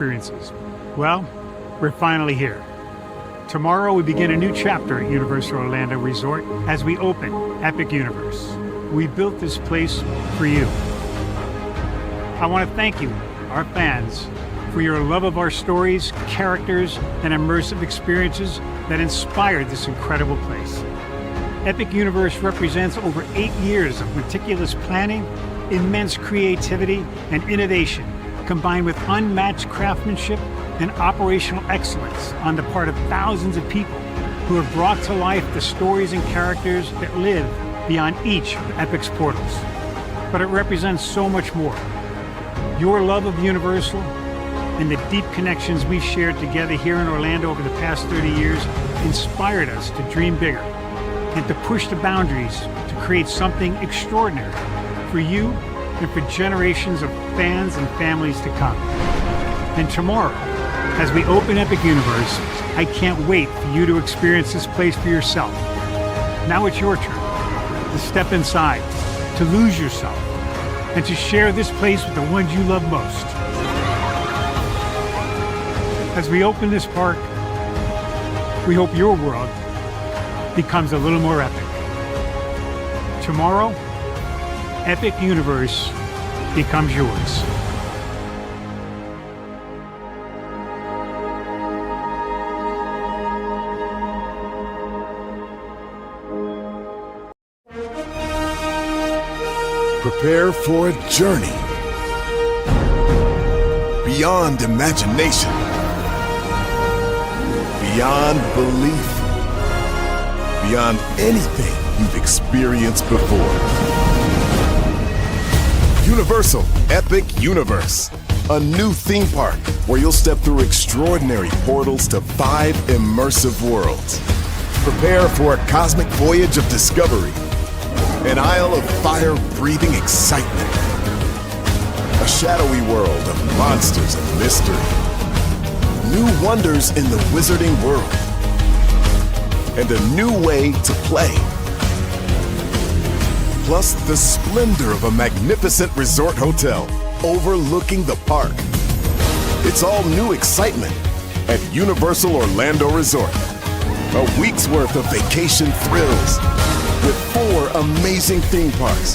experiences. Well, we're finally here. Tomorrow we begin a new chapter at Universal Orlando Resort as we open Epic Universe. We built this place for you. I want to thank you, our fans, for your love of our stories, characters, and immersive experiences that inspired this incredible place. Epic Universe represents over 8 years of meticulous planning, immense creativity, and innovation, combined with unmatched craftsmanship and operational excellence on the part of thousands of people who have brought to life the stories and characters that live beyond each of Epic's portals. But it represents so much more. Your love of Universal and the deep connections we've shared together here in Orlando over the past 30 years inspired us to dream bigger and to push the boundaries to create something extraordinary for you and for generations of fans and families to come. And tomorrow, as we open Epic Universe, I can't wait for you to experience this place for yourself. Now it's your turn to step inside, to lose yourself, and to share this place with the ones you love most. As we open this park, we hope your world becomes a little more epic. Tomorrow, Epic Universe becomes yours. Prepare for a journey beyond imagination, beyond belief, beyond anything you've experienced before. Universal Epic Universe, a new theme park where you'll step through extraordinary portals to 5 immersive worlds. Prepare for a cosmic voyage of discovery, an isle of fire-breathing excitement, a shadowy world of monsters and mystery, new wonders in the wizarding world, and a new way to play. Plus the splendor of a magnificent resort hotel overlooking the park. It's all new excitement at Universal Orlando Resort. A week's worth of vacation thrills with 4 amazing theme parks,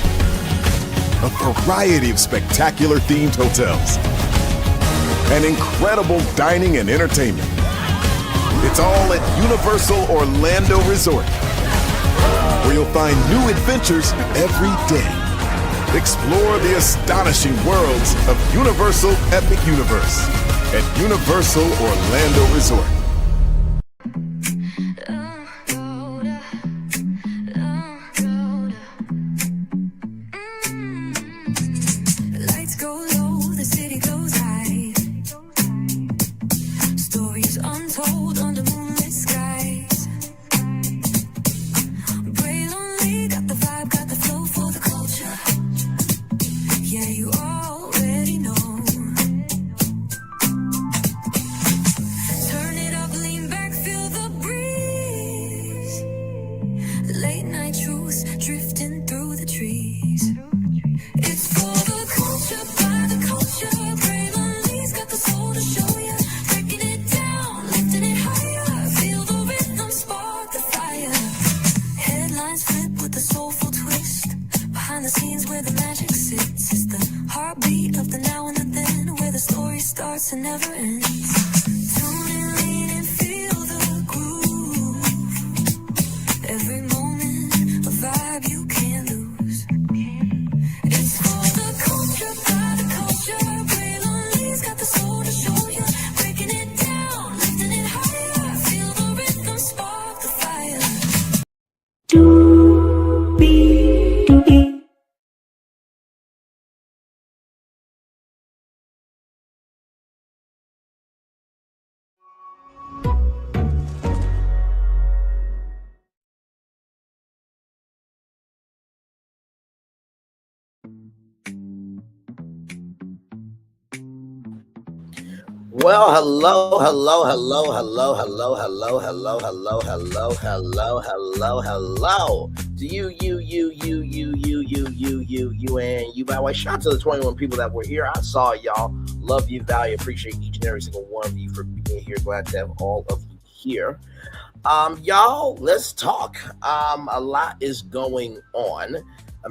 a variety of spectacular themed hotels, and incredible dining and entertainment. It's all at Universal Orlando Resort, where you'll find new adventures every day. Explore the astonishing worlds of Universal Epic Universe at Universal Orlando Resort. Untold under moonlit skies. Braylon got the vibe, got the flow for the culture. Yeah, you already know. Turn it up, lean back, feel the breeze. Late night truths drifting through the trees. It's for the culture, by the culture. Braylon's got the soul to show you. The scenes where the magic sits. It's the heartbeat of the now and the then, where the story starts and never ends. Tune in, lean and feel the groove. Every moment, a vibe you can't lose. It's for the culture, by the culture. Braylon's got the soul to show you. Breaking it down, lifting it higher. Feel the rhythm, spark the fire. Well, hello, hello, hello, hello, hello, hello, hello, hello, hello, hello, hello, hello. to you, and you. By the way, shout out to the 21 people that were here. I saw y'all. Love you, value, appreciate each and every single one of you for being here. Glad to have all of you here. Y'all, let's talk. A lot is going on.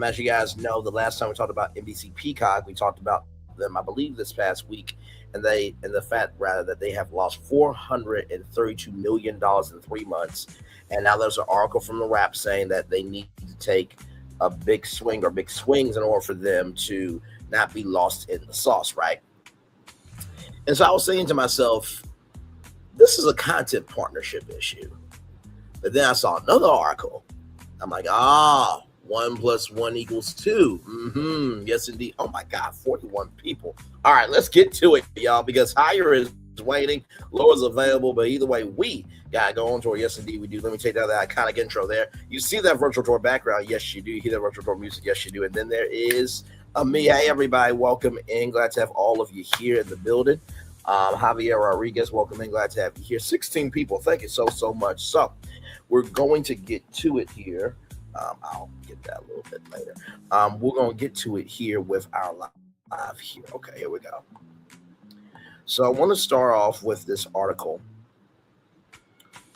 As you guys know, the last time we talked about NBC Peacock, we talked about them, I believe, this past week, and the fact that they have lost $432 million in 3 months. And now there's an article from the Wrap saying that they need to take a big swing or big swings in order for them to not be lost in the sauce, right? And so I was saying to myself, this is a content partnership issue. But then I saw another article. I'm like, 1 + 1 = 2. Yes, indeed. Oh my God, 41 people. All right, let's get to it, y'all, because higher is waiting, lower is available. But either way, we gotta go on tour. Yes, indeed, we do. Let me take that iconic intro there. You see that virtual tour background? Yes, you do. You hear that virtual tour music? Yes, you do. And then there is me. Hey, everybody, welcome in. Glad to have all of you here in the building. Javier Rodriguez, welcome in. Glad to have you here. 16 people. Thank you so much. So we're going to get to it here. I'll get that a little bit later. We're going to get to it here with our live here. Okay, here we go. So I want to start off with this article.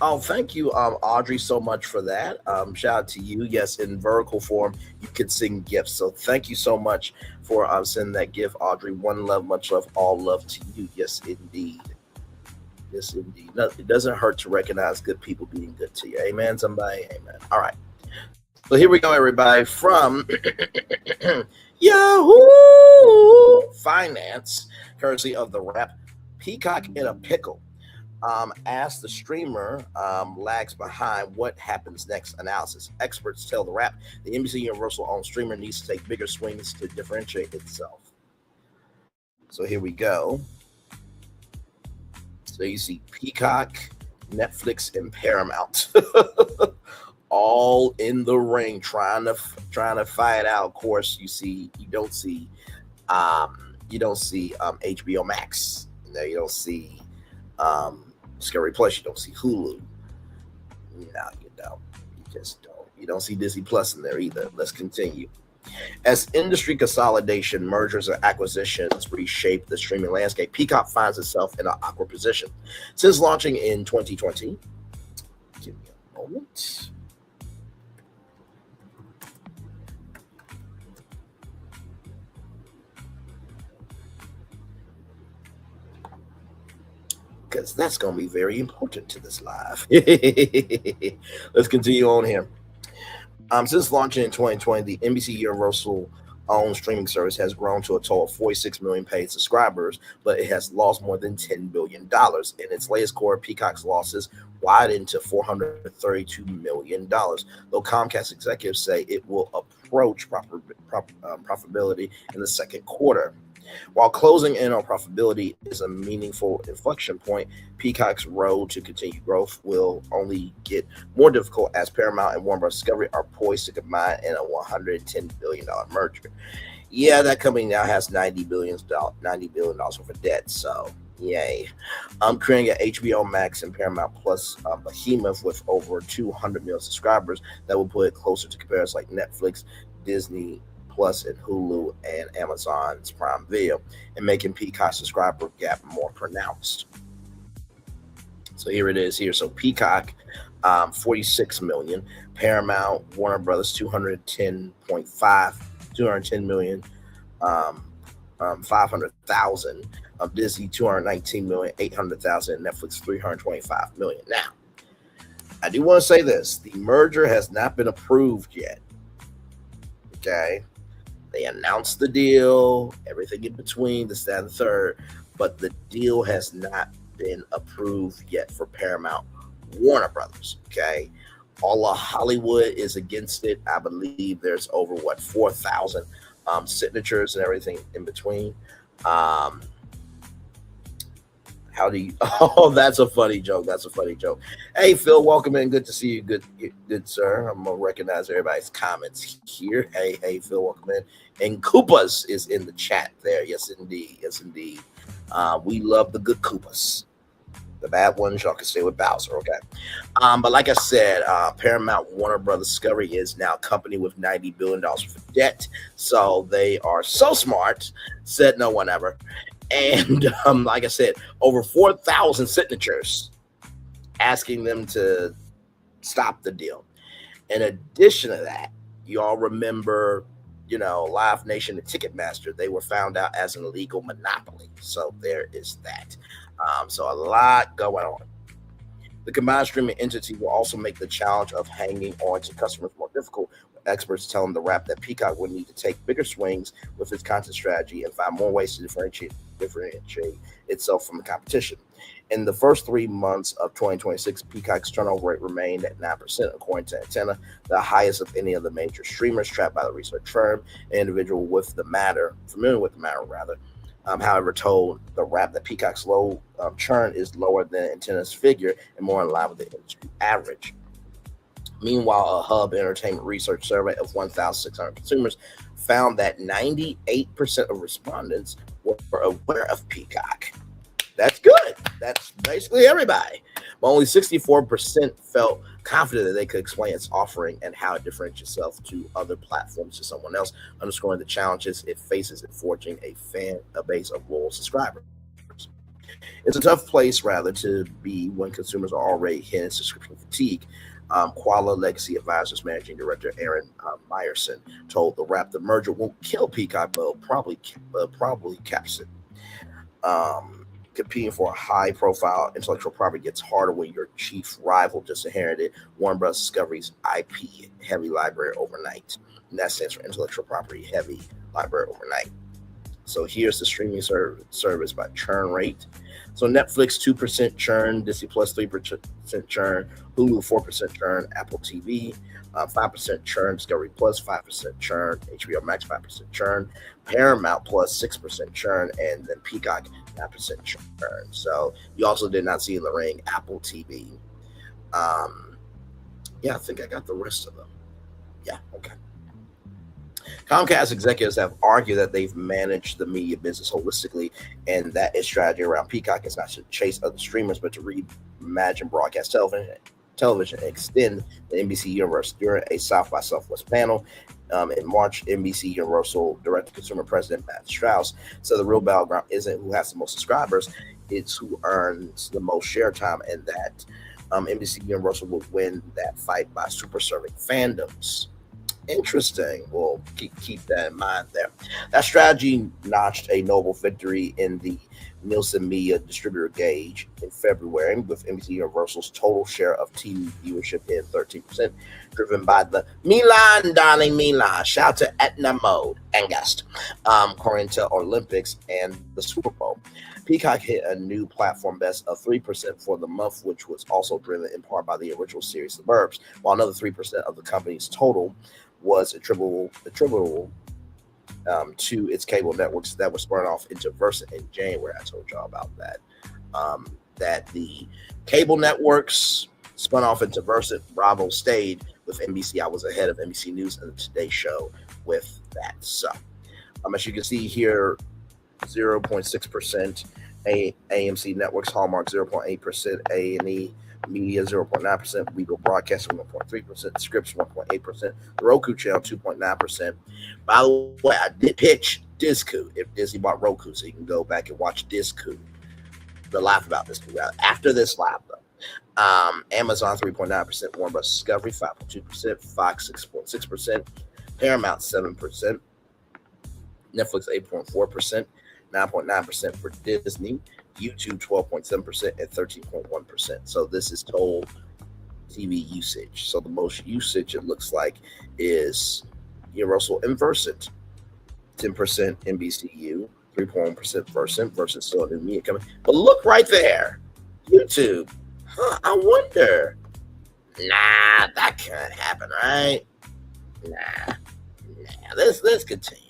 Oh, thank you, Audrey, so much for that. Shout out to you. Yes, in vertical form, you can sing gifts. So thank you so much for sending that gift, Audrey. One love, much love, all love to you. Yes, indeed. Yes, indeed. No, it doesn't hurt to recognize good people being good to you. Amen, somebody. Amen. All right. So here we go, everybody, from Yahoo Finance, courtesy of the Wrap. Peacock in a pickle. As the streamer lags behind, what happens next analysis. Experts tell the Wrap the NBC Universal owned streamer needs to take bigger swings to differentiate itself. So here we go. So you see Peacock, Netflix, and Paramount all in the ring trying to fight out. Of course, you don't see HBO Max. You don't see Discovery Plus. You don't see Hulu. No, you don't. You just don't. You don't see Disney Plus in there either. Let's continue. As industry consolidation, mergers, and acquisitions reshape the streaming landscape, Peacock finds itself in an awkward position. Since launching in 2020, give me a moment. Because that's going to be very important to this live. Let's continue on here. Since launching in 2020, the NBC Universal owned streaming service has grown to a total of 46 million paid subscribers, but it has lost more than $10 billion. In its latest quarter, Peacock's losses widened to $432 million, though Comcast executives say it will approach profitability in the second quarter. While closing in on profitability is a meaningful inflection point, Peacock's road to continued growth will only get more difficult as Paramount and Warner Bros. Discovery are poised to combine in a $110 billion merger. Yeah, that company now has $90 billion worth of debt, so yay. Creating an HBO Max and Paramount Plus behemoth with over 200 million subscribers that will put it closer to competitors like Netflix, Disney Plus, and Hulu, and Amazon's Prime Video, and making Peacock's subscriber gap more pronounced. So here it is here. So Peacock, 46 million. Paramount, Warner Brothers, 210 million, 500,000. Disney, 219 million, 800,000. And Netflix, 325 million. Now, I do want to say this. The merger has not been approved yet. Okay. They announced the deal, everything in between, this, that, and the third, but the deal has not been approved yet for Paramount Warner Brothers, okay? All of Hollywood is against it. I believe there's over, 4,000 signatures and everything in between. How do you? Oh, that's a funny joke. That's a funny joke. Hey, Phil, welcome in. Good to see you. Good, sir. I'm gonna recognize everybody's comments here. Hey, Phil, welcome in. And Koopas is in the chat there. Yes, indeed. Yes, indeed. We love the good Koopas. The bad ones, y'all can stay with Bowser, okay? But like I said, Paramount Warner Brothers Discovery is now a company with $90 billion worth of debt. So they are so smart, said no one ever. And like I said, over 4,000 signatures asking them to stop the deal. In addition to that, you all remember, Live Nation and Ticketmaster, they were found out as an illegal monopoly. So there is that. So a lot going on. The combined streaming entity will also make the challenge of hanging on to customers more difficult. Experts telling the Wrap that Peacock would need to take bigger swings with its content strategy and find more ways to differentiate itself from the competition. In the first 3 months of 2026, Peacock's turnover rate remained at 9%, according to Antenna, the highest of any of the major streamers, tracked by the research firm. An individual familiar with the matter, however, told the Wrap that Peacock's low churn is lower than Antenna's figure and more in line with the industry average. Meanwhile, a Hub Entertainment research survey of 1,600 consumers found that 98% of respondents were aware of Peacock. That's good. That's basically everybody. But only 64% felt confident that they could explain its offering and how it differentiates itself to other platforms to someone else, underscoring the challenges it faces in forging a base of loyal subscribers. It's a tough place, to be when consumers are already hitting subscription fatigue. Quala Legacy Advisors Managing Director Aaron Meyerson told the Wrap the merger won't kill Peacock, but probably caps it. Competing for a high-profile intellectual property gets harder when your chief rival just inherited Warner Bros. Discovery's IP-heavy library overnight. And that stands for Intellectual Property Heavy Library Overnight. So here's the streaming service by churn rate. So Netflix 2% churn, Disney Plus 3% churn, Hulu 4% churn, Apple TV 5% churn, Discovery Plus 5% churn, HBO Max 5% churn, Paramount Plus 6% churn, and then Peacock 9% churn. So you also did not see in the ring Apple TV. Yeah, I think I got the rest of them. Yeah, okay. Comcast executives have argued that they've managed the media business holistically and that its strategy around Peacock is not to chase other streamers, but to reimagine broadcast television and extend the NBC universe. During a South by Southwest panel in March, NBC Universal direct-to-consumer president Matt Strauss said the real battleground isn't who has the most subscribers, it's who earns the most share time, and that NBC Universal will win that fight by super serving fandoms. Interesting. We'll keep that in mind there. That strategy notched a notable victory in the Nielsen Media Distributor Gauge in February, with NBC Universal's total share of TV viewership in 13%, driven by the Milan, darling Milan. Shout to Etna Mode and Guest, Corinthians Olympics, and the Super Bowl. Peacock hit a new platform best of 3% for the month, which was also driven in part by the original series The Burbs, while another 3% of the company's total was attributable to its cable networks that were spun off into Versant in January. I told y'all about that. That the cable networks spun off into Versant. Bravo stayed with NBC. I was ahead of NBC News and the Today Show with that. So, as you can see here, 0.6%. AMC Networks, Hallmark 0.8%, A&E Media 0.9%, Weagle Broadcasting 1.3%, Scripps 1.8%, the Roku Channel 2.9%. By the way, I did pitch Disco if Disney bought Roku, so you can go back and watch Disco. The laugh about this after this live though. Amazon 3.9%, Warner Bros. Discovery 5.2%, Fox 6.6%, Paramount 7%, Netflix 8.4%, 9.9% for Disney, YouTube 12.7%, and 13.1%. So this is total TV usage. So the most usage it looks like is Universal and Versant, 10% NBCU, 3.1% Versant. Versant still a new media coming. But look right there, YouTube. I wonder. Nah, that can't happen, right? Nah. Let's continue.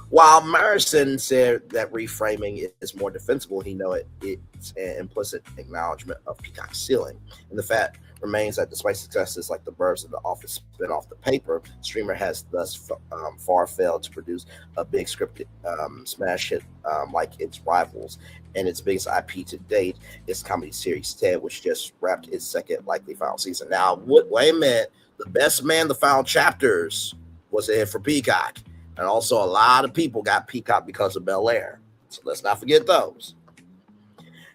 While Meyerson said that reframing is more defensible, he knows it's an implicit acknowledgement of Peacock's ceiling. And the fact remains that despite successes like The Burbs and The Office spin off the paper, streamer has thus far failed to produce a big scripted smash hit like its rivals. and its biggest IP to date is comedy series Ted, which just wrapped its second likely final season. Now, wait a minute. The Best Man, the final chapters was a hit for Peacock. And also a lot of people got Peacock because of Bel Air. So let's not forget those.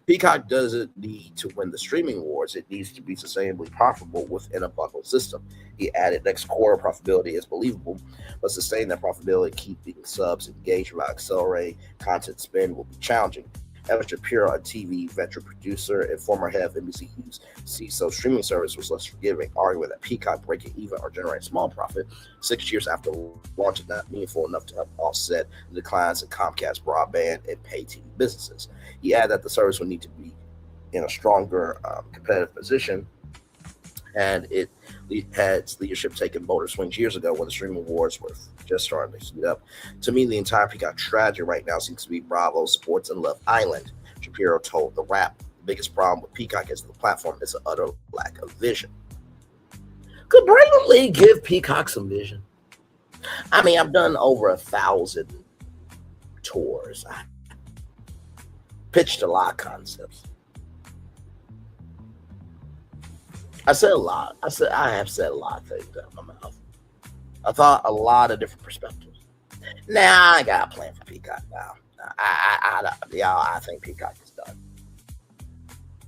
Peacock doesn't need to win the streaming wars. It needs to be sustainably profitable within a bundled system. He added next quarter profitability is believable, but sustaining that profitability, keeping subs engaged while accelerating content spend will be challenging. Evan Shapiro, a TV veteran producer and former head of NBC News, CISO streaming service, was less forgiving, arguing that Peacock breaking even or generating small profit 6 years after launch is not meaningful enough to help offset the declines in Comcast broadband and pay TV businesses. He added that the service would need to be in a stronger competitive position, and it had its leadership taken bolder swings years ago when the streaming wars were just starting to heat up. To me, the entire Peacock strategy right now seems to be Bravo, Sports, and Love Island. Shapiro told The Wrap, the biggest problem with Peacock as the platform is an utter lack of vision. Could Braylon Lee give Peacock some vision? I mean, I've done over 1,000 tours. I pitched a lot of concepts. I said a lot. I have said a lot of things out of my mouth. I thought a lot of different perspectives. Now I got a plan for Peacock now. I think Peacock is done.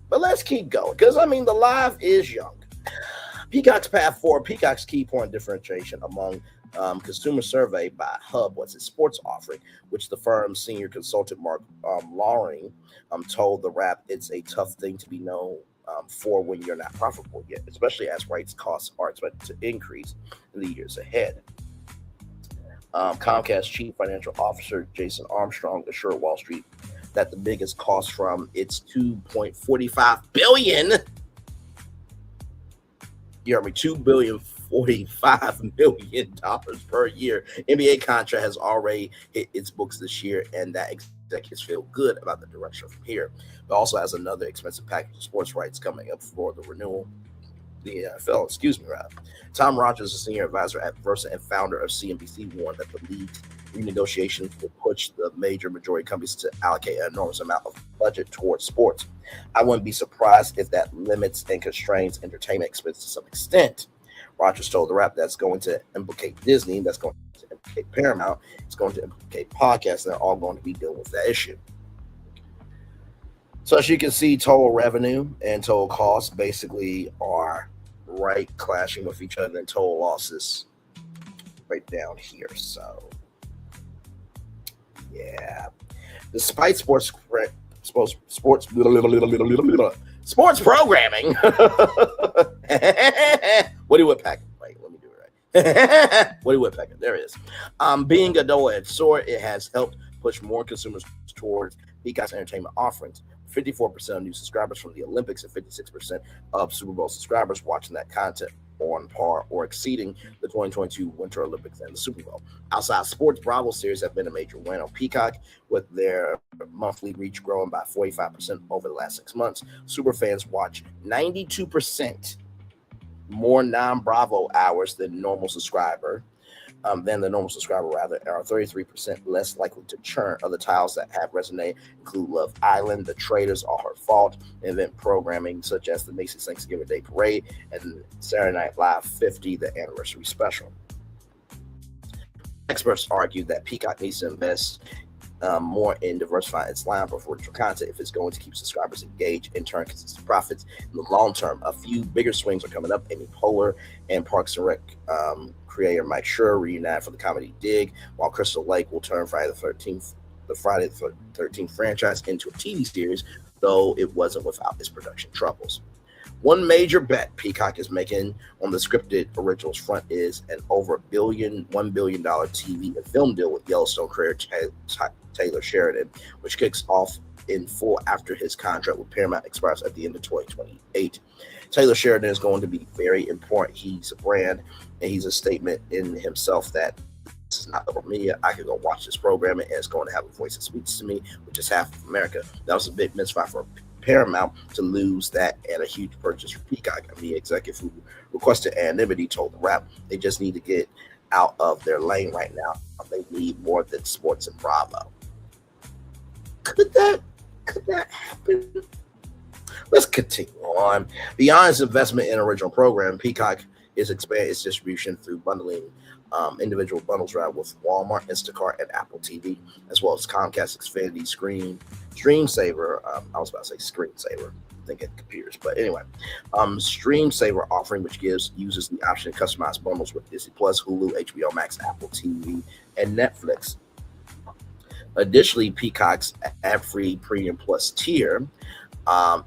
But let's keep going, because I mean the live is young. Peacock's path forward. Peacock's key point differentiation among consumer survey by Hub was its sports offering, which the firm's senior consultant Mark Loring told The Wrap it's a tough thing to be known for when you're not profitable yet, especially as rights costs are expected to increase in the years ahead. Comcast Chief Financial Officer Jason Armstrong assured Wall Street that the biggest cost from its $2.45 billion, you heard me, $2.045 billion per year NBA contract has already hit its books this year, and that executives feel good about the direction from here. But also has another expensive package of sports rights coming up for the renewal. The NFL, Tom Rogers, a senior advisor at Versa and founder of CNBC, warned that the league's renegotiations will push the majority companies to allocate an enormous amount of budget towards sports. I wouldn't be surprised if that limits and constrains entertainment expense to some extent. Rogers told The Wrap that's going to implicate Disney, that's going to implicate Paramount, it's going to implicate podcasts, and they're all going to be dealing with that issue. So as you can see, total revenue and total costs basically are right clashing with each other, and total losses right down here. So yeah, despite sports programming. Woody Woodpecker. Wait, let me do it right. Woody Woodpecker. There it is. Being a double-edged sword, it has helped push more consumers towards Peacock's entertainment offerings. 54% of new subscribers from the Olympics and 56% of Super Bowl subscribers watching that content on par or exceeding the 2022 Winter Olympics and the Super Bowl. Outside sports, Bravo series have been a major win on Peacock, with their monthly reach growing by 45% over the last 6 months. Super fans watch 92% more non-Bravo hours than the normal subscriber, are 33% less likely to churn. Other titles that have resonated include Love Island, The Traitors, All Her Fault, and event programming such as the Macy's Thanksgiving Day Parade and Saturday Night Live 50, the anniversary special. Experts argue that Peacock needs to invest more in diversifying its lineup of original content if it's going to keep subscribers engaged and turn consistent profits in the long term. A few bigger swings are coming up. Amy Poehler and Parks and Rec creator Mike Schur reunited for the comedy Dig, while Crystal Lake will turn Friday the 13th franchise into a TV series, though it wasn't without its production troubles. One major bet Peacock is making on the scripted originals front is an over $1 billion TV and film deal with Yellowstone creator Taylor Sheridan, which kicks off in full after his contract with Paramount expires at the end of 2028. Taylor Sheridan is going to be very important. He's a brand, and he's a statement in himself that this is not local media. I can go watch this program, and it's going to have a voice that speaks to me, which is half of America. That was a big misfire for Paramount to lose that and a huge purchase for Peacock. And the executive who requested anonymity told The Wrap they just need to get out of their lane right now. They need more than sports and Bravo. Could that Could that happen? Let's continue on. Beyond its investment in original program, Peacock is expanding its distribution through bundling individual bundles right with Walmart, Instacart, and Apple TV, as well as Comcast Xfinity Stream Saver. I was about to say screensaver, thinking computers, but anyway, Stream Saver offering, which gives users the option to customize bundles with Disney Plus, Hulu, HBO Max, Apple TV, and Netflix. Additionally, Peacock's ad-free Premium Plus tier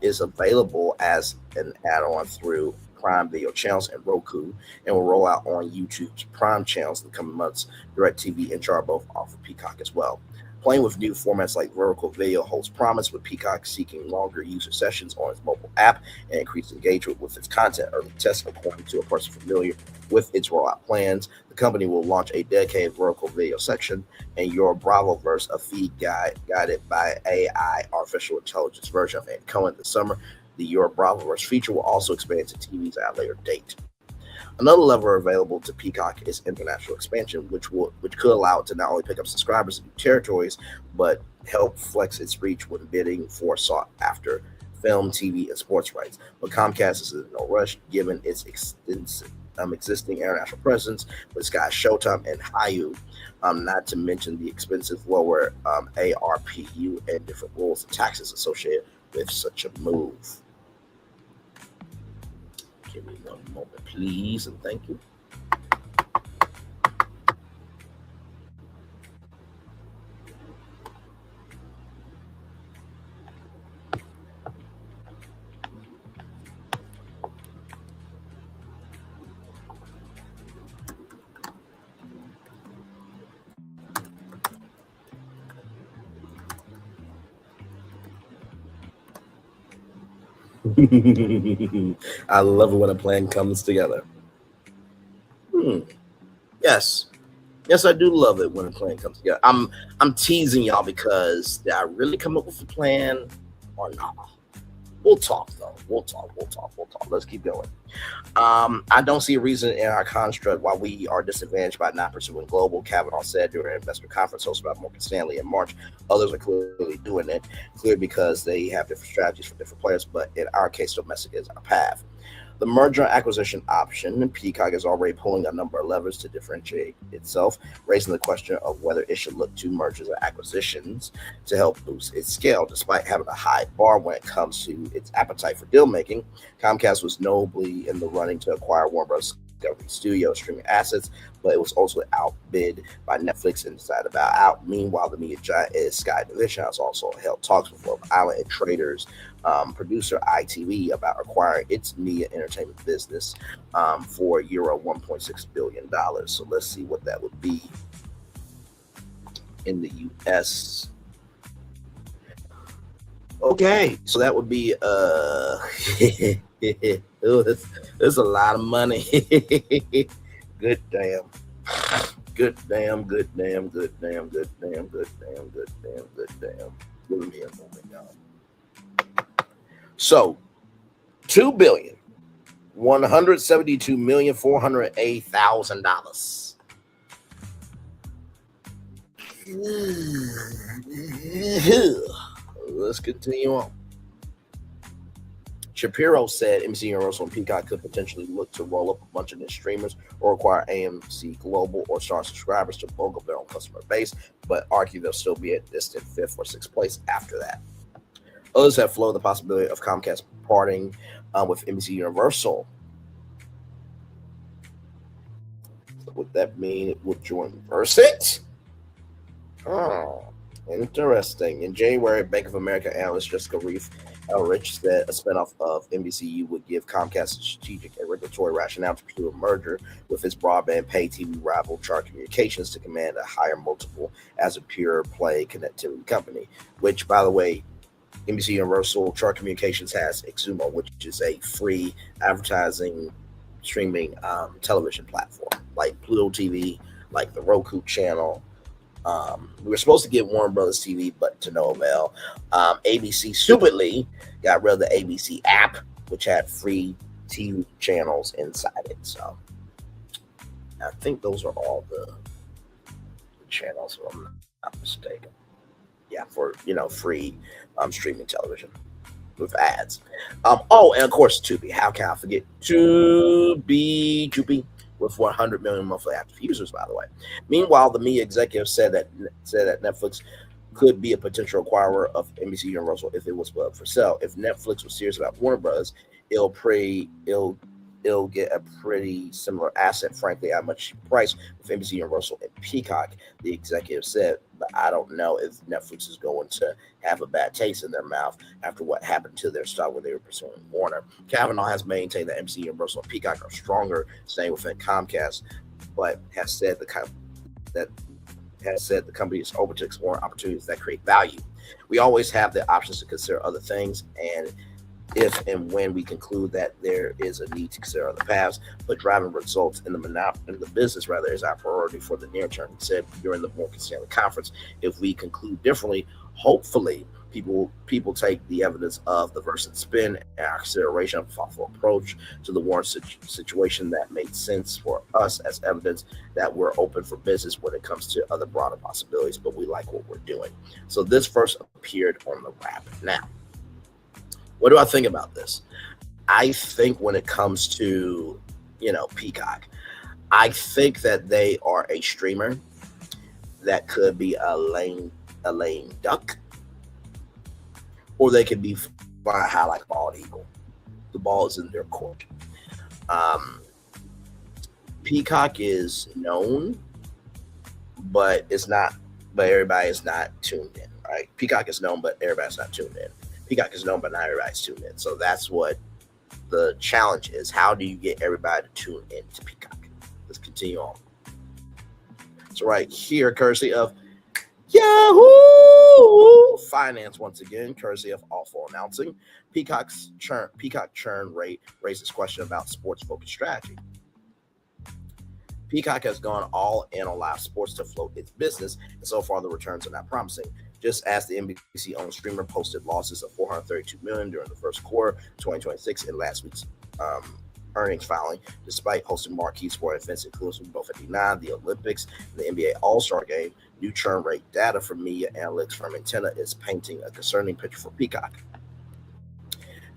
is available as an add-on through Prime Video channels and Roku, and will roll out on YouTube's Prime channels in the coming months. DirecTV and Char both offer Peacock as well. Playing with new formats like vertical video holds promise, with Peacock seeking longer user sessions on its mobile app and increased engagement with its content. Early tests, according to a person familiar with its rollout plans, the company will launch a dedicated vertical video section and Your Bravoverse, a feed guided by AI artificial intelligence version of it. Coming this summer, the Your Bravoverse feature will also expand to TVs at a later date. Another lever available to Peacock is international expansion, which could allow it to not only pick up subscribers in new territories, but help flex its reach when bidding for sought-after film, TV, and sports rights. But Comcast is in no rush, given its extensive existing international presence with Sky, Showtime, and Hayu, not to mention the expensive lower ARPU and different rules and taxes associated with such a move. Give me one moment, please, and thank you. I love it when a plan comes together. Yes, I do love it when a plan comes together. I'm teasing y'all because did I really come up with a plan or not? We'll talk though. We'll talk. Let's keep going. I don't see a reason in our construct why we are disadvantaged by not pursuing global. Kavanaugh said during an investment conference hosted by Morgan Stanley in March. Others are clearly doing it, clear because they have different strategies for different players. But in our case, domestic is our path. The merger acquisition option, Peacock is already pulling a number of levers to differentiate itself, raising the question of whether it should look to mergers or acquisitions to help boost its scale. Despite having a high bar when it comes to its appetite for deal making, Comcast was nobly in the running to acquire Warner Bros. Discovery Studio streaming assets, but it was also outbid by Netflix and decided to bow out. Meanwhile, the media giant Sky Division has also held talks with Love Island and traders producer ITV about acquiring its media entertainment business for euro $1.6 billion. So let's see what that would be in the US. Okay, so that would be that's a lot of money. Good damn. Give me a moment, y'all. So, $2,172,408,000. Let's continue on. Shapiro said NBC Universal and Peacock could potentially look to roll up a bunch of new streamers or acquire AMC Global or Star subscribers to bulk up their own customer base, but argue they'll still be at distant 5th or 6th place after that. Others have floated the possibility of Comcast parting with NBC Universal. So would that mean it would join Versant? Oh, interesting. In January, Bank of America analyst Jessica Rich said a spinoff of NBCU would give Comcast a strategic and regulatory rationale to pursue a merger with its broadband pay TV rival Charter Communications to command a higher multiple as a pure play connectivity company, which, by the way, NBC Universal Charter Communications has Xumo, which is a free advertising streaming television platform like Pluto TV, like the Roku channel. We were supposed to get Warner Brothers TV, but to no avail. ABC stupidly got rid of the ABC app, which had free TV channels inside it. So I think those are all the channels, if I'm not mistaken. for free streaming television with ads. And of course Tubi. How can I forget Tubi with 100 million monthly active users, by the way. Meanwhile, the media executive said that Netflix could be a potential acquirer of NBC Universal if it was put up for sale. If Netflix was serious about Warner Bros., it'll get a pretty similar asset, frankly, at much price with NBC Universal and Peacock, the executive said. But I don't know if Netflix is going to have a bad taste in their mouth after what happened to their stock when they were pursuing Warner. Kavanaugh has maintained that NBC Universal and Peacock are stronger, staying within Comcast, but has said the company is open to exploring opportunities that create value. We always have the options to consider other things, and if and when we conclude that there is a need to consider other paths, but driving results in the business rather is our priority for the near term, he said during the Morgan Stanley conference. If we conclude differently, hopefully people take the evidence of the Versant spin and our consideration of a thoughtful approach to the Warren situation that made sense for us as evidence that we're open for business when it comes to other broader possibilities, but we like what we're doing. So this first appeared on the Wrap. Now, what do I think about this? I think when it comes to, Peacock, I think that they are a streamer that could be a lame duck, or they could be flying high like a bald eagle. The ball is in their court. Peacock is known, but it's not. But everybody is not tuned in, right? Peacock is known, but everybody's not tuned in. Peacock is known, but not everybody's tuned in. So that's what the challenge is. How do you get everybody to tune in to Peacock? Let's continue on. So right here, courtesy of Yahoo Finance, once again, courtesy of Awful Announcing, Peacock churn rate raises question about sports-focused strategy. Peacock has gone all in on live sports to float its business, and so far the returns are not promising. Just as the NBC-owned streamer posted losses of $432 million during the first quarter 2026 in last week's earnings filing, despite hosting marquee sport events including Super Bowl 59, the Olympics, and the NBA All-Star Game, new churn rate data from media analytics firm Antenna is painting a concerning picture for Peacock.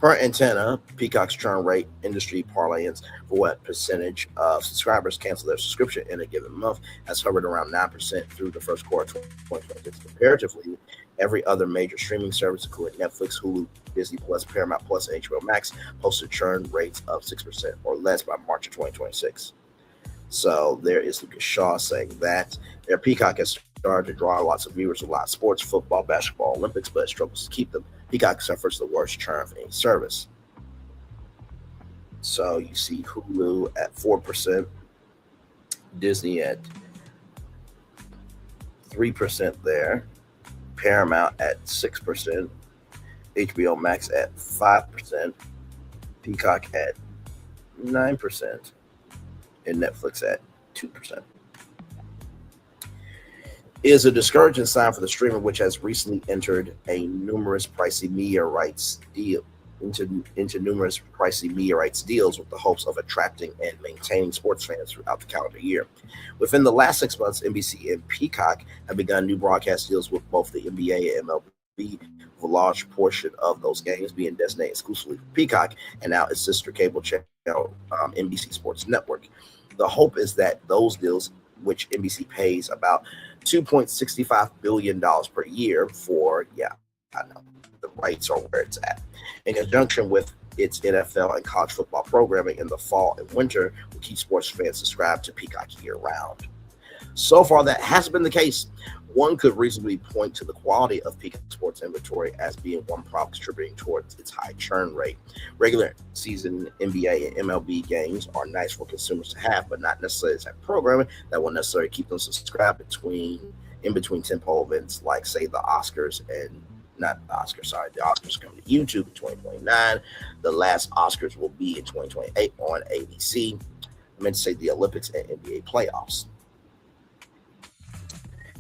Per Antenna, Peacock's churn rate industry parlance for what percentage of subscribers cancel their subscription in a given month has hovered around 9% through the first quarter of 2026. Comparatively, every other major streaming service, including Netflix, Hulu, Disney Plus, Paramount Plus, and HBO Max, posted churn rates of 6% or less by March of 2026. So there is Lucas Shaw saying that their Peacock has started to draw lots of viewers of live sports, football, basketball, Olympics, but it struggles to keep them. Peacock suffers the worst churn of any service. So you see Hulu at 4%, Disney at 3% there, Paramount at 6%, HBO Max at 5%, Peacock at 9%, and Netflix at 2%. Is a discouraging sign for the streamer, which has recently entered numerous pricey media rights deals with the hopes of attracting and maintaining sports fans throughout the calendar year. Within the last 6 months, NBC and Peacock have begun new broadcast deals with both the NBA and MLB, with a large portion of those games being designated exclusively for Peacock and now its sister cable channel, NBC Sports Network. The hope is that those deals, which NBC pays about $2.65 billion per year for, the rights are where it's at, in conjunction with its NFL and college football programming in the fall and winter, will keep sports fans subscribed to Peacock year-round. So far, that hasn't been the case. One could reasonably point to the quality of Peacock sports inventory as being one problem contributing towards its high churn rate. Regular season NBA and MLB games are nice for consumers to have, but not necessarily the type of programming that will necessarily keep them subscribed in between tentpole events like, say, the Oscars and the Oscars coming to YouTube in 2029. The last Oscars will be in 2028 on ABC. I meant to say the Olympics and NBA playoffs.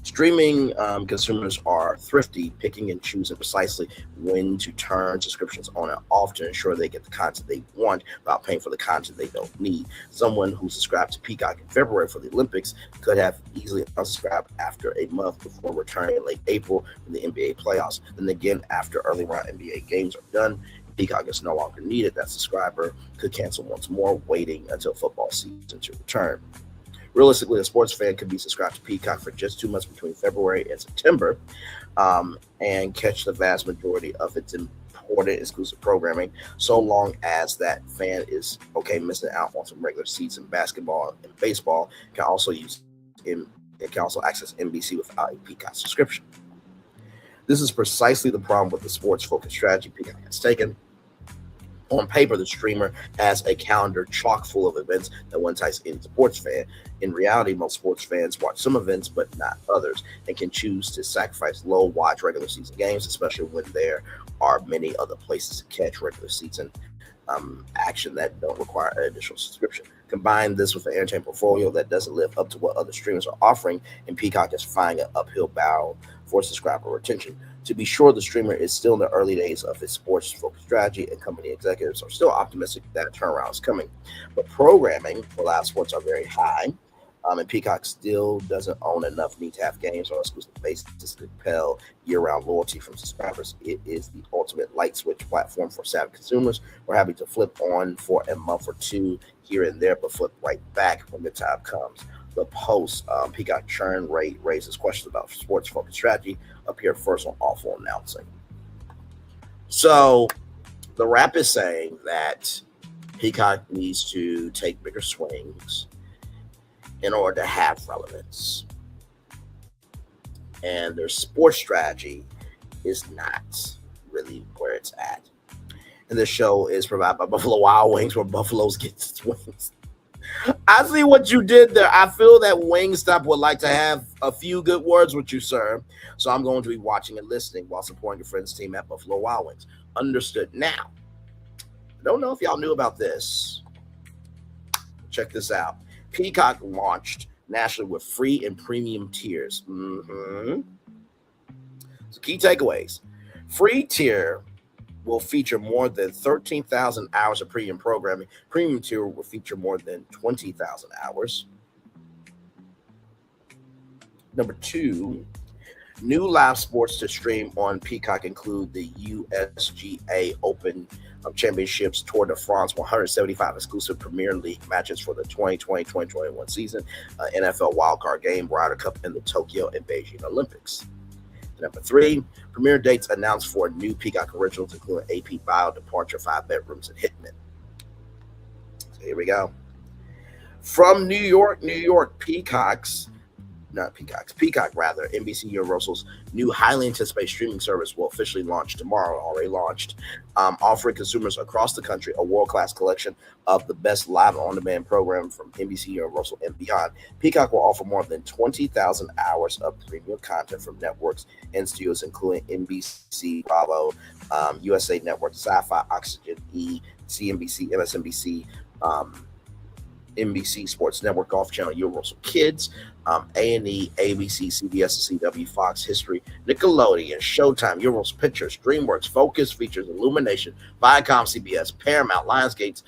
Streaming consumers are thrifty, picking and choosing precisely when to turn subscriptions on and off to ensure they get the content they want without paying for the content they don't need. Someone who subscribed to Peacock in February for the Olympics could have easily unsubscribed after a month before returning in late April for the NBA playoffs. Then again, after early round NBA games are done, Peacock is no longer needed. That subscriber could cancel once more, waiting until football season to return. Realistically, a sports fan could be subscribed to Peacock for just 2 months between February and September and catch the vast majority of its important exclusive programming, so long as that fan is okay missing out on some regular season basketball and baseball. Can also access NBC without a Peacock subscription. This is precisely the problem with the sports-focused strategy Peacock has taken. On paper, the streamer has a calendar chock full of events that will entice any sports fan. In reality, most sports fans watch some events, but not others, and can choose to sacrifice low-watch regular season games, especially when there are many other places to catch regular season action that don't require an additional subscription. Combine this with an entertainment portfolio that doesn't live up to what other streamers are offering, and Peacock is fighting an uphill battle for subscriber retention. To be sure, the streamer is still in the early days of its sports-focused strategy, and company executives are still optimistic that a turnaround is coming. But programming for live sports are very high, and Peacock still doesn't own enough need-to-have games on an exclusive basis to compel year-round loyalty from subscribers. It is the ultimate light switch platform for savvy consumers. We're happy to flip on for a month or two here and there, but flip right back when the time comes. The post Peacock churn rate raises questions about sports-focused strategy. Appear first on awful announcing. So the rap is saying that Peacock needs to take bigger swings in order to have relevance, and their sports strategy is not really where it's at. And this show is provided by Buffalo Wild Wings, where Buffaloes get its wings. I see what you did there. I feel that Wingstop would like to have a few good words with you, sir. So I'm going to be watching and listening while supporting your friend's team at Buffalo Wild Wings. Understood. Now, I don't know if y'all knew about this. Check this out. Peacock launched nationally with free and premium tiers. So key takeaways. Free tier will feature more than 13,000 hours of premium programming. Premium tier will feature more than 20,000 hours. Number 2, new live sports to stream on Peacock include the USGA Open Championships, Tour de France, 175 exclusive Premier League matches for the 2020-2021 season, NFL wildcard game, Ryder Cup, and the Tokyo and Beijing Olympics. Number 3, premiere dates announced for new Peacock originals, including AP Bio, Departure, 5 Bedrooms, and Hitman. So here we go. From New York, Peacock, NBC Universal's new highly anticipated streaming service will officially launch tomorrow, already launched, offering consumers across the country a world-class collection of the best live on-demand program from NBC Universal and beyond. Peacock will offer more than 20,000 hours of premium content from networks and studios, including NBC, Bravo, USA Network, Sci-Fi, Oxygen, E, CNBC, MSNBC, NBC Sports Network, Golf Channel, Universal Kids, A&E, ABC, CBS, CW, Fox, History, Nickelodeon, Showtime, Universal Pictures, DreamWorks, Focus Features, Illumination, Viacom, CBS, Paramount, Lionsgate,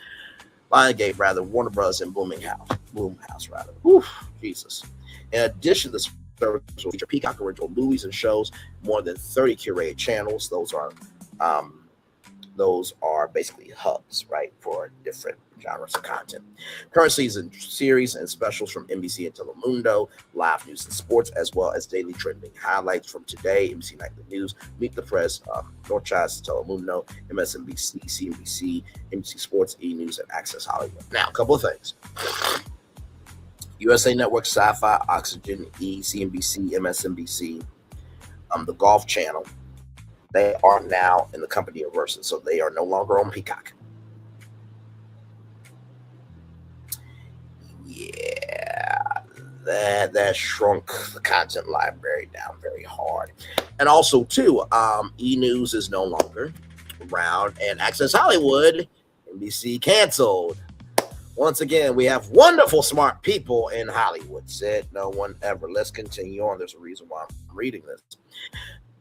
Warner Bros., and Blumhouse. Jesus. In addition, the service will feature Peacock original movies and shows, more than 30 curated channels. Those are basically hubs, right, for different genres of content. Current season series and specials from NBC and Telemundo, live news and sports, as well as daily trending highlights from Today, NBC Nightly News, Meet the Press, Northside, Telemundo, MSNBC, CNBC, NBC Sports, E! News, and Access Hollywood. Now, a couple of things. USA Network, Sci-Fi, Oxygen, E! CNBC, MSNBC, the Golf Channel, they are now in the company of Versant, so they are no longer on Peacock. Yeah, that shrunk the content library down very hard. And also, too, E! News is no longer around, and Access Hollywood, NBC canceled. Once again, we have wonderful, smart people in Hollywood. Said no one ever. Let's continue on. There's a reason why I'm reading this.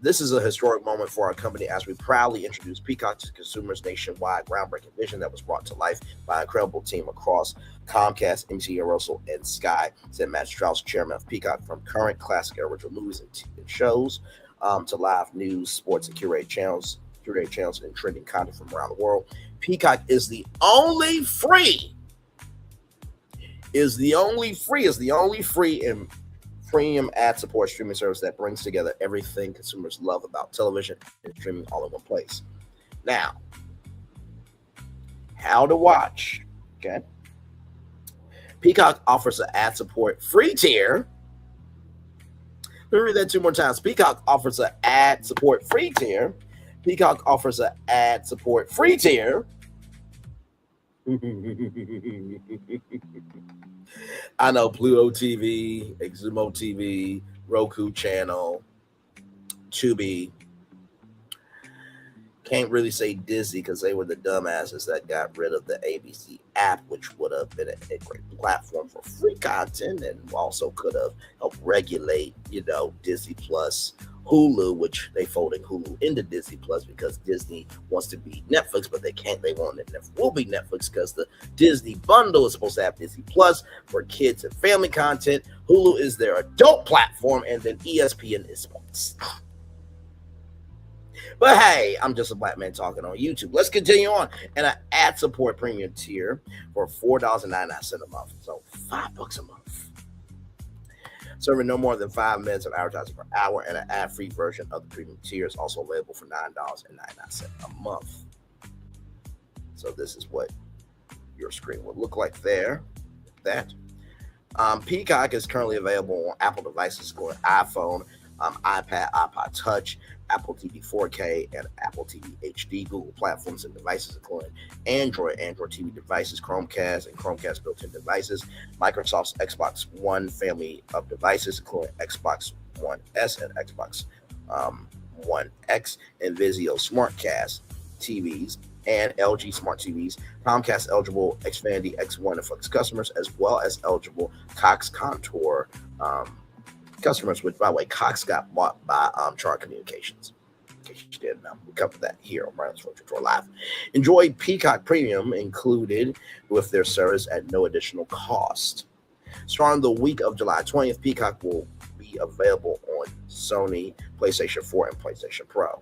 This is a historic moment for our company as we proudly introduce Peacock to consumers nationwide. Groundbreaking vision that was brought to life by an incredible team across Comcast, NBC Universal, and Sky, said Matt Strauss, chairman of Peacock. From current classic original movies and TV shows to live news, sports, and curated channels and trending content from around the world, Peacock is the only free and premium ad support streaming service that brings together everything consumers love about television and streaming all in one place. Now, how to watch, okay? Peacock offers an ad support free tier. Let me read that two more times. Peacock offers an ad support free tier. Peacock offers an ad support free tier. I know Pluto TV, Xumo TV, Roku channel, Tubi. Can't really say Disney because they were the dumbasses that got rid of the ABC app, which would have been a great platform for free content and also could have helped regulate, Disney Plus, Hulu, which they folding Hulu into Disney Plus because Disney wants to be Netflix, but they can't. They want it. Never will be Netflix because the Disney bundle is supposed to have Disney Plus for kids and family content. Hulu is their adult platform, and then ESPN is sports. But hey, I'm just a black man talking on YouTube. Let's continue on. And an ad support premium tier for $4.99 a month. So $5 a month. Serving no more than 5 minutes of advertising per hour, and an ad-free version of the premium tier is also available for $9.99 a month. So this is what your screen would look like there. Peacock is currently available on Apple devices, including iPhone, iPad, iPod Touch, Apple TV 4K, and Apple TV HD. Google platforms and devices, including Android TV devices, Chromecast, and Chromecast built-in devices. Microsoft's Xbox One family of devices, including Xbox One S and Xbox One X, and Vizio SmartCast TVs, and LG Smart TVs. Comcast eligible Xfinity X1 and Flex customers, as well as eligible Cox Contour customers, which, by the way, Cox got bought by Chart Communications. In case you didn't know, we covered that here on Braylon's Virtual Live. Enjoy Peacock Premium included with their service at no additional cost. Starting the week of July 20th, Peacock will be available on Sony, PlayStation 4, and PlayStation Pro.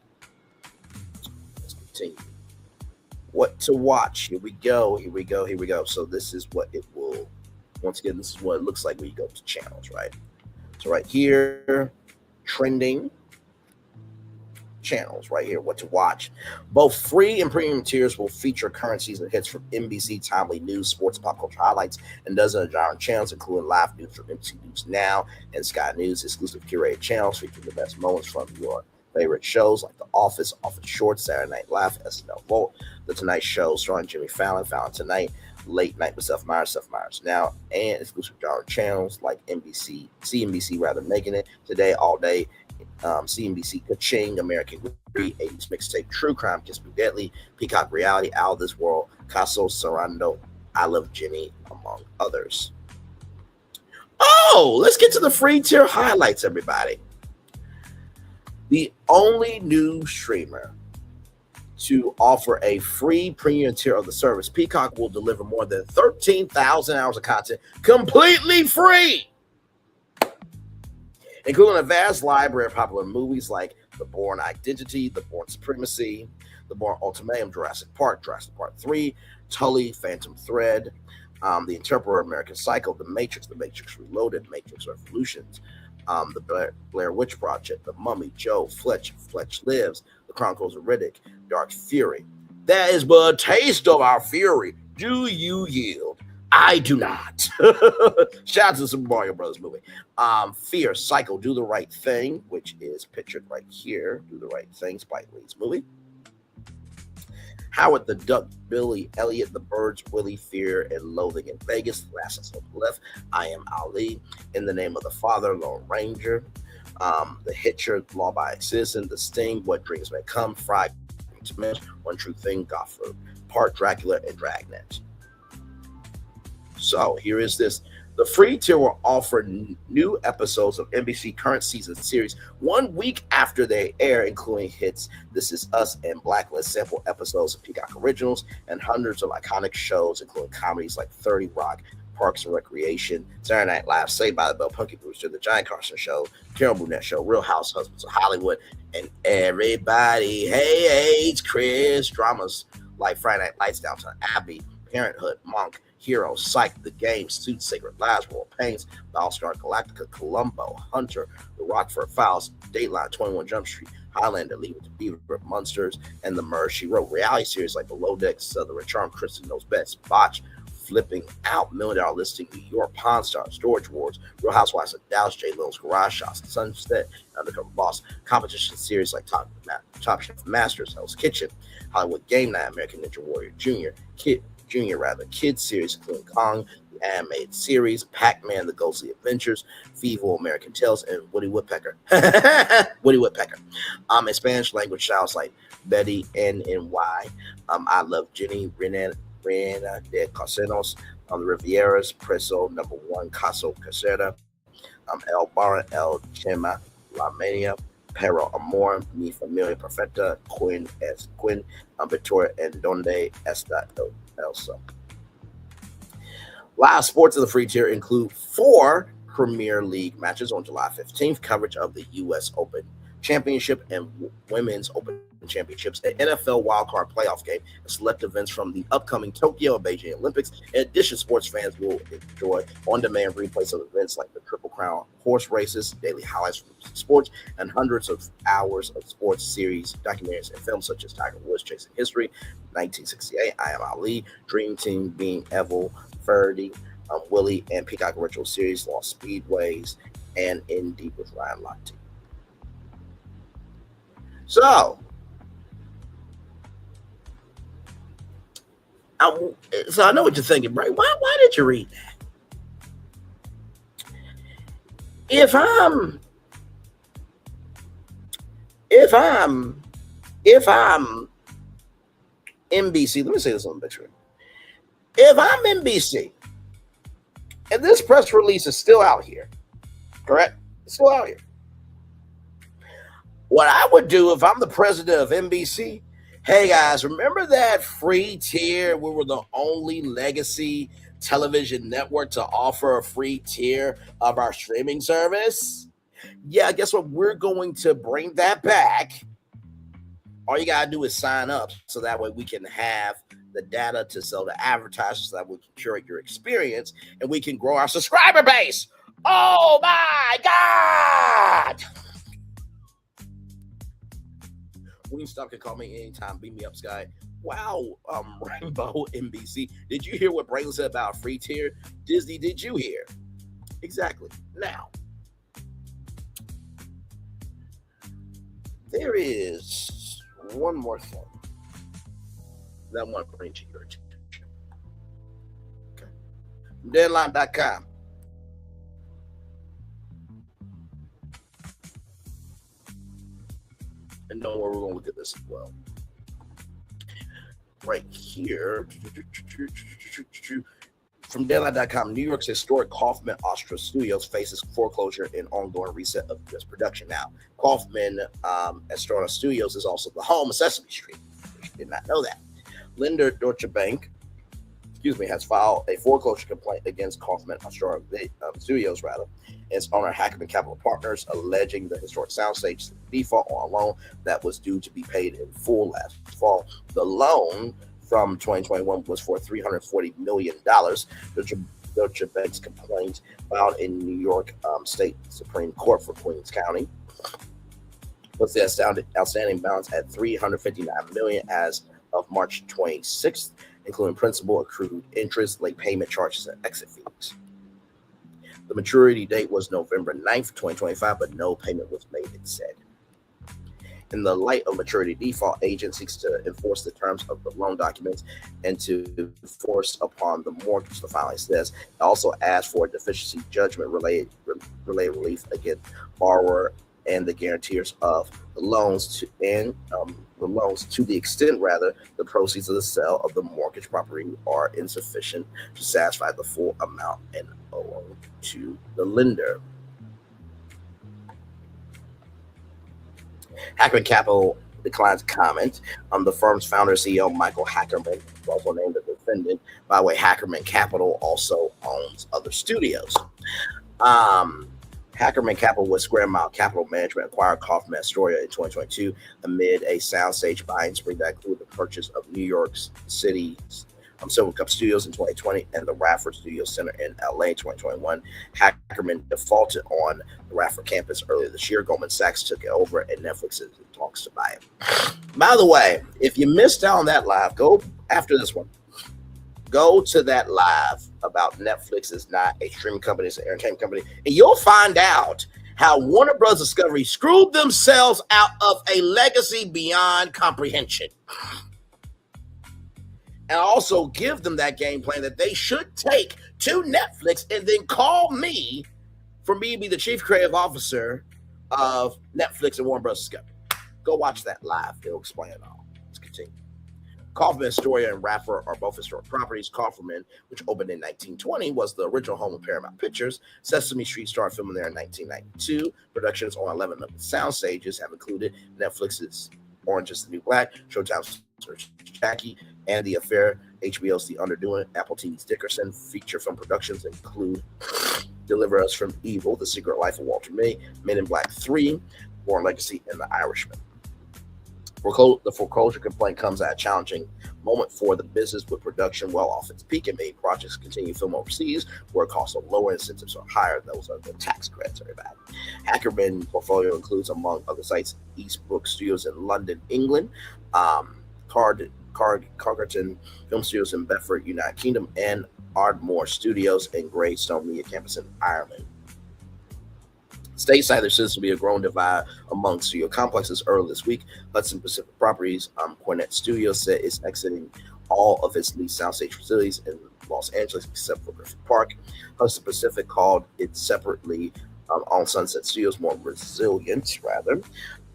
Let's continue. What to watch? Here we go. So this is what it will, once again, this is what it looks like when you go to channels, right? So right here, trending channels right here, what to watch. Both free and premium tiers will feature current season hits from NBC, timely news, sports, pop culture highlights, and dozens of genre channels, including live news from NBC News Now and Sky News, exclusive curated channels featuring the best moments from your favorite shows like The Office, Office Shorts, Saturday Night Live, SNL Vault, The Tonight Show starring Jimmy Fallon, Fallon Tonight, Late Night with Seth Meyers Now, and exclusive genre channels like CNBC, making it Today, All Day, CNBC, Ka-Ching, American Greed, 80s Mixtape, True Crime, Kiss Me Deadly, Peacock Reality, Out of This World, Caso Sarando, I Love Jenny, among others. Oh, let's get to the free tier highlights, everybody. The only new streamer to offer a free premium tier of the service, Peacock will deliver more than 13,000 hours of content completely free, including a vast library of popular movies like The Bourne Identity, The Bourne Supremacy, The Bourne Ultimatum, Jurassic Park 3, Tully, Phantom Thread, The Interpreter, American Psycho, The Matrix Reloaded, Matrix Revolutions, The Blair Witch Project, The Mummy, Joe, Fletch Lives, The Chronicles of Riddick, Dark Fury. That is but a taste of our fury. Do you yield? I do not. Shout out to the Super Mario Brothers movie. Fear, Psycho, Do the Right Thing, which is pictured right here. Do the Right Thing, Spike Lee's movie. Howard the Duck, Billy Elliot, The Birds, Willie, Fear and Loathing in Vegas, Last on the Left, I Am Ali, In the Name of the Father, Lone Ranger, The Hitcher, Law Abiding Citizen, The Sting, What Dreams May Come, Fried, One True Thing, Gotham Park, Dracula, and Dragnet. So here is this. The free tier will offer new episodes of NBC current season series 1 week after they air, including hits This Is Us and Blacklist, sample episodes of Peacock Originals, and hundreds of iconic shows, including comedies like 30 Rock, Parks and Recreation, Saturday Night Live, Saved by the Bell, Punky Brewster, The Giant Carson Show, Carol Burnett Show, Real House Husbands of Hollywood, and Everybody Hates Chris. Dramas like Friday Night Lights, Downton Abbey, Parenthood, Monk, Hero, Psych, The Game, Suits, Sacred Lives, Royal Pains, Battlestar Galactica, Columbo, Hunter, The Rockford Files, Dateline, 21 Jump Street, Highlander, Leave It to Beaver, Munsters, and The Murder She Wrote. Reality series like Below Deck, Southern Charm, Kristen Knows Best, Botch, Flipping Out, $1 Million Listing, New York, Pawn Stars, Storage Wars, Real Housewives of Dallas, J. Little's Garage Shots, Sunset, Undercover Boss, competition series like Top Chef Masters, Hell's Kitchen, Hollywood Game Night, American Ninja Warrior Kids series, including Kong, the animated series, Pac-Man, The Ghostly Adventures, Feeble, American Tales, and Woody Woodpecker. Woody Woodpecker. In Spanish language styles like Betty, N-N-Y, I Love Jenny, Reina de Casinos, the Rivieras, Preso, Number 1, Caso Casera, El Barra, El Chema, La Mania, Pero Amor, Mi Familia Perfecta, Queen es Queen, Victoria, and Donde Está Elsa. Live sports of the free tier include 4 Premier League matches on July 15th, coverage of the U.S. Open Championship and Women's Open Championships, an NFL wildcard playoff game, and select events from the upcoming Tokyo and Beijing Olympics. In addition, sports fans will enjoy on-demand replays of events like the Triple Crown horse races, daily highlights from sports, and hundreds of hours of sports series, documentaries, and films such as Tiger Woods Chasing History, 1968, I Am Ali, Dream Team, Being Evil, Verdi, Willie, and Peacock Original Series, Lost Speedways, and In Deep with Ryan Lochte. So I know what you're thinking, right? Why did you read that? If I'm NBC, let me say this on the picture. If I'm NBC and this press release is still out here, correct? It's still out here. What I would do if I'm the president of NBC, hey guys, remember that free tier? We were the only legacy television network to offer a free tier of our streaming service. Yeah, guess what? We're going to bring that back. All you got to do is sign up so that way we can have the data to sell to advertisers, so that we can curate your experience and we can grow our subscriber base. Oh my God! Wingstop can call me anytime. Beat me up, Sky. Wow, Rainbow NBC. Did you hear what Braylon said about free tier? Disney, did you hear? Exactly. Now, there is one more thing that I want to bring to your attention. Okay. Deadline.com. And know where we're going to look at this as well. Right here. From Deadline.com, New York's historic Kaufman Astoria Studios faces foreclosure and ongoing reset of U.S. production. Now, Kaufman Astoria Studios is also the home of Sesame Street. You did not know that. Lender Deutsche Bank, has filed a foreclosure complaint against Kaufman Astoria Studios, and its owner Hackman Capital Partners, alleging the historic soundstage default on a loan that was due to be paid in full last fall. The loan from 2021 was for $340 million. Deutsche Bank's complaint filed in New York State Supreme Court for Queens County puts the outstanding balance at $359 million as of March 26th, including principal, accrued interest, late payment charges, and exit fees. The maturity date was November 9th, 2025, but no payment was made, it said. In the light of maturity default, agent seeks to enforce the terms of the loan documents and to force upon the mortgage, the filing says. It also asked for a deficiency judgment related relief against borrower and the guarantors of the loans to the extent rather the proceeds of the sale of the mortgage property are insufficient to satisfy the full amount and owing to the lender. Hackman Capital declines to comment. The firm's founder CEO Michael Hackerman, also named the defendant. By the way, Hackerman Capital also owns other studios. Hackerman Capital with Square Mile Capital Management acquired Kaufman Astoria in 2022 amid a soundstage buying spree that included the purchase of New York City's Silver Cup Studios in 2020 and the Radford Studio Center in LA in 2021. Hackerman defaulted on the Radford campus earlier this year. Goldman Sachs took it over, and Netflix is in talks to buy it. By the way, if you missed out on that live, go after this one. Go to that live about Netflix is not a streaming company, it's an entertainment company, and you'll find out how Warner Bros. Discovery screwed themselves out of a legacy beyond comprehension. And also give them that game plan that they should take to Netflix and then call me for me to be the chief creative officer of Netflix and Warner Bros. Discovery. Go watch that live. It'll explain it all. Let's continue. Kaufman Astoria and Radford are both historic properties. Kaufman, which opened in 1920, was the original home of Paramount Pictures. Sesame Street started filming there in 1992. Productions on 11 of the sound stages have included Netflix's Orange is the New Black, Showtime's Jackie, and The Affair, HBO's The Underdoing, Apple TV's Dickerson. Feature film productions include Deliver Us from Evil, The Secret Life of Walter May, Men in Black 3, Born Legacy, and The Irishman. The foreclosure complaint comes at a challenging moment for the business, with production well off its peak and many projects continue to film overseas where costs are lower, incentives are higher. Those are the tax credits, everybody. Hackerman portfolio includes, among other sites, Eastbrook Studios in London, England, Carterton Film Studios in Bedford, United Kingdom, and Ardmore Studios in Greystone Media Campus in Ireland. Stateside, there seems to be a growing divide among studio complexes. Earlier this week, Hudson Pacific Properties, Cornet Studios, said it's exiting all of its leased soundstage facilities in Los Angeles except for Griffith Park. Hudson Pacific called it separately on Sunset Studios more resilient, rather.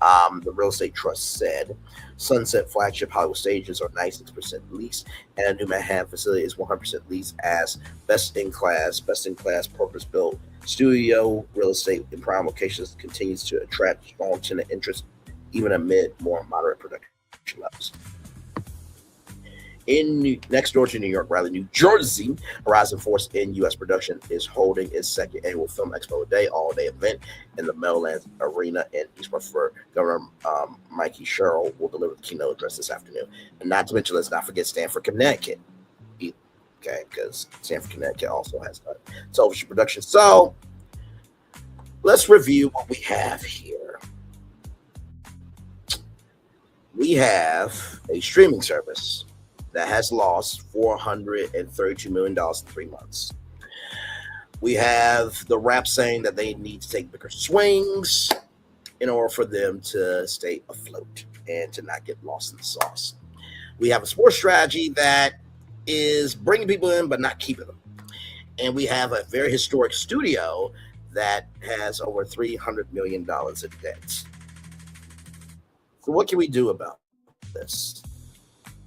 The real estate trust said Sunset flagship Hollywood stages are 96% leased, and a new Manhattan facility is 100% leased as best-in-class, purpose-built studio real estate in prime locations continues to attract strong tenant interest, even amid more moderate production levels. Next door to New York, New Jersey, Horizon Force in U.S. Production is holding its second annual Film Expo Day, all-day event in the Meadowlands Arena in Eastport. For Governor Mikey Sherrill will deliver the keynote address this afternoon. And not to mention, let's not forget Stamford, Connecticut. Okay, because Stamford, Connecticut also has a television production. So let's review what we have here. We have a streaming service that has lost $432 million in 3 months. We have the Rap saying that they need to take bigger swings in order for them to stay afloat and to not get lost in the sauce. We have a sports strategy that is bringing people in but not keeping them. And we have a very historic studio that has over $300 million in debt. So what can we do about this?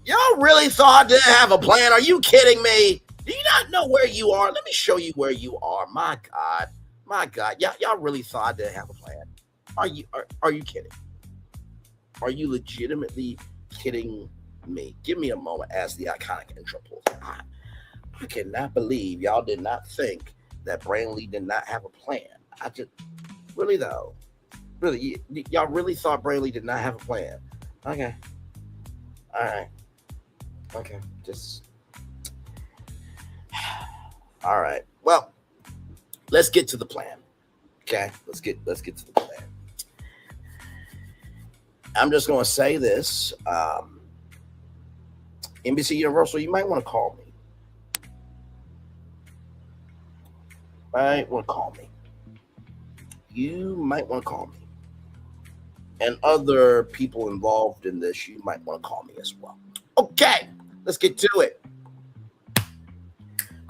Y'all really thought I didn't have a plan? Are you kidding me? Do you not know where you are? Let me show you where you are. My God. Y'all really thought I didn't have a plan? Are you kidding? Are you legitimately kidding me? Give me a moment as the iconic intro pulls. I cannot believe y'all did not think that Braylon did not have a plan. I just really though. Really, y'all really thought Braylon did not have a plan. Okay. All right. Okay, just all right. Well, let's get to the plan. Okay, let's get to the plan. I'm just going to say this: NBC Universal, you might want to call me. You might want to call me, and other people involved in this, you might want to call me as well. Okay. Let's get to it.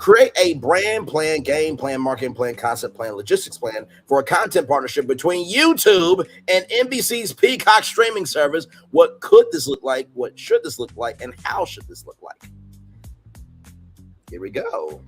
Create a brand plan, game plan, marketing plan, concept plan, logistics plan for a content partnership between YouTube and NBC's Peacock streaming service. What could this look like? What should this look like? And how should this look like? Here we go.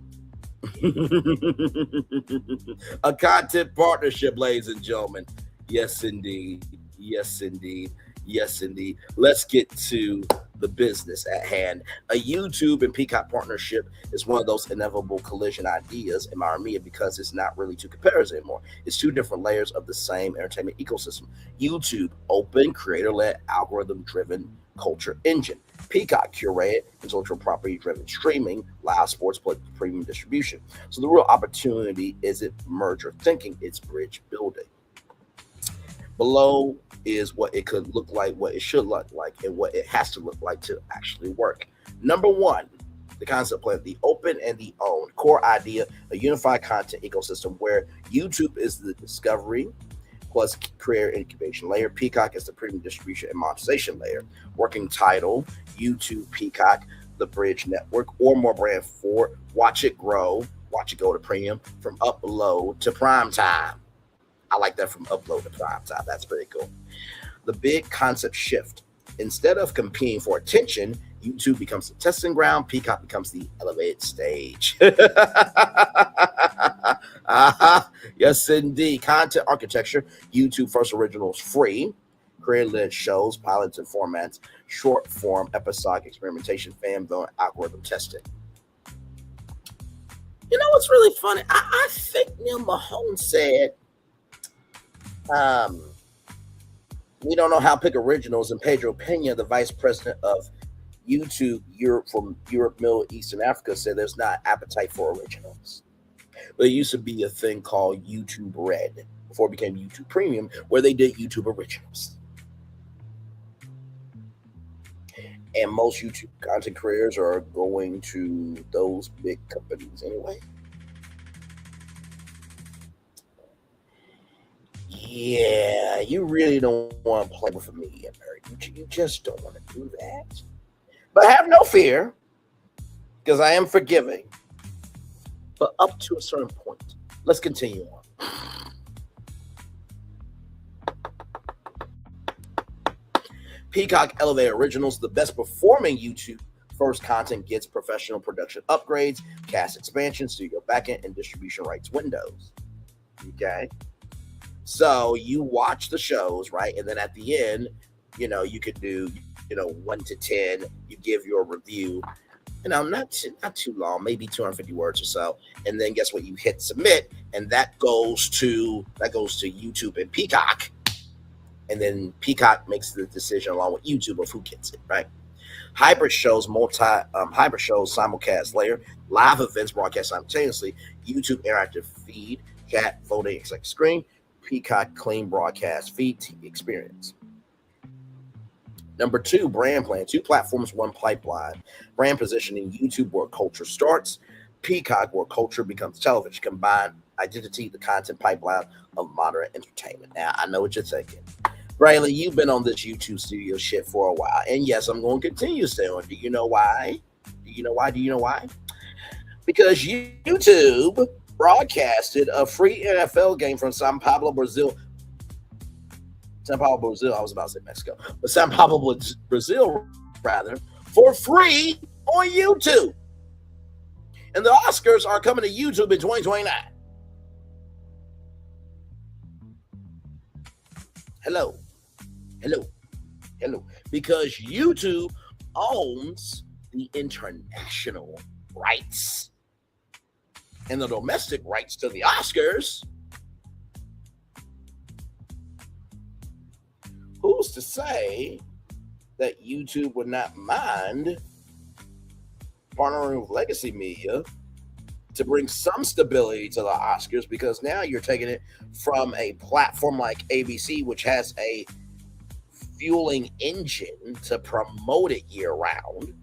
A content partnership, ladies and gentlemen. Yes, indeed. Yes, indeed. Yes, indeed. Let's get to the business at hand. A YouTube and Peacock partnership is one of those inevitable collision ideas in my media because it's not really two compares anymore. It's two different layers of the same entertainment ecosystem. YouTube, open, creator-led, algorithm-driven culture engine. Peacock, curated, intellectual property-driven streaming, live sports, premium distribution. So the real opportunity isn't merger thinking, it's bridge building. Below is what it could look like, what it should look like, and what it has to look like to actually work. Number one, the concept plan, the open and the own. Core idea, a unified content ecosystem where YouTube is the discovery plus creator incubation layer. Peacock is the premium distribution and monetization layer. Working title, YouTube Peacock, the bridge network, or more brand for watch it grow, watch it go to premium, from upload to prime time. I like that, from upload to prime time. That's pretty cool. The big concept shift. Instead of competing for attention, YouTube becomes the testing ground. Peacock becomes the elevated stage. Yes, indeed. Content architecture. YouTube first originals free. Creator-led shows, pilots and formats. Short form, episodic experimentation, fan building, algorithm testing. You know what's really funny? I think Neil Mahone said, we don't know how to pick originals, and Pedro Pena, the vice president of YouTube Europe from Europe, Middle East, and Africa, said there's not appetite for originals. But it used to be a thing called YouTube Red before it became YouTube Premium, where they did YouTube originals. And most YouTube content creators are going to those big companies anyway. Yeah, you really don't want to play with a media nerd. You just don't want to do that. But have no fear, because I am forgiving. But up to a certain point. Let's continue on. Peacock Elevator Originals, the best performing YouTube first content gets professional production upgrades, cast expansion, studio backend, and distribution rights windows. Okay. So you watch the shows, right? And then at the end, you could do, 1 to 10. You give your review, not too long, maybe 250 words or so. And then guess what? You hit submit, and that goes to YouTube and Peacock. And then Peacock makes the decision along with YouTube of who gets it, right? Hybrid shows, hybrid shows, simulcast layer, live events broadcast simultaneously, YouTube interactive feed, chat, voting, exec screen, Peacock clean broadcast feed, TV experience. Number 2, brand plan. 2 platforms, 1 pipeline. Brand positioning, YouTube where culture starts, Peacock where culture becomes television. Combined identity, the content pipeline of modern entertainment. Now, I know what you're thinking. Braylon, you've been on this YouTube studio shit for a while. And yes, I'm going to continue to stay on. Do you know why? Because YouTube broadcasted a free NFL game from Sao Paulo, Brazil. I was about to say Mexico, but Sao Paulo, Brazil, rather, for free on YouTube. And the Oscars are coming to YouTube in 2029. Hello. Because YouTube owns the international rights. And the domestic rights to the Oscars, who's to say that YouTube would not mind partnering with legacy media to bring some stability to the Oscars? Because now you're taking it from a platform like ABC, which has a fueling engine to promote it year round,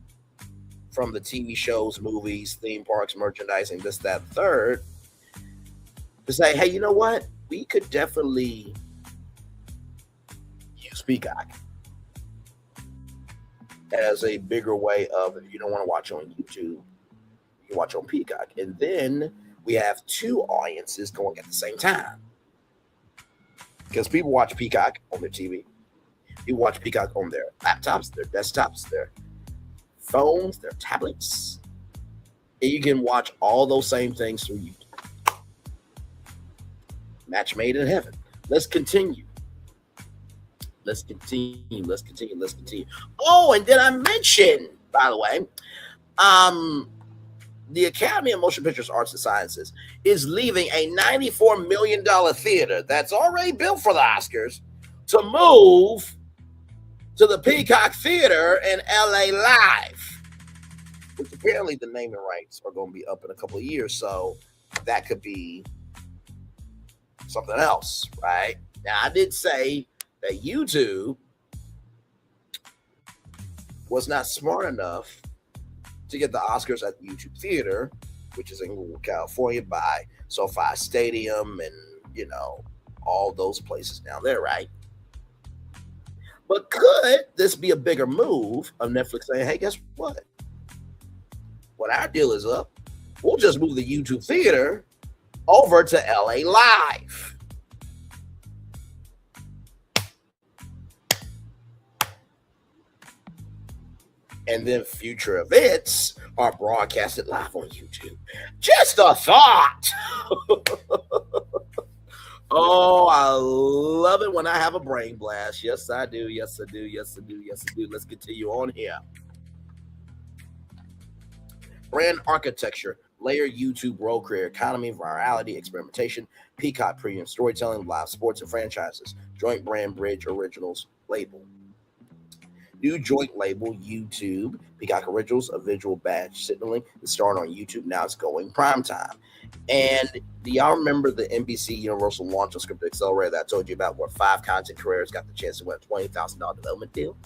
from the TV shows, movies, theme parks, merchandising, this, that, third, to say, hey, you know what? We could definitely use Peacock as a bigger way of, if you don't want to watch on YouTube, you You watch on Peacock. And then we have two audiences going at the same time. Because people watch Peacock on their TV. You watch Peacock on their laptops, their desktops, their phones, their tablets. And you can watch all those same things through YouTube. Match made in heaven. Let's continue. Let's continue. Oh, and then I mentioned, by the way, the Academy of Motion Pictures Arts and Sciences is leaving a $94 million theater that's already built for the Oscars to move to the Peacock Theater in LA Live, which apparently the naming rights are going to be up in a couple of years, so that could be something else, right? Now, I did say that YouTube was not smart enough to get the Oscars at the YouTube Theater, which is in California by SoFi Stadium and, all those places down there, right? But could this be a bigger move of Netflix saying, hey, guess what? When our deal is up, we'll just move the YouTube Theater over to LA Live. And then future events are broadcasted live on YouTube. Just a thought. Oh, I love it when I have a brain blast. Yes, I do. Yes, I do. Yes, I do. Yes, I do. Let's continue on here. Brand architecture, layer YouTube role creator economy, virality, experimentation, Peacock premium storytelling, live sports and franchises, joint brand bridge originals label. New joint label, YouTube, Peacock Originals, a visual badge signaling. It's starting on YouTube. Now it's going primetime. And do y'all remember the NBC Universal launch of Script Accelerator that I told you about where 5 content creators got the chance to win a $20,000 development deal?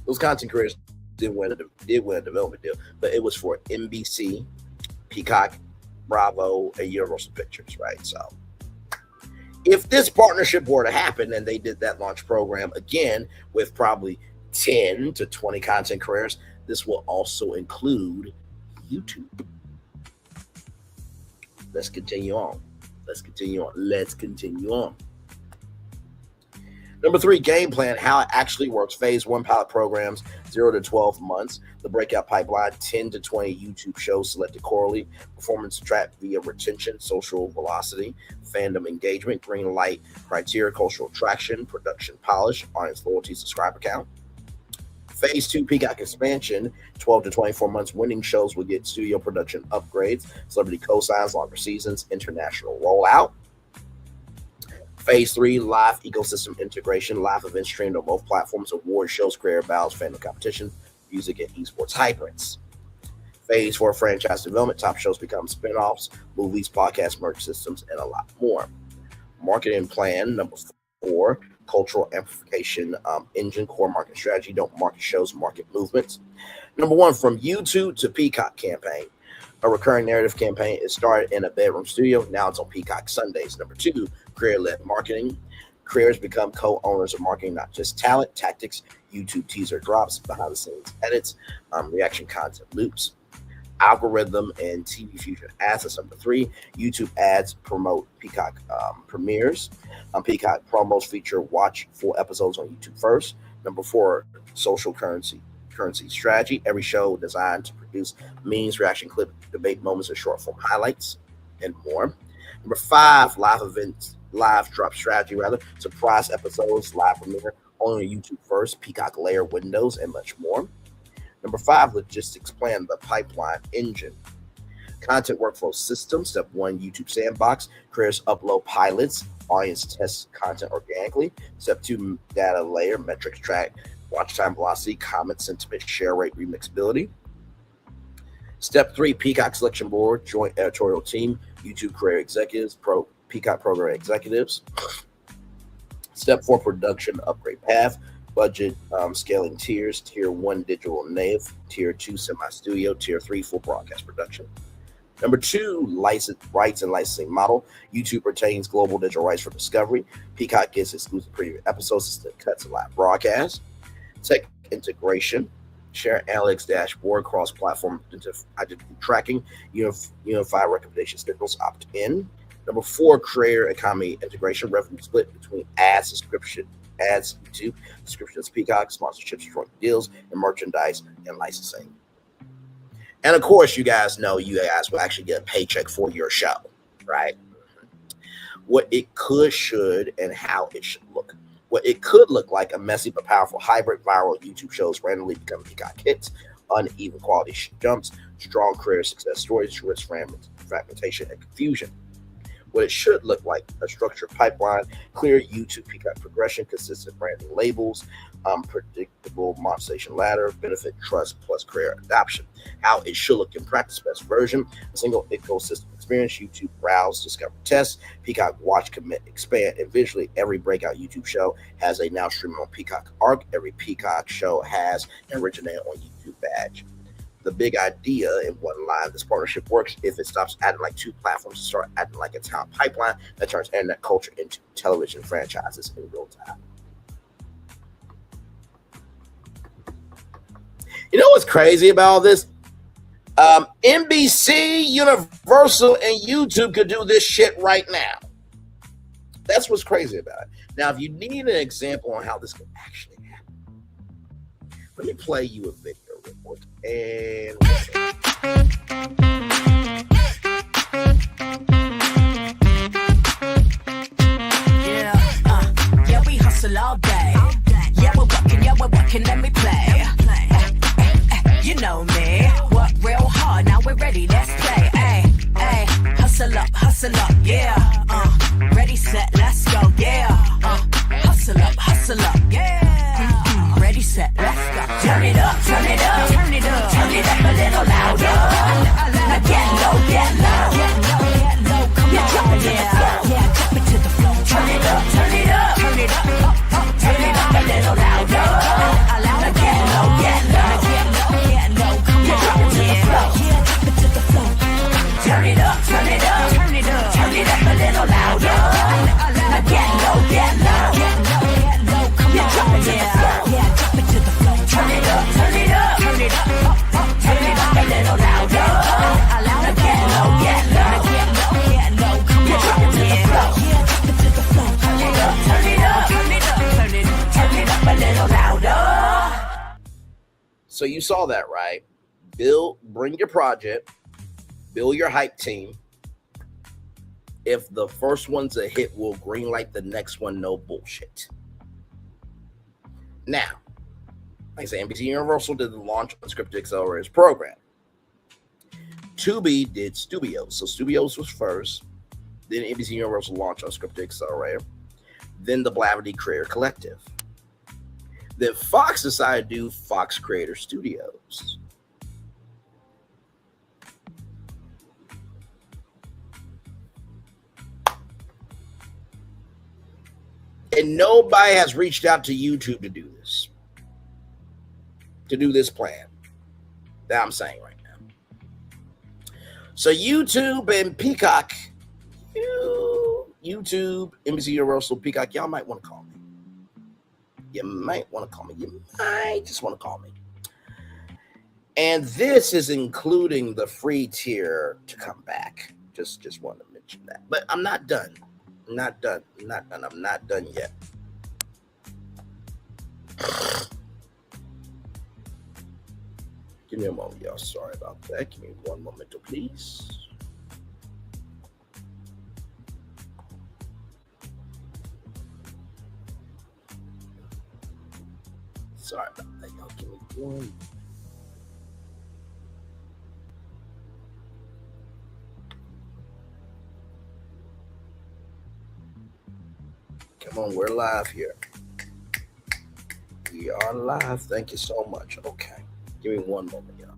Those content creators did win a development deal, but it was for NBC, Peacock, Bravo, and Universal Pictures, right? So if this partnership were to happen and they did that launch program again with probably 10 to 20 content creators, this will also include YouTube. Let's continue on. Number 3, game plan, how it actually works. Phase 1 pilot programs, 0 to 12 months. The breakout pipeline, 10 to 20 YouTube shows selected quarterly. Performance tracked via retention, social velocity, fandom engagement, green light criteria, cultural traction, production polish, audience loyalty, subscriber count. Phase 2 Peacock expansion, 12 to 24 months. Winning shows will get studio production upgrades, celebrity co-signs, longer seasons, international rollout. Phase 3 live ecosystem integration, live events streamed on both platforms, award shows, career battles, fandom competition, music, and esports hybrids. Phase 4 franchise development, top shows become spin-offs, movies, podcasts, merch systems, and a lot more. Marketing plan, number 4, cultural amplification engine, core market strategy, don't market shows, market movements. Number 1, from YouTube to Peacock campaign. A recurring narrative campaign is started in a bedroom studio. Now it's on Peacock Sundays. Number 2, creator-led marketing. Creators become co-owners of marketing, not just talent, tactics, YouTube teaser drops, behind-the-scenes edits, reaction content loops. Algorithm and TV fusion ads. That's number 3. YouTube ads promote Peacock premieres. Peacock promos feature watch full episodes on YouTube first. Number 4, social currency strategy. Every show designed to produce memes, reaction clip, debate moments, and short form highlights, and more. Number 5, live drop strategy, surprise episodes, live premiere, only on YouTube first, Peacock layer windows, and much more. Number 5, logistics plan, the pipeline engine. Content workflow system. Step 1, YouTube sandbox. Creators upload pilots. Audience tests content organically. Step 2, data layer, metrics track, watch time velocity, comment sentiment, share rate, remixability. Step 3, Peacock selection board, joint editorial team, YouTube creator executives, Peacock program executives. Step 4, production upgrade path, budget scaling tiers, tier 1 digital native, tier 2 semi-studio, tier 3 full broadcast production. Number 2, license rights and licensing model. YouTube retains global digital rights for discovery. Peacock gets exclusive premium episodes, instant cuts, and live broadcasts. Tech integration. share analytics dashboard, cross-platform identity tracking, unified recommendation schedules, opt-in. Number 4, creator economy integration, revenue split between ads, YouTube, subscriptions, Peacock, sponsorships, joint deals, and merchandise and licensing. And of course, you guys know you guys will actually get a paycheck for your show, right? What it could, should, and how it should look. What it could look like: a messy but powerful hybrid, viral YouTube shows randomly become Peacock hits, uneven quality jumps, strong career success stories, risk fragmentation, and confusion. What it should look like: a structured pipeline, clear YouTube Peacock progression, consistent branding labels, predictable monetization ladder, benefit, trust, plus career adoption. How it should look in practice: best version, a single ecosystem experience, YouTube browse, discover, test, Peacock watch, commit, expand, and visually every breakout YouTube show has a now streaming on Peacock arc. Every Peacock show has an originate on YouTube badge. The big idea in one line: this partnership works if it stops acting like two platforms and start acting like a talent pipeline that turns internet culture into television franchises in real time. You know what's crazy about all this? NBC, Universal, and YouTube could do this shit right now. That's what's crazy about it. Now, if you need an example on how this could actually happen, let me play you a video real quick. And yeah, we hustle all day. Yeah, we're working, let me play. You know me, work real hard, now we're ready, let's play. Ay, hustle up, yeah. Ready, set, let's go, yeah. Hustle up, yeah. Ready, set, let's go. Turn it up, turn it up, turn it up, turn it up a little louder. Now get low, come on, drop it to the floor, yeah, drop it to the floor. Turn it up, turn it up, turn it up, turn it up a little louder. Now get low, come on, drop it to the floor, yeah, drop it to the floor. Turn it up, turn it up, turn it up, turn it up a little louder. Now get low, come on, drop it to the floor, yeah, drop it to the floor. Turn it up, turn it up, turn it up, turn it up a little louder. Now get low, come on, drop it to the floor, yeah, drop it to the floor. Turn it up, turn it up, turn it up, turn it up a little louder. so you saw that, right? Bring your project, build your hype team. If the first one's a hit, we'll greenlight the next one, no bullshit. Now, like I say, NBC Universal did the launch on Scripted Accelerators program. Tubi did Studios. So Studios was first. Then NBC Universal launched on Scripted Accelerator. Then the Blavity Creator Collective. Then Fox decided to do Fox Creator Studios. And nobody has reached out to YouTube to do this. To do this plan that I'm saying right now. So YouTube and Peacock, YouTube, NBC Universal, Peacock, y'all might want to call me. You might want to call me. You might just want to call me. And this is including the free tier to come back. Just want to mention that. But I'm not done. I'm not done yet. Give me a moment, y'all. Sorry about that. Give me one moment, please. Sorry about that, y'all. Give me one. Come on, we're live here. We are live. Thank you so much. Okay. Give me one moment, y'all.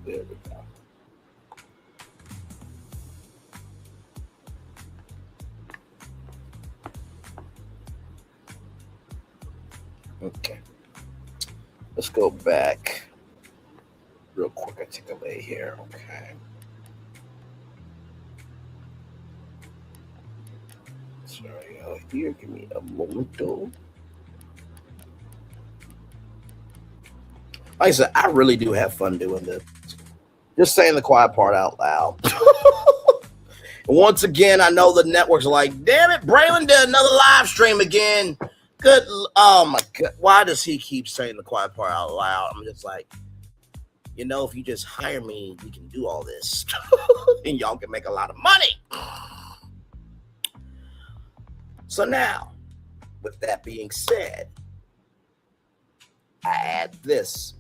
There we go. Okay. Let's go back real quick. I take a lay here. Okay. Sorry, here. Give me a moment, though. Like I said, I really do have fun doing this. Just saying the quiet part out loud. Once again, I know the networks are like, damn it, Braylon did another live stream again. Good. Oh my God. Why does he keep saying the quiet part out loud? I'm just like, if you just hire me, we can do all this. And y'all can make a lot of money. So now, with that being said, I add this.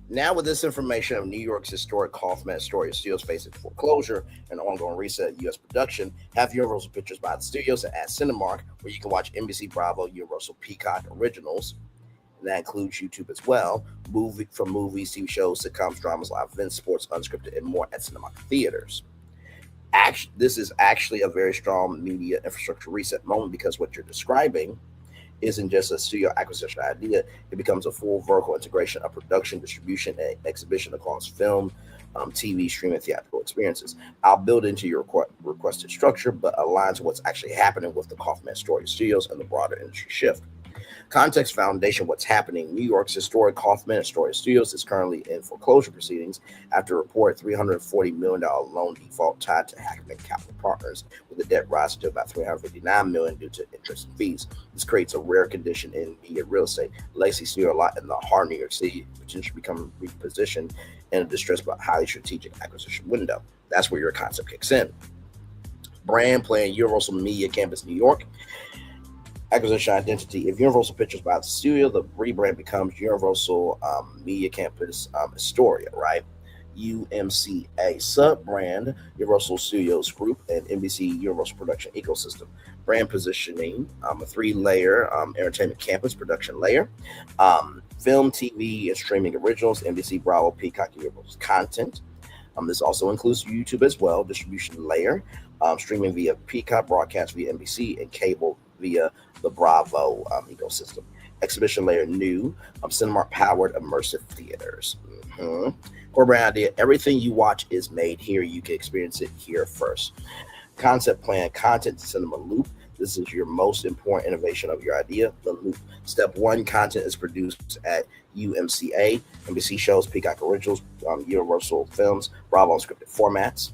Now, with this information of New York's historic Kaufman Astoria studios facing foreclosure and ongoing reset of U.S. production, have Universal Pictures buy the studios and add Cinemark, where you can watch NBC Bravo, Universal Peacock originals, and that includes YouTube as well, movies, TV shows, sitcoms, dramas, live events, sports, unscripted, and more at Cinemark theaters. This is actually a very strong media infrastructure reset moment, because what you're describing isn't just a studio acquisition idea. It becomes a full vertical integration of production, distribution, and exhibition across film, TV, streaming, theatrical experiences. I'll build into your requested structure, but aligns to what's actually happening with the Kaufman Astoria studios and the broader industry shift. Context foundation, what's happening. New York's historic Kaufman Astoria studios is currently in foreclosure proceedings after a reported $340 million loan default tied to Hackman Capital Partners, with the debt rising to about $359 million due to interest and fees. This creates a rare condition in media real estate. Legacy studio lot in the heart of New York City potentially become repositioned in a distressed but highly strategic acquisition window. That's where your concept kicks in. Brand playing Universal Media Campus New York. Acquisition identity. If Universal Pictures buys the studio, the rebrand becomes Universal Media Campus Astoria, right? UMCA sub-brand, Universal Studios Group, and NBC Universal Production Ecosystem. Brand positioning, a 3-layer entertainment campus production layer. Film, TV, and streaming originals, NBC, Bravo, Peacock, Universal content. This also includes YouTube as well, distribution layer, streaming via Peacock, broadcast via NBC, and cable via the Bravo ecosystem. Exhibition layer new, Cinemark powered immersive theaters. Core brand idea, everything you watch is made here. You can experience it here first. Concept plan, content to cinema loop. This is your most important innovation of your idea, the loop. Step 1, content is produced at UMCA, NBC shows, Peacock originals, Universal films, Bravo unscripted formats,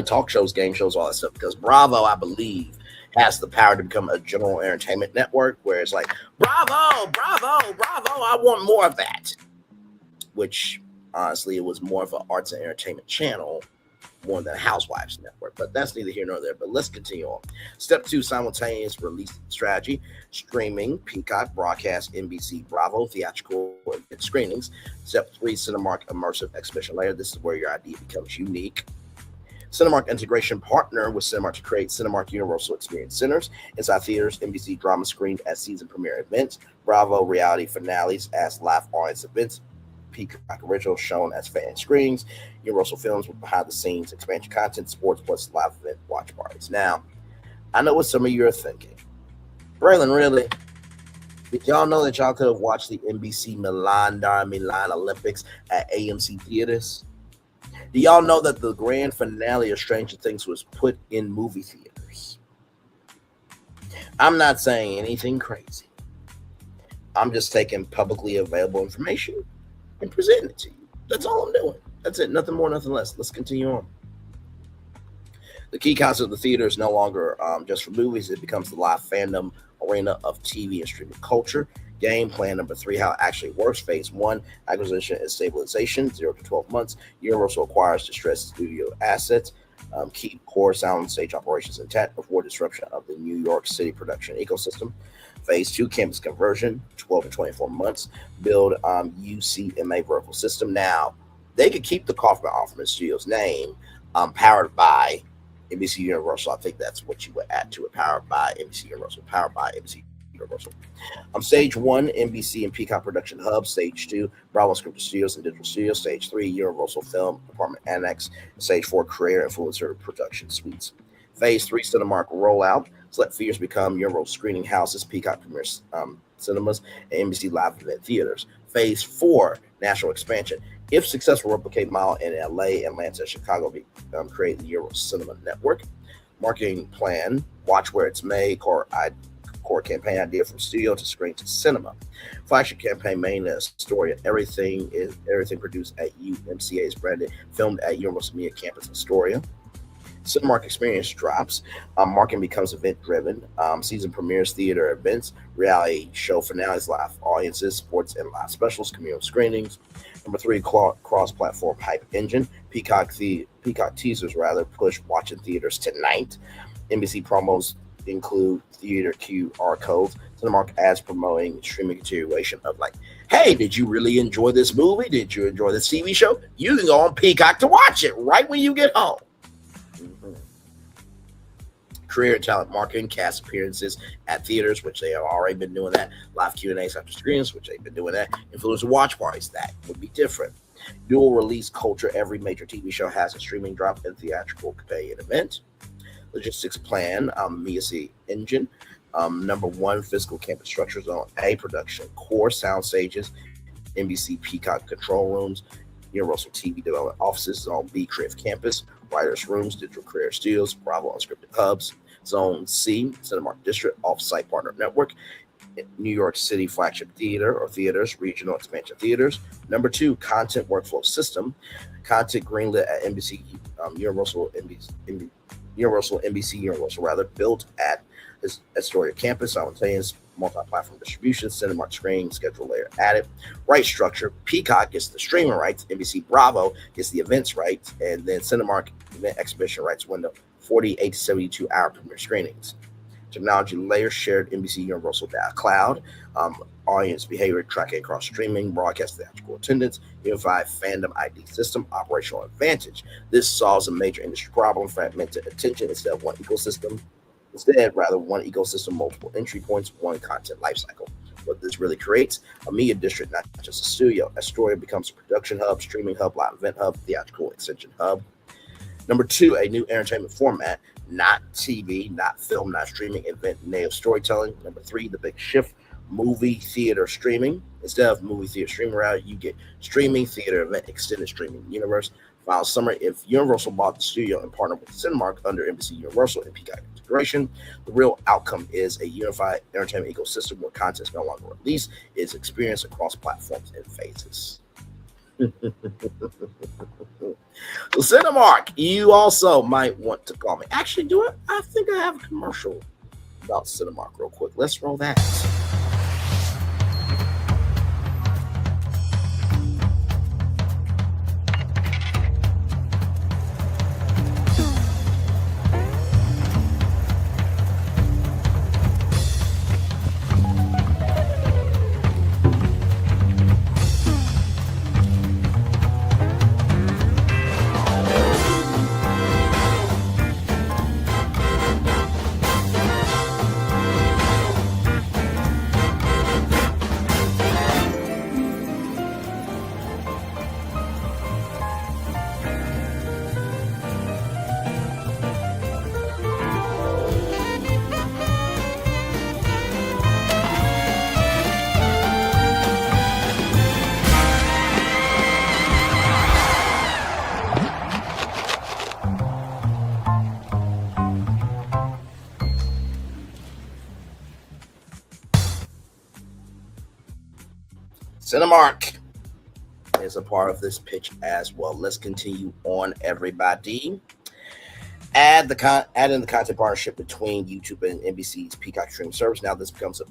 talk shows, game shows, all that stuff. Because Bravo, I believe, has the power to become a general entertainment network where it's like, Bravo, Bravo, Bravo, I want more of that. Which, honestly, it was more of an arts and entertainment channel more than a Housewives network. But that's neither here nor there. But let's continue on. Step 2, simultaneous release strategy. Streaming, Peacock, broadcast, NBC, Bravo, theatrical screenings. Step 3, Cinemark immersive exhibition layer. This is where your idea becomes unique. Cinemark integration, partner with Cinemark to create Cinemark Universal Experience Centers inside theaters. NBC drama screened as season premiere events. Bravo reality finales as live audience events. Peacock originals shown as fan screenings. Universal films with behind the scenes expansion content, sports plus live event watch parties. Now, I know what some of you are thinking. Braylon, really? Did y'all know that y'all could have watched the NBC Milan Olympics at AMC theaters? Do y'all know that the grand finale of Stranger Things was put in movie theaters? I'm not saying anything crazy. I'm just taking publicly available information and presenting it to you. That's all I'm doing. That's it. Nothing more, nothing less. Let's continue on. The key concept of the theater is no longer just for movies. It becomes the live fandom arena of TV and streaming culture. Game plan number 3, how it actually works. Phase 1, acquisition and stabilization, 0 to 12 months. Universal acquires distressed studio assets. Keep core sound stage operations intact before disruption of the New York City production ecosystem. Phase 2, campus conversion, 12 to 24 months. Build UCMA vertical system. Now, they could keep the Kaufman Studios name, powered by NBC Universal. I think that's what you would add to it. Powered by NBC Universal. Powered by NBC Universal. Stage 1, NBC and Peacock Production Hub. Stage 2, Bravo Scripted Studios and Digital Studios. Stage 3, Universal Film Department Annex. Stage 4, Creator Influencer Production Suites. Phase 3, Cinemark Rollout. Select theaters become Universal Screening Houses, Peacock Premier Cinemas, and NBC Live Event Theaters. Phase 4, National Expansion. If successful, replicate model in LA, Atlanta, Chicago, create the Euro Cinema Network. Marketing plan, watch where it's made, core campaign idea from studio to screen to cinema. Flagship campaign, main story, everything produced at UMCA is branded, filmed at Universal Media Campus Astoria. Cinemark Experience drops. Marketing becomes event-driven. Season premieres, theater events, reality show finales, live audiences, sports and live specials, communal screenings. Number 3, cross-platform hype engine. Peacock teasers push watching theaters tonight. NBC promos include theater QR codes. Cinemark ads promoting streaming continuation of hey, did you really enjoy this movie? Did you enjoy this TV show? You can go on Peacock to watch it right when you get home. Career and talent marketing, cast appearances at theaters, which they have already been doing that. Live Q&As after screens, which they've been doing that. Influencer watch parties, that would be different. Dual release culture, every major TV show has a streaming drop and theatrical companion event. Logistics plan, MIAC engine. Number 1, physical campus structure. Zone A, production core, sound stages, NBC Peacock control rooms, Universal TV development offices. Zone B, creative campus, writers' rooms, digital creator studios, Bravo unscripted hubs. Zone C, Cinemark District, off-site partner network, New York City flagship theater or theaters, regional expansion theaters. Number 2, content workflow system, content greenlit at NBC, Universal, built at Astoria campus, simultaneous multi-platform distribution, Cinemark screening schedule layer added. Right structure, Peacock gets the streaming rights, NBC Bravo gets the events rights, and then Cinemark event exhibition rights window, 48 to 72 hour premiere screenings. Technology layer, shared NBC Universal data cloud, audience behavior tracking across streaming, broadcast theatrical attendance, unified fandom ID system, operational advantage. This solves a major industry problem, fragmented attention instead of one ecosystem. One ecosystem, multiple entry points, one content lifecycle. What this really creates, a media district, not just a studio. Astoria becomes a production hub, streaming hub, live event hub, theatrical extension hub. Number 2, a new entertainment format, not TV, not film, not streaming, event native storytelling. Number 3, the big shift, movie theater streaming. Instead of movie theater streaming route, you get streaming theater event extended streaming universe. Final summary, if Universal bought the studio and partnered with Cinemark under NBC Universal and Peacock integration, the real outcome is a unified entertainment ecosystem where content is no longer released, it's experienced across platforms and phases. So Cinemark, you also might want to call me. Actually, do it. I think I have a commercial about Cinemark real quick. Let's roll that. Cinemark is a part of this pitch as well. Let's continue on, everybody. Add in the content partnership between YouTube and NBC's Peacock streaming service. Now this becomes a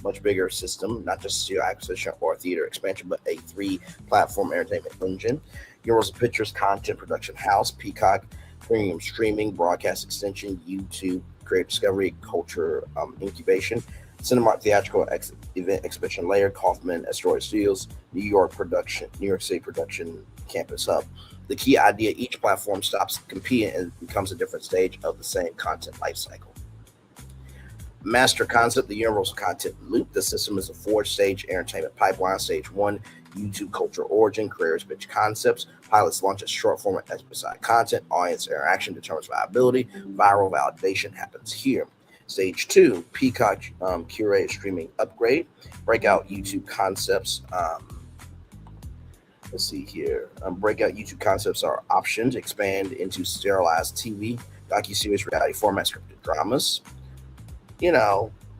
much bigger system, not just studio acquisition or theater expansion, but a 3-platform entertainment engine. Universal Pictures content production house, Peacock premium streaming, broadcast extension, YouTube creative discovery, culture incubation, Cinemark theatrical event exhibition layer, Kaufman Astoria Studios, New York City production campus hub. The key idea, each platform stops competing and becomes a different stage of the same content lifecycle. Master concept, the universal content loop. The system is a four-stage entertainment pipeline. Stage 1, YouTube culture origin, creators pitch concepts. Pilots launch as short format episodic content. Audience interaction determines viability. Viral validation happens here. Stage 2, Peacock curated streaming upgrade. Breakout YouTube concepts. Let's see here. Breakout YouTube concepts are optioned. Expand into serialized TV, docuseries, reality format, scripted dramas.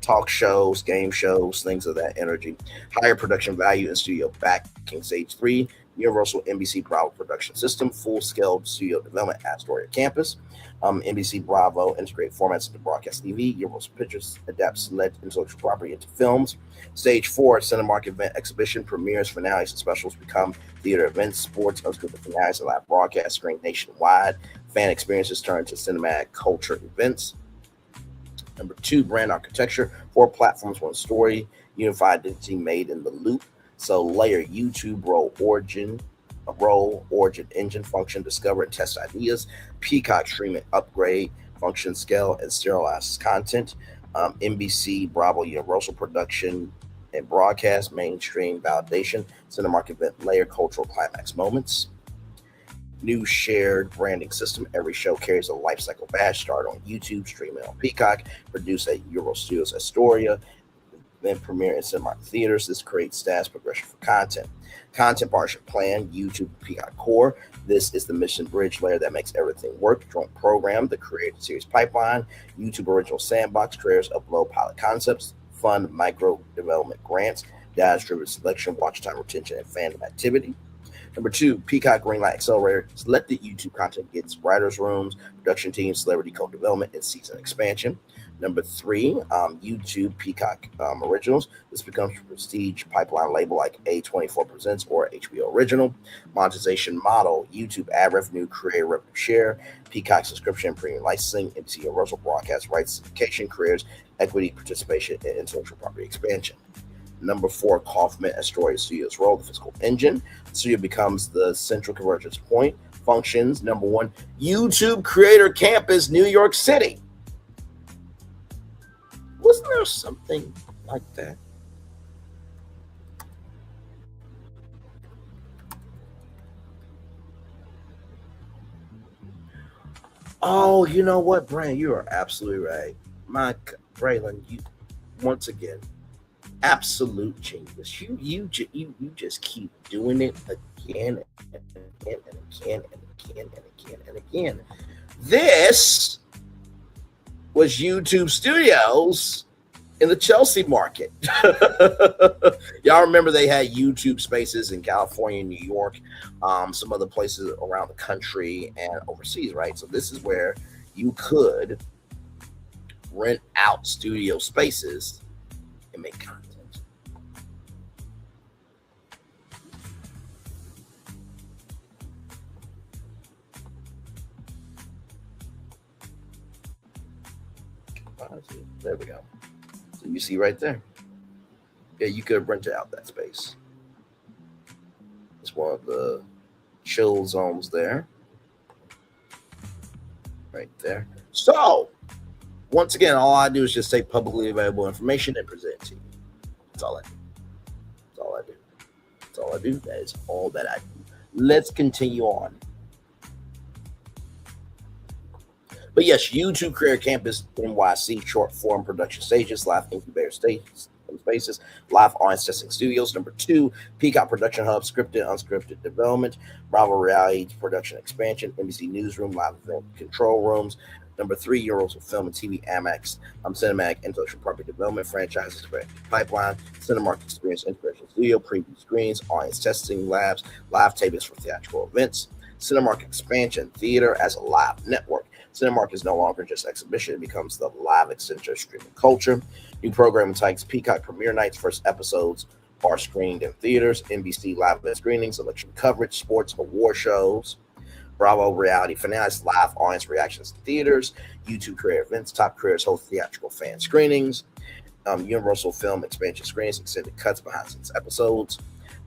Talk shows, game shows, things of that energy. Higher production value and studio backing. Stage 3, Universal NBC Bravo production system, full-scale studio development at Astoria campus. NBC Bravo integrate formats into broadcast TV. Universal Pictures adapts select intellectual property into films. Stage 4, Cinemark event exhibition, premieres, finales, and specials become theater events, sports, unscripted finales, and live broadcast screen nationwide. Fan experiences turn to cinematic culture events. Number 2, brand architecture. 4 platforms, 1 story. Unified identity made in the loop. So layer YouTube origin engine function, discover and test ideas. Peacock streaming upgrade, function scale and serialized content. NBC Bravo Universal production and broadcast, mainstream validation. Cinemark event layer, cultural climax moments. New shared branding system. Every show carries a lifecycle badge. Start on YouTube, streaming on Peacock, produce at Euro Studios Astoria, then premiere in Cinemark theaters. This creates status progression for content. Content partnership plan, YouTube Peacock Core. This is the mission bridge layer that makes everything work. Joint program, the creative series pipeline. YouTube original sandbox, creators upload pilot concepts. Fund micro development grants. Data-driven selection, watch time retention, and fandom activity. Number 2, Peacock Greenlight Accelerator. Selected YouTube content gets writers' rooms, production teams, celebrity co-development, and season expansion. Number 3, YouTube Peacock Originals. This becomes a prestige pipeline label like A24 Presents or HBO Original. Monetization model, YouTube ad revenue, creator revenue share, Peacock subscription, premium licensing, NBC Universal broadcast rights syndication, creators, equity participation, and intellectual property expansion. Number 4, Kaufman Astoria Studios role, the physical engine. The studio becomes the central convergence point. Functions, number 1, YouTube Creator Campus, New York City. Wasn't there something like that? Oh, you know what, Brian? You are absolutely right. Braylon, you once again, absolute genius. You just keep doing it again and again and again and again and again and again. This was YouTube Studios in the Chelsea market. Y'all remember they had YouTube spaces in California, New York, some other places around the country and overseas, right? So this is where you could rent out studio spaces and make content. There we go. So you see right there. Yeah, you could rent out that space. It's one of the chill zones there. Right there. So, once again, all I do is just take publicly available information and present it to you. That's all I do. That's all I do. That's all I do. That is all that I do. Let's continue on. But yes, YouTube Career Campus NYC short form production stages, live incubator stages, spaces, live audience testing studios. Number 2, Peacock Production Hub, scripted, unscripted development, Bravo Reality Production Expansion, NBC Newsroom, live event control rooms. Number 3, Universal Film and TV, Amex, Cinematic Intellectual Property Development, Franchises Pipeline, Cinemark Experience Integration Studio, preview screens, audience testing labs, live tapings for theatrical events, Cinemark Expansion Theater as a live network. Cinemark is no longer just exhibition. It becomes the live extension of streaming culture. New programming types, Peacock premiere nights, first episodes are screened in theaters. NBC live event screenings, election coverage, sports award shows. Bravo reality finales, live audience reactions in theaters. YouTube creator events, top creators host theatrical fan screenings. Universal Film expansion screenings, extended cuts behind the scenes episodes.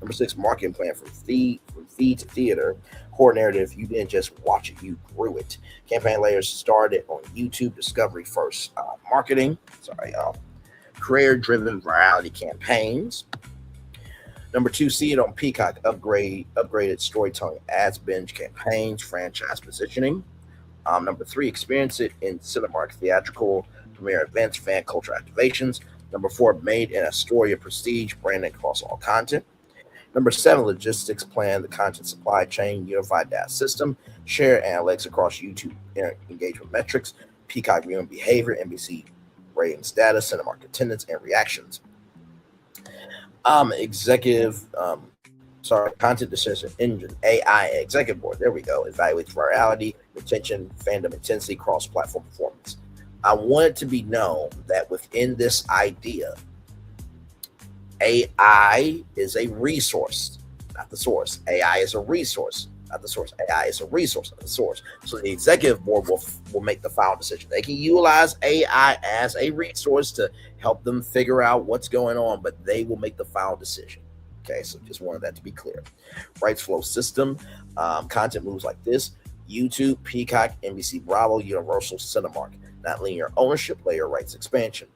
Number 6, marketing plan from feed to theater. Core narrative, you didn't just watch it, you grew it. Campaign layers started on YouTube, discovery first. Marketing, creator-driven virality campaigns. Number 2, see it on Peacock, upgraded storytelling ads, binge campaigns, franchise positioning. Number 3, experience it in Cinemark, theatrical, premiere events, fan culture activations. Number 4, made in Astoria, prestige, branding across all content. Number 7, logistics plan, the content supply chain, unified data system, share analytics across YouTube engagement metrics, Peacock viewing behavior, NBC ratings data, Cinemark attendance, and reactions. Content decision engine, AI executive board. There we go. Evaluates virality, retention, fandom intensity, cross-platform performance. I want it to be known that within this idea, AI is a resource, not the source. AI is a resource, not the source. AI is a resource, not the source. So the executive board will make the final decision. They can utilize AI as a resource to help them figure out what's going on, but they will make the final decision. Okay, so just wanted that to be clear. Rights flow system, content moves like this: YouTube, Peacock, NBC Bravo, Universal, Cinemark. Not linear ownership, layer rights expansion.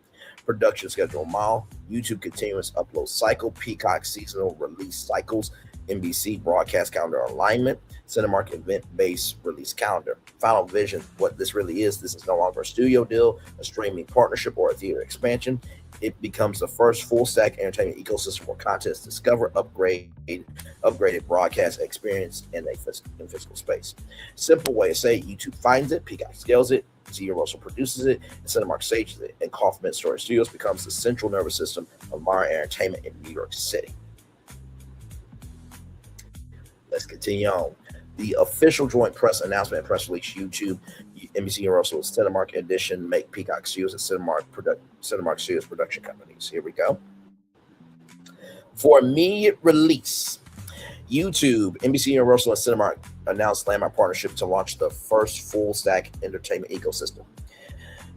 Production schedule model, YouTube continuous upload cycle, Peacock seasonal release cycles, NBC broadcast calendar alignment, Cinemark event-based release calendar. Final vision, what this really is, this is no longer a studio deal, a streaming partnership, or a theater expansion. It becomes the first full-stack entertainment ecosystem where content is discovered, upgraded broadcast experience in physical space. Simple way to say it: YouTube finds it, Peacock scales it, Universal produces it, and Cinemark stages it, and Kaufman Astoria Studios becomes the central nervous system of modern entertainment in New York City. Let's continue on. The official joint press announcement and press release: YouTube, NBC Universal, Cinemark edition, make Peacock Studios and Cinemark Studios production companies. Here we go. For immediate release, YouTube, NBC Universal, and Cinemark announced landmark partnership to launch the first full-stack entertainment ecosystem.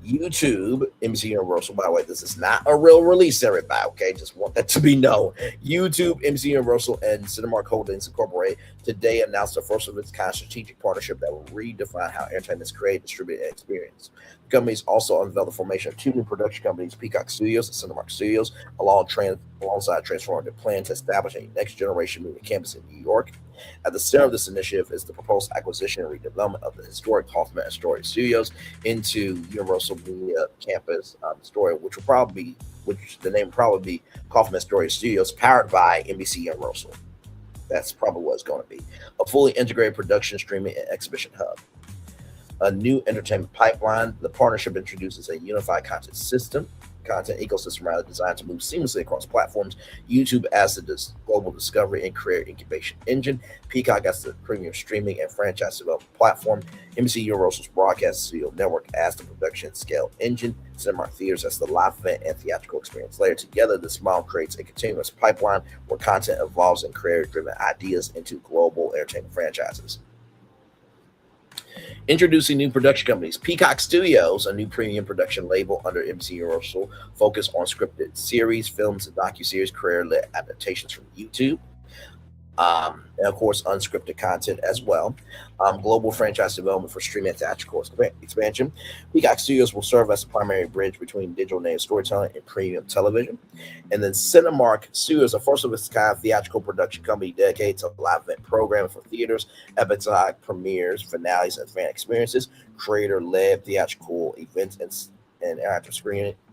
YouTube, NBC Universal, by the way, this is not a real release, everybody, okay? Just want that to be known. YouTube, NBC Universal, and Cinemark Holdings Incorporated today announced the first of its kind strategic partnership that will redefine how entertainment is created, distributed, and experienced. The companies also unveiled the formation of 2 new production companies, Peacock Studios and Cinemark Studios, alongside transformative plan to establish a next-generation movie campus in New York. At the center of this initiative is the proposed acquisition and redevelopment of the historic Kaufman Astoria Studios into Universal Media Campus Astoria, which the name will probably be Kaufman Astoria Studios, powered by NBC Universal. That's probably what it's going to be. A fully integrated production, streaming, and exhibition hub. A new entertainment pipeline. The partnership introduces a unified content ecosystem designed to move seamlessly across platforms. YouTube as the global discovery and career incubation engine. Peacock as the premium streaming and franchise development platform. NBC Universal's broadcast studio network as the production scale engine. Cinemark Theaters as the live event and theatrical experience layer. Together, this model creates a continuous pipeline where content evolves and creator-driven ideas into global entertainment franchises. Introducing new production companies. Peacock Studios, a new premium production label under NBC Universal, focused on scripted series, films, and docuseries, career-led adaptations from YouTube. And of course, unscripted content as well. Global franchise development for streaming and theatrical expansion. Peacock Studios will serve as the primary bridge between digital native storytelling and premium television. And then Cinemark Studios, a first of its kind theatrical production company dedicated to live event programming for theaters, episodic premieres, finales, and fan experiences, creator-led theatrical events and interactive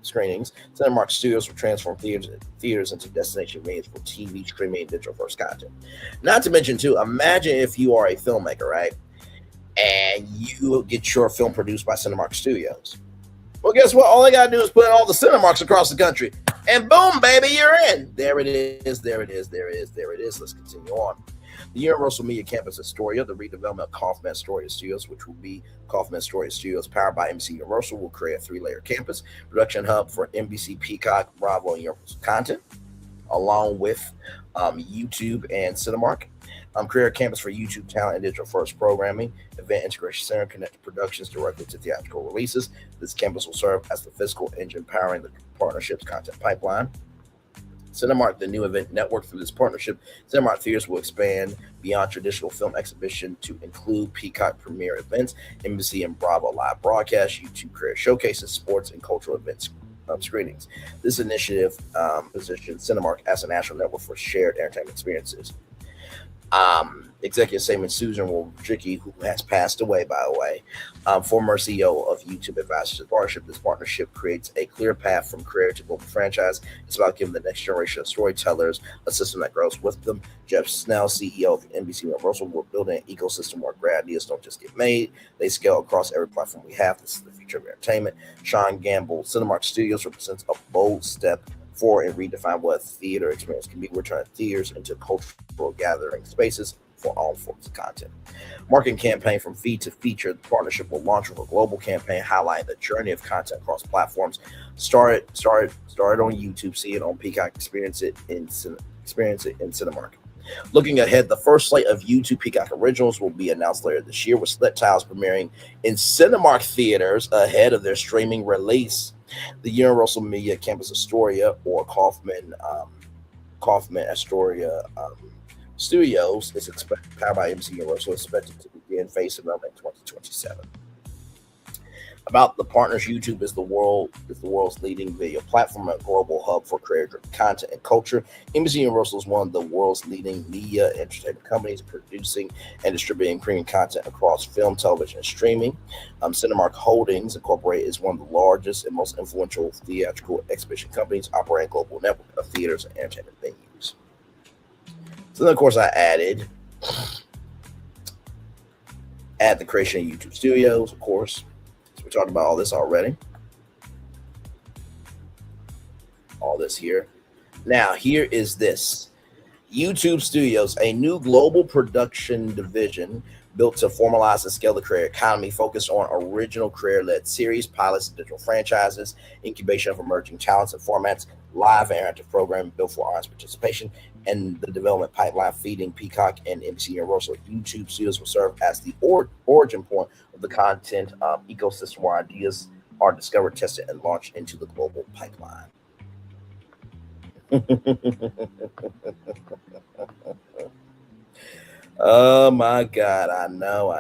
screenings. Cinemark Studios will transform theaters into destination venues for TV, streaming, and digital-first content. Not to mention, too, imagine if you are a filmmaker, right? And you get your film produced by Cinemark Studios. Well, guess what? All they got to do is put in all the Cinemarks across the country. And boom, baby, you're in. There it is. Let's continue on. The Universal Media Campus Astoria, the redevelopment of Kaufman Astoria Studios, which will be Kaufman Astoria Studios powered by NBC Universal, will create a 3-layer campus production hub for NBC, Peacock, Bravo, and Universal content, along with YouTube and Cinemark. Create a campus for YouTube talent and digital first programming, event integration center, connect productions directly to theatrical releases. This campus will serve as the physical engine powering the partnership's content pipeline. Cinemark, the new event network. Through this partnership, Cinemark Theaters will expand beyond traditional film exhibition to include Peacock premiere events, NBC and Bravo live broadcasts, YouTube career showcases, sports and cultural events screenings. This initiative positions Cinemark as a national network for shared entertainment experiences. Executive statement: Susan Wojcicki, who has passed away, by the way, former CEO of YouTube, advisors to the partnership. This partnership creates a clear path from creator to global franchise. It's about giving the next generation of storytellers a system that grows with them. Jeff Snell, CEO of NBC Universal, we're building an ecosystem where great ideas don't just get made, they scale across every platform we have. This is the future of entertainment. Sean Gamble, Cinemark Studios represents a bold step forward and redefine what a theater experience can be. We're turning theaters into cultural gathering spaces for all forms of content. Marketing campaign: from feed to feature. The partnership will launch with a global campaign highlighting the journey of content across platforms. Started on YouTube, see it on Peacock, experience it in Cinemark. Looking ahead, the first slate of YouTube Peacock originals will be announced later this year, with select titles premiering in Cinemark theaters ahead of their streaming release. The Universal Media Campus Astoria, or Kaufman Astoria Studios, is expected, powered by MC Universal, expected to begin phase development in 2027. About the partners: YouTube is the world's leading video platform and global hub for creator-driven content and culture. NBC Universal is one of the world's leading media and entertainment companies, producing and distributing premium content across film, television, and streaming. Cinemark Holdings Incorporated is one of the largest and most influential theatrical exhibition companies, operating a global network of theaters and entertainment venues. So then, of course, I add the creation of YouTube Studios, of course. We talked about all this already. All this here. Now, here is this. YouTube Studios, a new global production division built to formalize and scale the creator economy, focused on original creator-led series, pilots, digital franchises, incubation of emerging talents and formats, live and interactive programming built for audience participation, and the development pipeline feeding Peacock and NBC Universal. YouTube Studios will serve as the origin point of the content ecosystem where ideas are discovered, tested, and launched into the global pipeline. Oh my God, I know.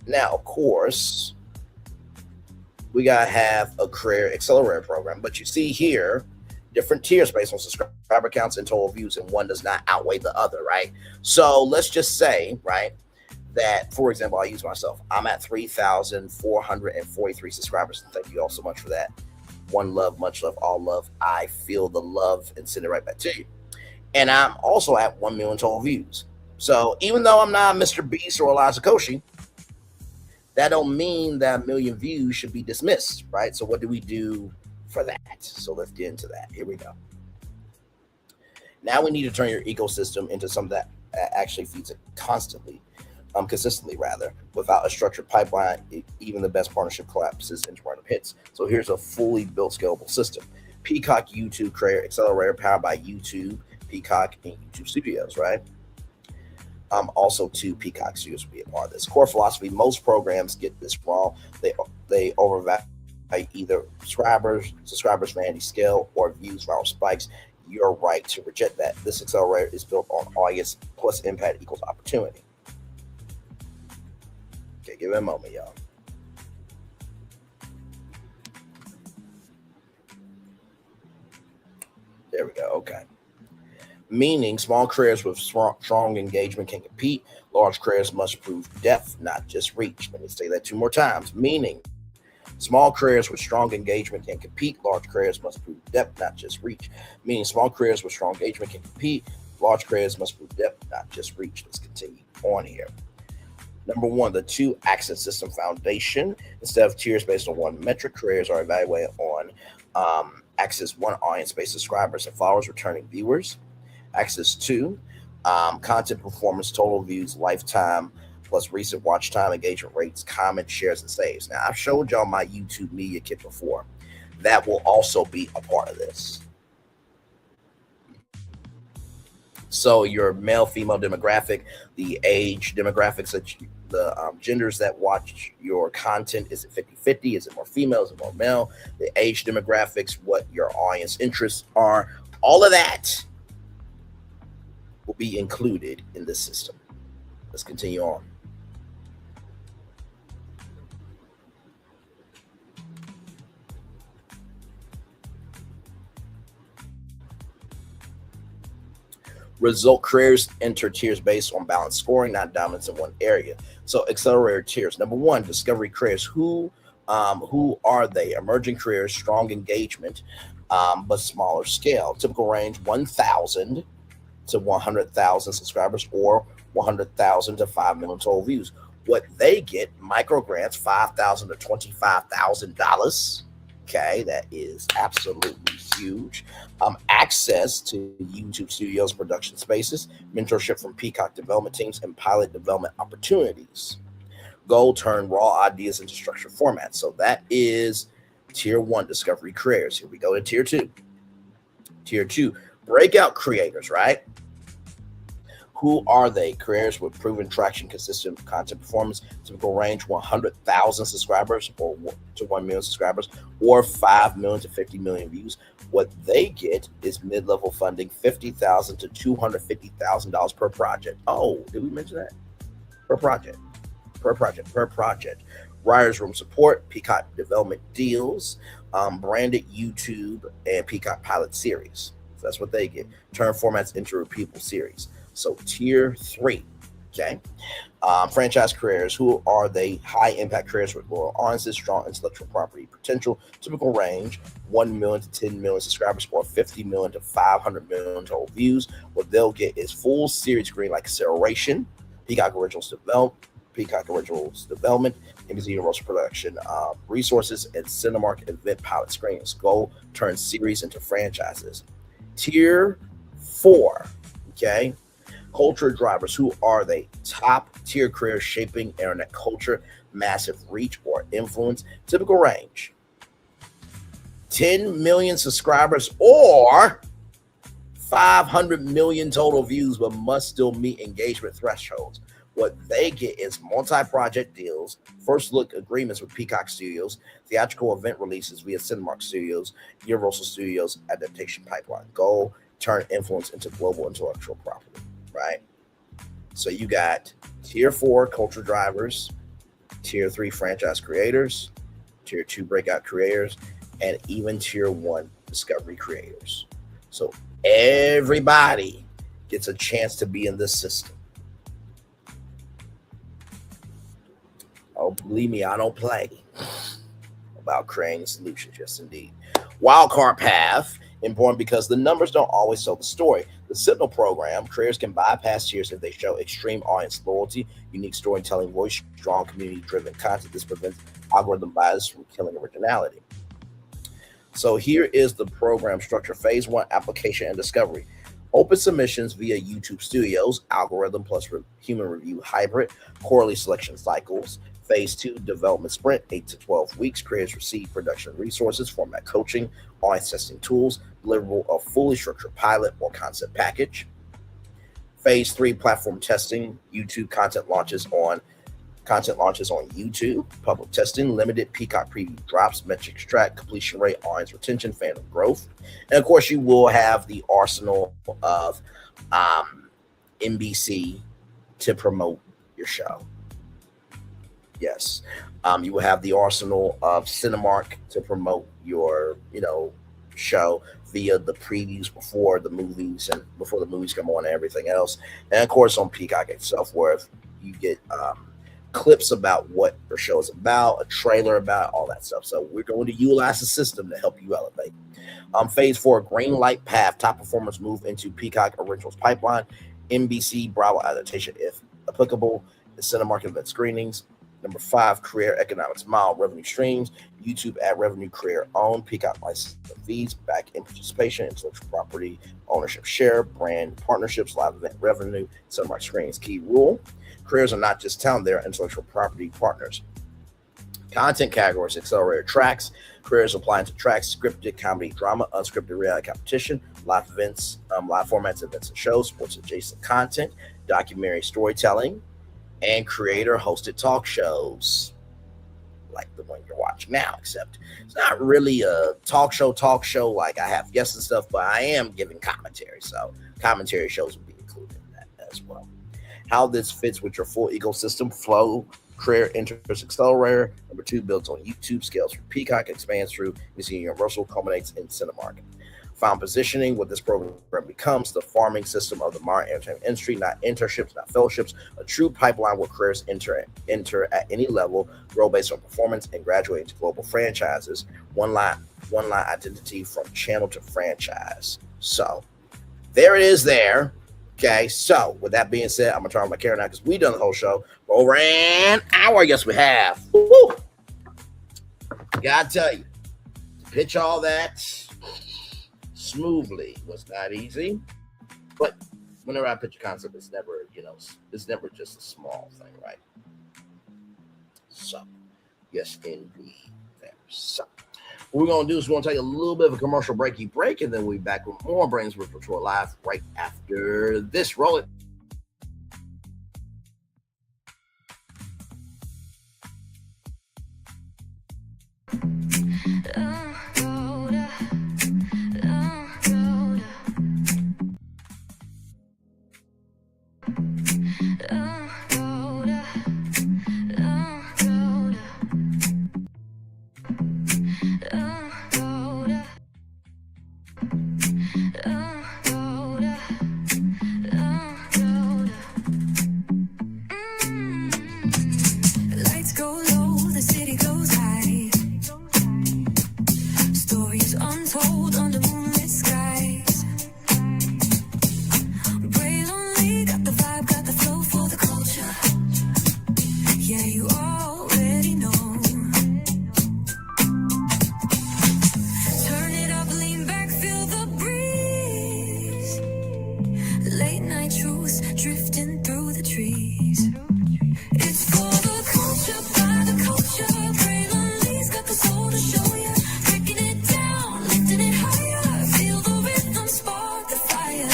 Now, of course, we gotta have a career accelerator program, but you see here, different tiers based on subscriber counts and total views, and one does not outweigh the other, right? So let's just say, right, that, for example, I'll use myself. I'm at 3,443 subscribers. Thank you all so much for that. One love, much love, all love. I feel the love and send it right back to you. And I'm also at 1 million total views. So even though I'm not Mr. Beast or Eliza Koshy, that don't mean that 1 million views should be dismissed, right? So what do we do for that? So let's get into that. Here we go. Now we need to turn your ecosystem into something that actually feeds it consistently, rather. Without a structured pipeline, even the best partnership collapses into random hits. So here's a fully built scalable system. Peacock YouTube Creator Accelerator, powered by YouTube, Peacock, and YouTube Studios, right? Also, two Peacock Studios will be a part of this. Core philosophy: most programs get this wrong. They overvalue either subscribers vanity scale, or views viral spikes. You're right to reject that. This accelerator is built on audience plus impact equals opportunity. Okay, give it a moment, y'all. There we go. Okay. Meaning, small creators with strong engagement can compete. Large creators must prove depth, not just reach. Let me say that 2 more times. Meaning, small creators with strong engagement can compete. Large creators must prove depth, not just reach. Meaning, small creators with strong engagement can compete. Large creators must prove depth, not just reach. Let's continue on here. Number 1, the 2-axis system foundation. Instead of tiers based on one metric, creators are evaluated on axis 1, audience-based subscribers and followers, returning viewers. Axis 2, content performance, total views, lifetime, plus recent watch time, engagement rates, comments, shares, and saves. Now, I've showed y'all my YouTube Media Kit before. That will also be a part of this. So your male, female demographic, the age demographics that the genders that watch your content, is it 50-50? Is it more female? Is it more male? The age demographics, what your audience interests are, all of that will be included in this system. Let's continue on. Result careers enter tiers based on balanced scoring, not dominance in one area. So accelerator tiers. Number one, discovery careers. Who are they? Emerging careers, strong engagement, but smaller scale. Typical range 1,000 to 100,000 subscribers, or 100,000 to 5 million total views. What they get: micro grants, $5,000 to $25,000. Okay, that is absolutely huge. Access to YouTube studios, production spaces, mentorship from Peacock development teams, and pilot development opportunities. Goal: turn raw ideas into structured formats. So that is tier one, discovery careers. Here we go to tier two. Tier two, breakout creators, right? Who are they? Careers with proven traction, consistent content performance. Typical range 100,000 subscribers or to 1 million subscribers, or 5 million to 50 million views. What they get is mid-level funding, $50,000 to $250,000 per project. Oh, did we mention that? Per project. Writers room support, Peacock development deals, branded YouTube and Peacock pilot series. So that's what they get. Turn formats into repeatable series. So tier three, okay. Franchise careers. Who are they? High impact careers with loyal audiences, strong intellectual property potential. Typical range 1 million to 10 million subscribers, or 50 million to 500 million total views. What they'll get is full series screen like Acceleration, Peacock Originals Development, NBC Universal Production resources, and Cinemark event pilot screenings. Goal: turn series into franchises. Tier four, okay. Culture drivers. Who are they? Top tier careers shaping internet culture, massive reach or influence. Typical range 10 million subscribers or 500 million total views, but must still meet engagement thresholds. What they get is multi-project deals, first look agreements with Peacock Studios, theatrical event releases via Cinemark Studios, Universal Studios adaptation pipeline. Goal: turn influence into global intellectual property. Right? So you got tier four, culture drivers, tier three, franchise creators, tier two, breakout creators, and even tier one, discovery creators. So everybody gets a chance to be in this system. Oh, believe me, I don't play about creating solutions. Yes, indeed. Wildcard path, important because the numbers don't always tell the story. The Signal program, careers can bypass tiers if they show extreme audience loyalty, unique storytelling voice, strong community-driven content. This prevents algorithm bias from killing originality. So here is the program structure. Phase one, application and discovery. Open submissions via YouTube Studios, algorithm plus human review hybrid, quarterly selection cycles. Phase two, development sprint, 8 to 12 weeks. Creators receive production resources, format coaching, audience testing tools, deliverable of fully structured pilot or concept package. Phase three, platform testing. YouTube content launches on YouTube. Public testing, limited Peacock preview drops, metrics track, completion rate, audience retention, fandom growth. And of course, you will have the arsenal of NBC to promote your show. Yes. You will have the arsenal of Cinemark to promote your, show via the previews before the movies come on and everything else. And of course on Peacock itself, where you get clips about what your show is about, a trailer about all that stuff. So we're going to utilize the system to help you elevate. Phase four, green light path. Top performers move into Peacock Originals pipeline, NBC Bravo adaptation if applicable, the Cinemark event screenings. Number five, career economics model, revenue streams, YouTube ad revenue, career owned, Peacock license fees, back end participation, intellectual property ownership share, brand partnerships, live event revenue, Cinemark screenings. Key rule: careers are not just talent, they're intellectual property partners. Content categories, accelerator tracks, careers applying to tracks, scripted, comedy, drama, unscripted, reality competition, live events, live formats, events and shows, sports adjacent content, documentary storytelling, and creator-hosted talk shows like the one you're watching now, except it's not really a talk show like I have guests and stuff, but I am giving commentary, so commentary shows will be included in that as well. How this fits with your full ecosystem flow, career interest accelerator. Number 2, builds on YouTube, scales through Peacock, expands through NBC Universal, culminates in Cinemark. Found positioning, what this program becomes the farming system of the modern entertainment industry, not internships, not fellowships, a true pipeline where careers enter at any level, grow based on performance, and graduate into global franchises. One line identity from channel to franchise. So there it is there. Okay, so with that being said, I'm gonna turn on my camera now because we done the whole show for over an hour. Yes, we have. Woo-hoo. Gotta tell you, to pitch all that smoothly was not easy, but whenever I pitch a concept, it's never, it's never just a small thing, right? So, yes, indeed, there. So, what we're gonna do is we're gonna take a little bit of a commercial break, and then we'll be back with more Brains with Patrol Live right after this. Roll it. Lights go low, the city goes high. Stories untold under moonlit skies. Braylon got the vibe, got the flow for the culture. Yeah, you already know. Turn it up, lean back, feel the breeze. Late night truths drifting through the trees. It's for the culture, by the culture. Braylon Lee's got the soul to show ya. Breaking it down, lifting it higher. Feel the rhythm, spark the fire.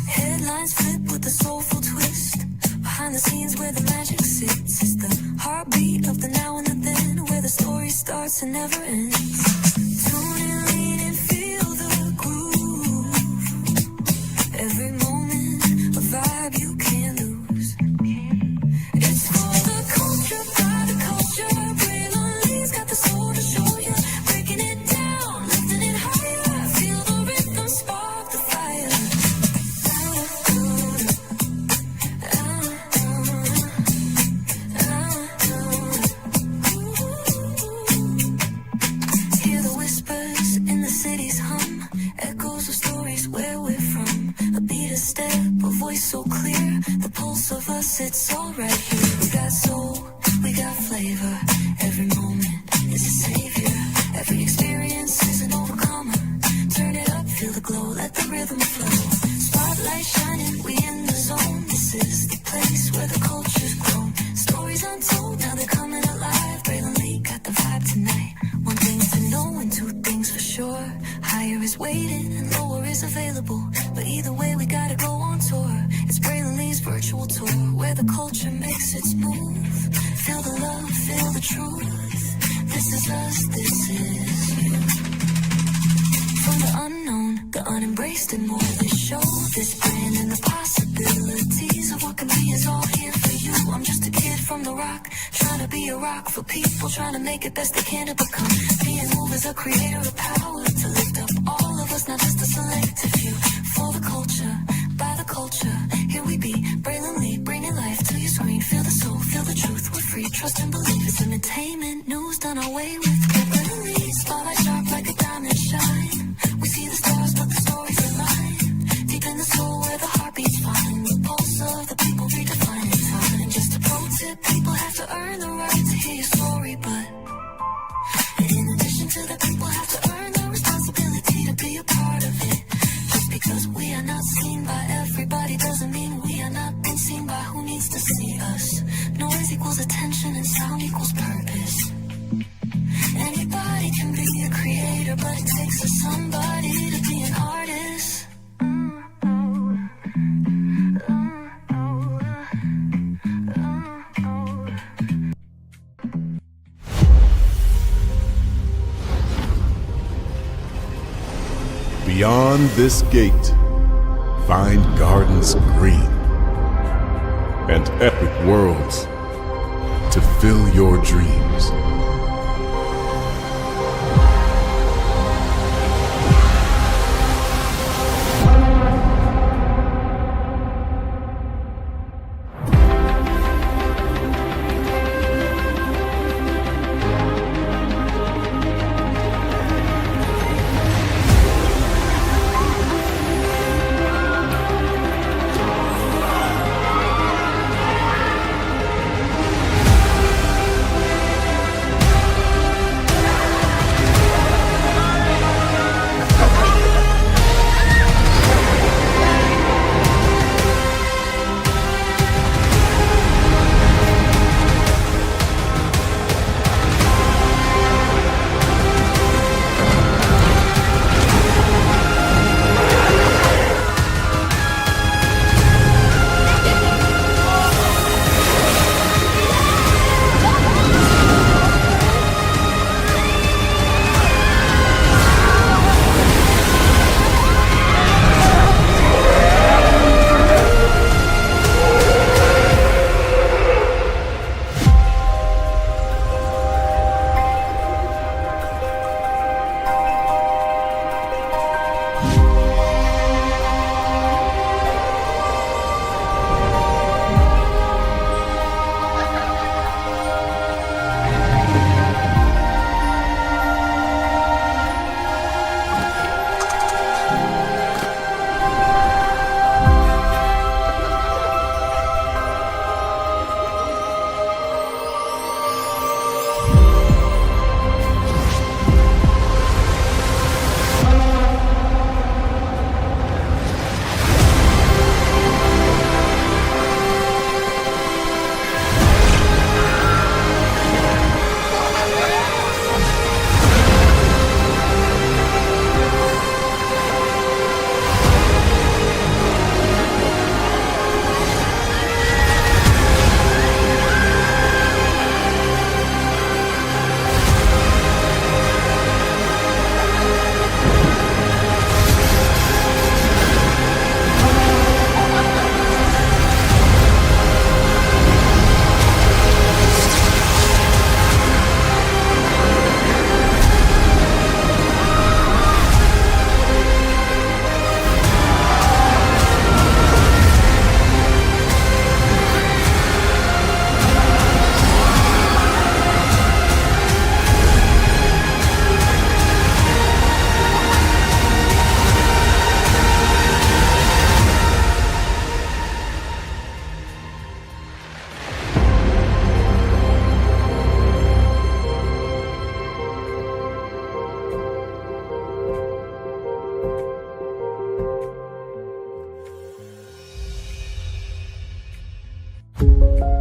Headlines flip with a soulful twist. Behind the scenes where the magic sits. It's the heartbeat of the now and the then, where the story starts and never ends. Tune in, lean in, feel the groove. Every moment, a vibe you can't lose. It's for the culture, by the culture. Braylon Lee's got the soul to show ya. Breaking it down, lifting it higher. Feel the rhythm, spark the fire. Hear the whispers in the city's hum. Echoes of stories where we're from. A beat, a step, a voice so clear. The pulse of us, it's all right here. We got soul, we got flavor. Every moment is a savior. Every experience is an overcomer. Turn it up, feel the glow, let the rhythm flow. Spotlight shining, we in the zone. This is the place where the culture's grown. Stories untold, now they're coming alive. Braylon Lee got the vibe tonight. One thing to know and two things for sure. Higher is waiting and lower is available. But either way, we gotta go on tour. It's Braylon Lee's virtual tour, where the culture makes its move. Feel the love, feel the truth. This is us, this is you. From the unknown, the unembraced and more. This show, this brand, and the possibilities of what can be is all here for you. I'm just a kid from the rock, trying to be a rock for people, trying to make it best they can to become. Being moved as a creator of power to lift up all of us, not just a selective few. For the culture, by the culture, here we be. Braylon Lee, bringing life to your screen. Feel the soul, feel the truth. We're free, trust and believe. It's entertainment news done our way with Braylon Lee. Spotlight sharp like a diamond shine. We see the stars, but the stories align. Deep in the soul where the heartbeats find. The pulse of the people redefining time. Just a pro tip, people have to earn the right to hear your story, but in addition to that, people have to earn the responsibility to be a part of it. Just because we are not seen by everybody doesn't mean we are not being seen by who needs to see us. Noise equals attention and sound equals purpose. Beyond this gate, find gardens green and epic worlds to fill your dreams.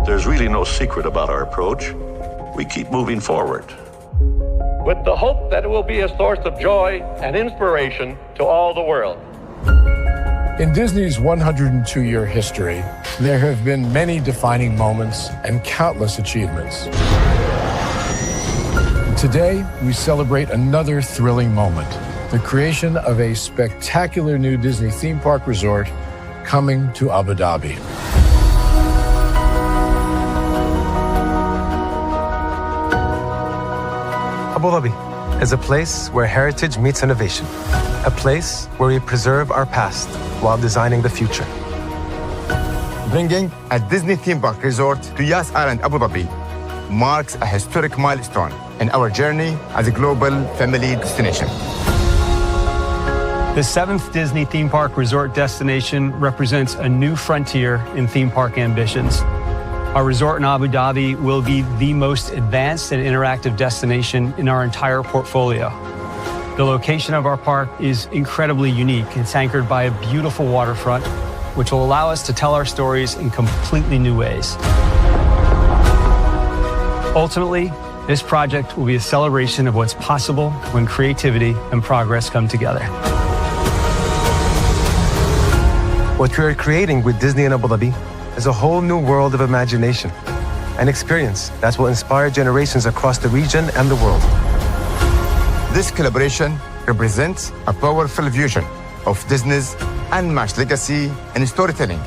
There's really no secret about our approach. We keep moving forward. With the hope that it will be a source of joy and inspiration to all the world. In Disney's 102-year history, there have been many defining moments and countless achievements. Today, we celebrate another thrilling moment, the creation of a spectacular new Disney theme park resort coming to Abu Dhabi. Abu Dhabi is a place where heritage meets innovation, a place where we preserve our past while designing the future. Bringing a Disney theme park resort to Yas Island, Abu Dhabi marks a historic milestone in our journey as a global family destination. The 7th Disney theme park resort destination represents a new frontier in theme park ambitions. Our resort in Abu Dhabi will be the most advanced and interactive destination in our entire portfolio. The location of our park is incredibly unique. It's anchored by a beautiful waterfront, which will allow us to tell our stories in completely new ways. Ultimately, this project will be a celebration of what's possible when creativity and progress come together. What we are creating with Disney in Abu Dhabi is a whole new world of imagination, an experience that will inspire generations across the region and the world. This collaboration represents a powerful fusion of Disney's unmatched legacy in storytelling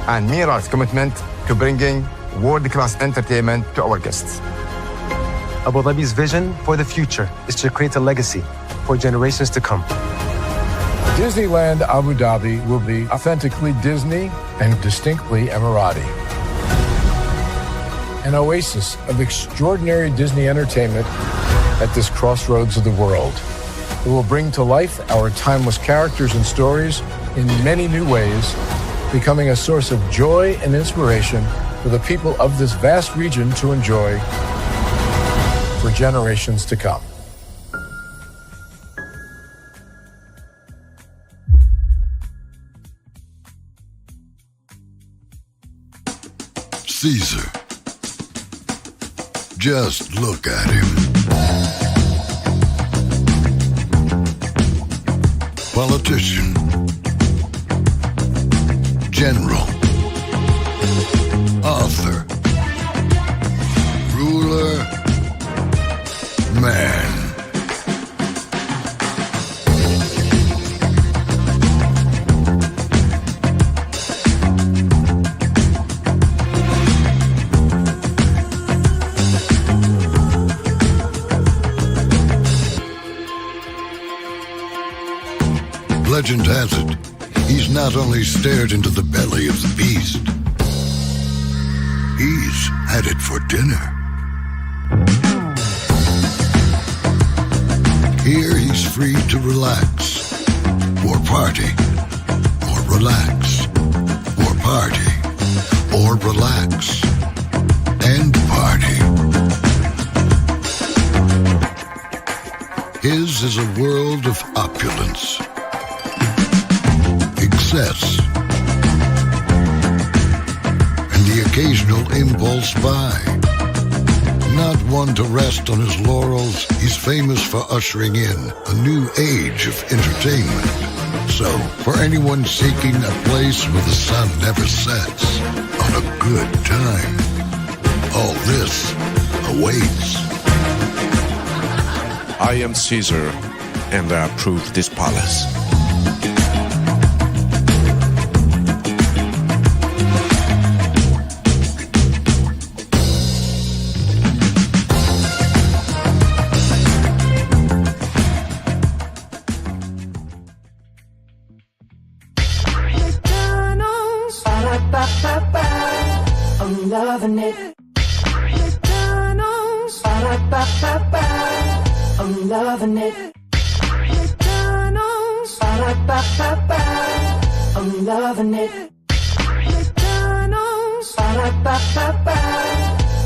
and Mirar's commitment to bringing world-class entertainment to our guests. Abu Dhabi's vision for the future is to create a legacy for generations to come. Disneyland Abu Dhabi will be authentically Disney and distinctly Emirati. An oasis of extraordinary Disney entertainment at this crossroads of the world. It will bring to life our timeless characters and stories in many new ways, becoming a source of joy and inspiration for the people of this vast region to enjoy for generations to come. Caesar. Just look at him. Politician. General. Author. Ruler. Man. Legend has it, he's not only stared into the belly of the beast, he's had it for dinner. Here he's free to relax, or party, or relax, or party, or relax, and party. His is a world of opulence, excess, and the occasional impulse buy. Not one to rest on his laurels, he's famous for ushering in a new age of entertainment. So, for anyone seeking a place where the sun never sets on a good time, all this awaits. I am Caesar, and I approve this palace. I'm loving it. McDonald's. I'm loving it. McDonald's. I'm loving it. McDonald's.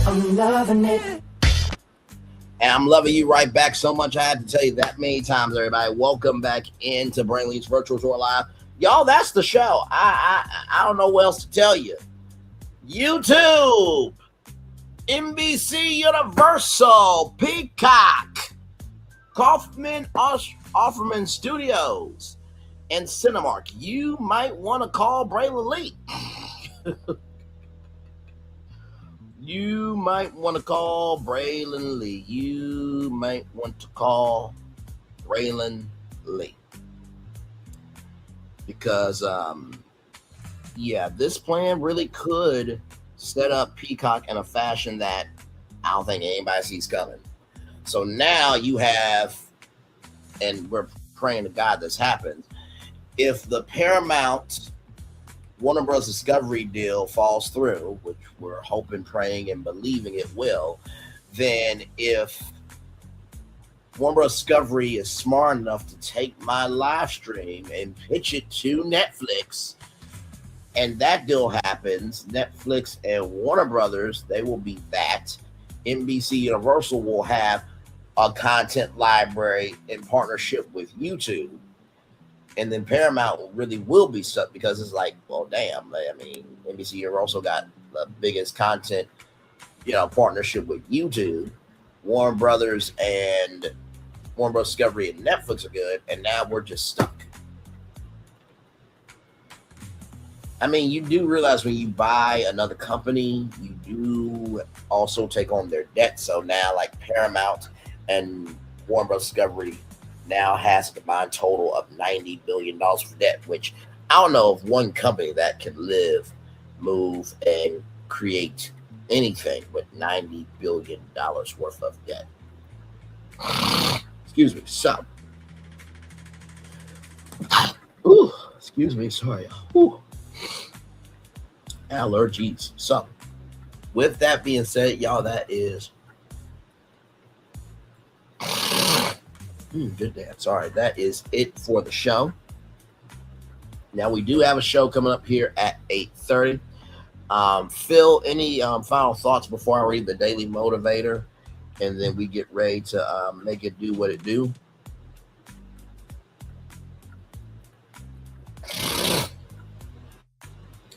I'm loving it. And I'm loving you right back so much I had to tell you that many times, everybody. Welcome back into Braylon's Virtual Tour Live. Y'all, that's the show. I don't know what else to tell you. YouTube, NBC Universal, Peacock, Kaufman Astoria Studios, and Cinemark. You might want to call Braylon Lee. You might want to call Braylon Lee. You might want to call Braylon Lee. Because, yeah, this plan really could set up Peacock in a fashion that I don't think anybody sees coming. So now you have, and we're praying to God this happens, if the Paramount Warner Bros. Discovery deal falls through, which we're hoping, praying, and believing it will, then if Warner Bros. Discovery is smart enough to take my live stream and pitch it to Netflix, and that deal happens, Netflix and Warner Brothers, they will be that. NBC Universal will have a content library in partnership with YouTube. And then Paramount really will be stuck because it's like, well, damn. I mean, NBC Universal got the biggest content, partnership with YouTube. Warner Brothers and Warner Bros. Discovery and Netflix are good, and now we're just stuck. I mean, you do realize when you buy another company, you do also take on their debt. So now, like Paramount and Warner Bros. Discovery now has a combined total of $90 billion for debt, which I don't know of one company that can live, move, and create anything with $90 billion worth of debt. Excuse me. So, excuse me. Sorry. Allergies. So, with that being said, y'all, that is good damn. Sorry, that is it for the show. Now we do have a show coming up here at 8:30. Phil, any final thoughts before I read the Daily Motivator, and then we get ready to make it do what it do?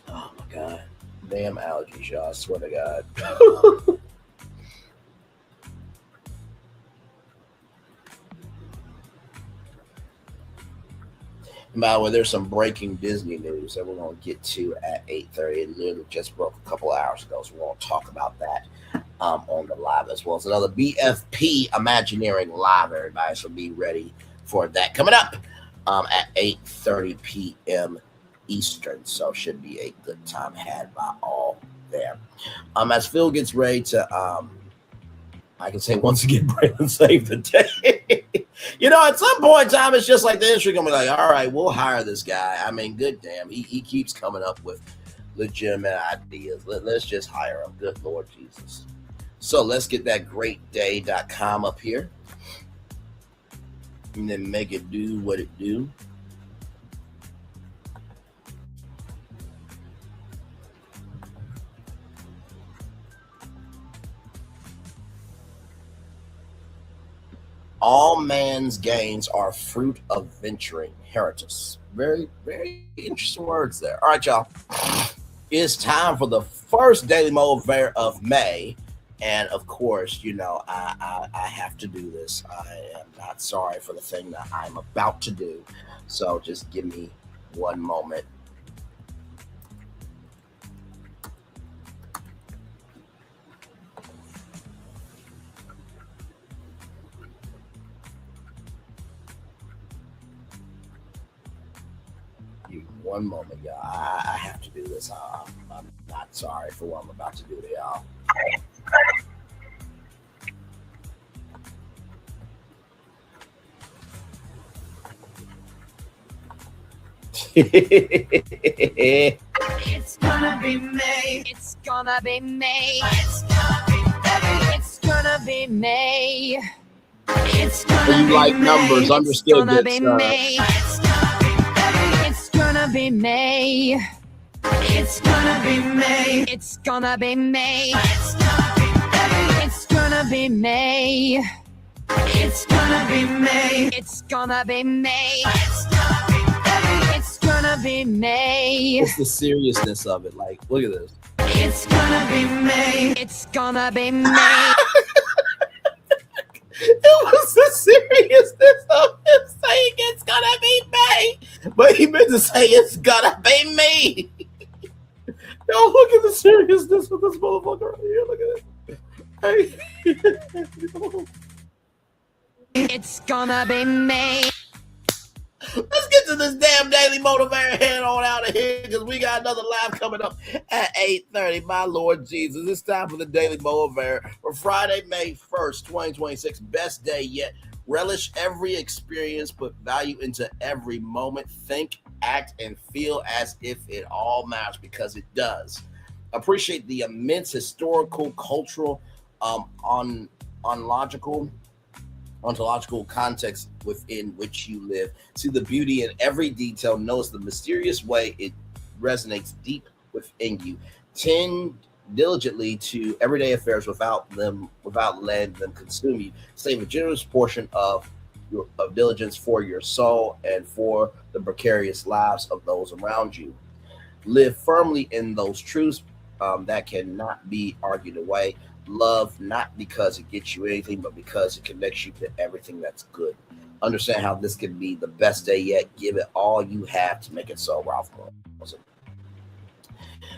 Oh my God. Damn allergies, y'all. I swear to God. By the way, there's some breaking Disney news that we're going to get to at 8:30. It literally just broke a couple hours ago, so we're going to talk about that on the live, as well as another BFP Imagineering live, everybody. So be ready for that coming up at 8:30 p.m. Eastern. So should be a good time had by all there. As Phil gets ready to, I can say once again, Braylon saved the day. You know, at some point in time, it's just like the industry gonna be like, all right, we'll hire this guy. I mean, good damn, he keeps coming up with legitimate ideas. Let's just hire him. Good Lord Jesus. So let's get that greatday.com up here and then make it do what it do. All man's gains are fruit of venturing heritage. Very, very interesting words there. All right, y'all. It's time for the first Daily Motivator of May. And of course, you know, I have to do this. I am not sorry for the thing that I'm about to do. So just give me one moment. One moment, y'all. I have to do this. I'm not sorry for what I'm about to do to y'all. It's gonna be May. It's gonna be May. It's gonna be May. It's gonna be May. It's gonna be like May. numbers, understood. It's gonna be May. It's gonna be May. It's gonna be May. It's gonna be May. It's gonna be May. It's gonna be May. It's gonna be May. It's gonna be May. What's the seriousness of it? Like, look at this. It's gonna be May. It's gonna be May. It was the seriousness of him saying it's gonna be May, but he meant to say it's gonna be me. Yo, look at the seriousness of this motherfucker right here. Look at it. Hey. It's gonna be May. Let's get to this damn Daily Motivator. Head on out of here because we got another live coming up at 8:30. My Lord Jesus, it's time for the Daily Motivator for Friday, May 1st, 2026. Best day yet. Relish every experience, put value into every moment. Think, act, and feel as if it all matters, because it does. Appreciate the immense historical, cultural, ontological context within which you live. See the beauty in every detail. Notice the mysterious way it resonates deep within you. Tend diligently to everyday affairs without letting them consume you. Save a generous portion of diligence for your soul and for the precarious lives of those around you. Live firmly in those truths that cannot be argued away. Love not because it gets you anything, but because it connects you to everything that's good. Understand how this can be the best day yet. Give it all you have to make it so. Ralph Wilson.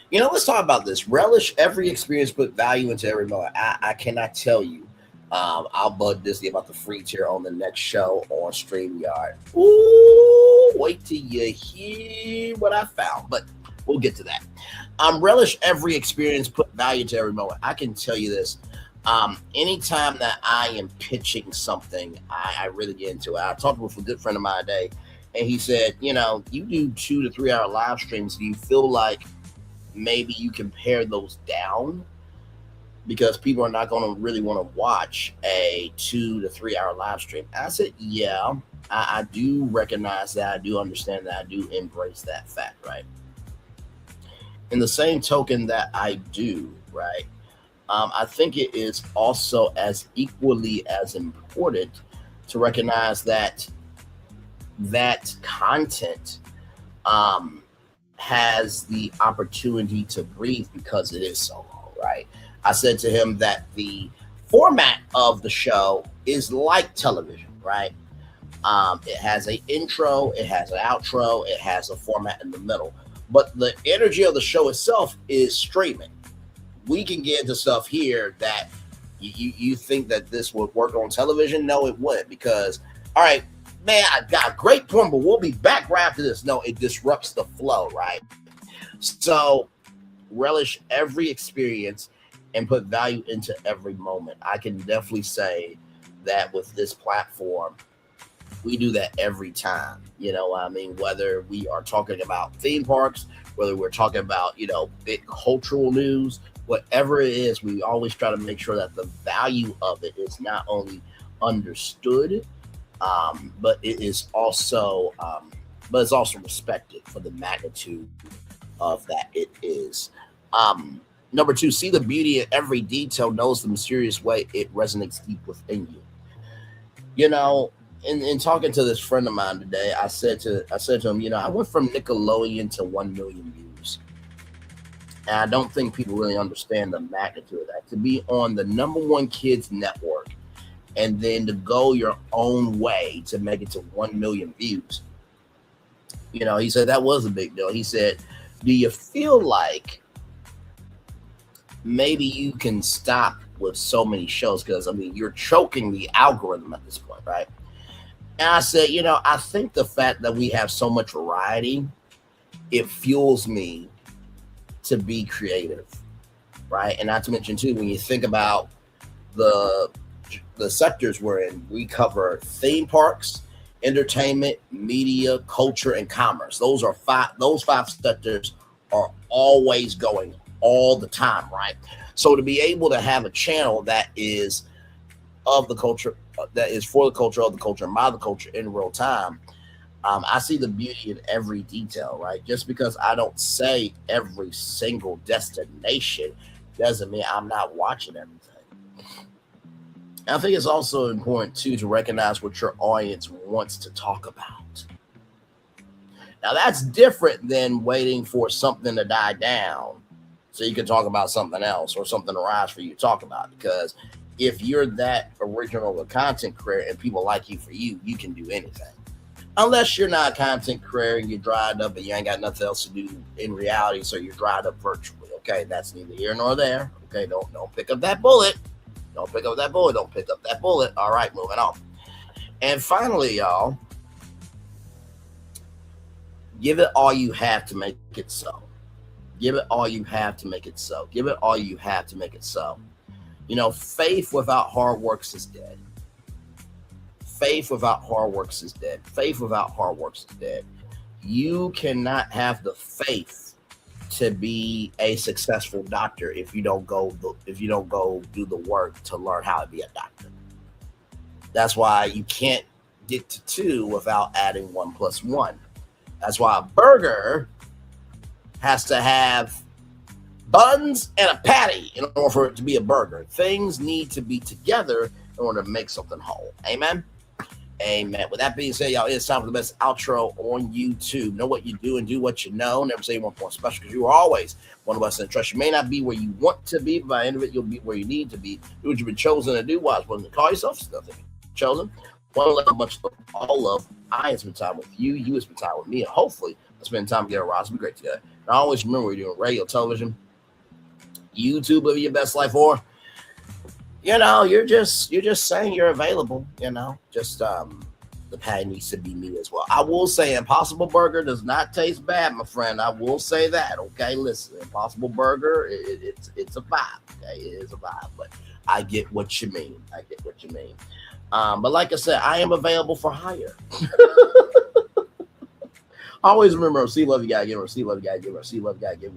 You know, let's talk about this. Relish every experience, put value into every moment. I cannot tell you I'll bug Disney about the free tier on the next show on StreamYard. Ooh, wait till you hear what I found, but we'll get to that. Relish every experience, put value to every moment. I can tell you this. Anytime that I am pitching something, I really get into it. I talked with a good friend of mine today, and he said, you do 2 to 3 hour live streams. Do you feel like maybe you can pare those down? Because people are not going to really want to watch a 2 to 3 hour live stream. I said, yeah, I do recognize that. I do understand that. I do embrace that fact, right? In the same token that I do, right? I think it is also as equally as important to recognize that content has the opportunity to breathe because it is so long, right? I said to him that the format of the show is like television, right? It has an intro, it has an outro, it has a format in the middle. But the energy of the show itself is streaming. We can get into stuff here that you think that this would work on television. No, it wouldn't, because, all right, man, I got a great point, but we'll be back right after this. No, it disrupts the flow, right? So relish every experience and put value into every moment. I can definitely say that with this platform, we do that every time. Whether we are talking about theme parks, whether we're talking about, big cultural news, whatever it is, we always try to make sure that the value of it is not only understood, but it is also, respected for the magnitude of that it is. Number 2, see the beauty in every detail, knows the mysterious way it resonates deep within you. In talking to this friend of mine today, I said to him, I went from Nickelodeon to 1 million views. And I don't think people really understand the magnitude of that. To be on the #1 kids network and then to go your own way to make it to 1 million views. He said that was a big deal. He said, do you feel like maybe you can stop with so many shows? Because, you're choking the algorithm at this point, right? And I said, I think the fact that we have so much variety, it fuels me to be creative, right? And not to mention, too, when you think about the sectors we're in, we cover theme parks, entertainment, media, culture, and commerce. Those 5 sectors are always going all the time, right? So to be able to have a channel that is of the culture, that is for the culture, of the culture, and by the culture in real time, I see the beauty in every detail, right? Just because I don't say every single destination doesn't mean I'm not watching everything. And I think it's also important, too, to recognize what your audience wants to talk about. Now, that's different than waiting for something to die down so you can talk about something else or something to rise for you to talk about. Because if you're that original of a content creator and people like you for you, you can do anything. Unless you're not a content creator and you're dried up and you ain't got nothing else to do in reality, so you're dried up virtually. Okay, that's neither here nor there. Okay, don't pick up that bullet. Don't pick up that bullet. Don't pick up that bullet. All right, moving on. And finally, y'all, give it all you have to make it so. Give it all you have to make it so. Give it all you have to make it so. Faith without hard works is dead. Faith without hard works is dead. Faith without hard works is dead. You cannot have the faith to be a successful doctor if you don't go do the work to learn how to be a doctor. That's why you can't get to 2 without adding 1 + 1. That's why a burger has to have buns and a patty in order for it to be a burger. Things need to be together in order to make something whole. Amen. Amen. With that being said, y'all, it's time for the best outro on YouTube. Know what you do and do what you know. Never say you want more special, because you are always one of us and trust. You may not be where you want to be, but by the end of it, you'll be where you need to be. Do what you've been chosen to do. Why? When to call yourself, it's nothing chosen. One love, much love, all love. I have spent time with you. You have spent time with me. And hopefully, I'll spend time together. It'll be great together. And always remember, we're doing radio, television, YouTube, living your best life, or you're just saying you're available. Just the patty needs to be me as well. I will say Impossible Burger does not taste bad, my friend. I will say that. Okay, listen, Impossible Burger, it's a vibe. Okay, it is a vibe, but I get what you mean. But like I said, I am available for hire. Always remember, receive love, you gotta give, receive love, you gotta give, receive love, you gotta give,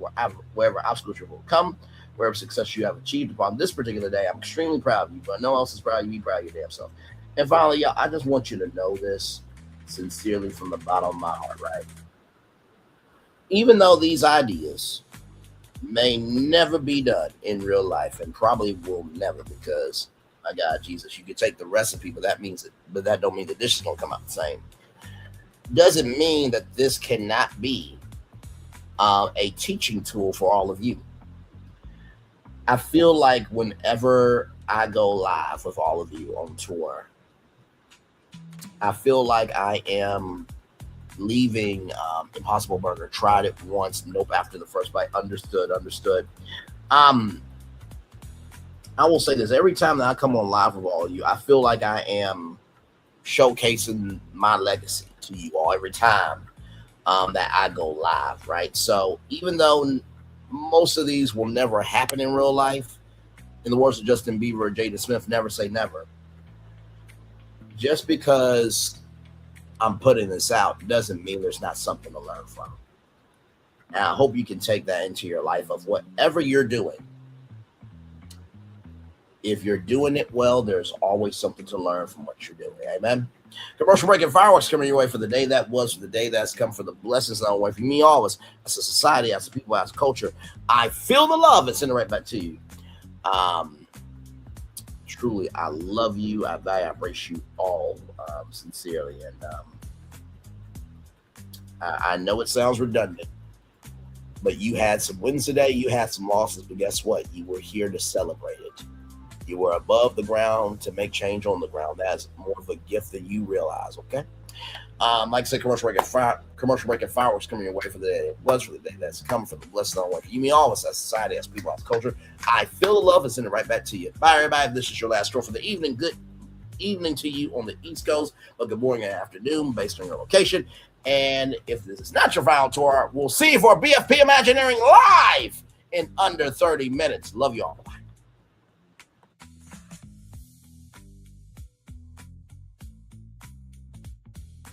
wherever obstacles you will come, wherever success you have achieved upon this particular day. I'm extremely proud of you, but no one else is proud of you. Be proud of your damn self. And finally, y'all, I just want you to know this sincerely from the bottom of my heart, right? Even though these ideas may never be done in real life, and probably will never, because my God, Jesus, you could take the recipe, but that don't mean the dish is gonna come out the same. Doesn't mean that this cannot be a teaching tool for all of you. I feel like whenever I go live with all of you on tour, I feel like I am leaving Impossible Burger. Tried it once, nope, after the first bite, understood. I will say this, every time that I come on live with all of you, I feel like I am showcasing my legacy to you all every time that I go live, right? So even though most of these will never happen in real life, in the words of Justin Bieber or Jaden Smith, never say never. Just because I'm putting this out doesn't mean there's not something to learn from. And I hope you can take that into your life of whatever you're doing. If you're doing it well, there's always something to learn from what you're doing. Amen. Commercial break and fireworks coming your way for the day that was, for the day that's come, for the blessings on the way for me always, as a society, as a people, as a culture. I feel the love. It's sending right back to you. Truly, I love you. I value, I embrace you all sincerely. And I know it sounds redundant, but you had some wins today. You had some losses, but guess what? You were here to celebrate it. You were above the ground to make change on the ground. That's more of a gift than you realize, okay? Like I said, commercial break and fireworks coming your way for the day it was, for the day that's come, for the blessing on the way for you, me, all of us, as society, as people, as culture. I feel the love and send it right back to you. Bye, everybody. This is your last straw for the evening. Good evening to you on the East Coast, but good morning and afternoon based on your location. And if this is not your final tour, we'll see you for BFP Imagineering live in under 30 minutes. Love you all. Bye.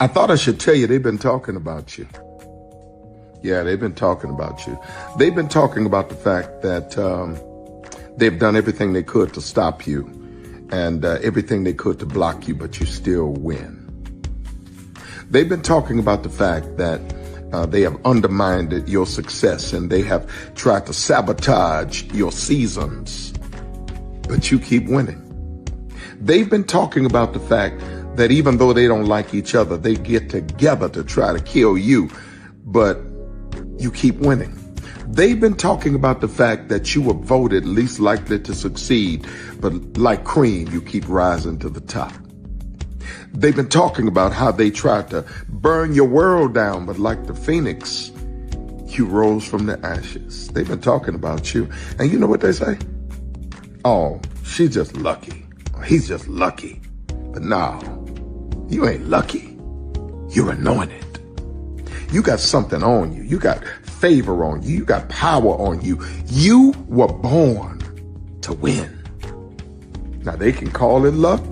I thought I should tell you, they've been talking about you. Yeah, they've been talking about you. They've been talking about the fact that they've done everything they could to stop you and everything they could to block you, but you still win. They've been talking about the fact that they have undermined your success and they have tried to sabotage your seasons, but you keep winning. They've been talking about the fact that even though they don't like each other, they get together to try to kill you, but you keep winning. They've been talking about the fact that you were voted least likely to succeed, but like cream, you keep rising to the top. They've been talking about how they tried to burn your world down, but like the phoenix, you rose from the ashes. They've been talking about you. And you know what they say? Oh, she's just lucky. He's just lucky. But no, you ain't lucky. You're anointed. You got something on you. You got favor on you. You got power on you. You were born to win. Now they can call it luck,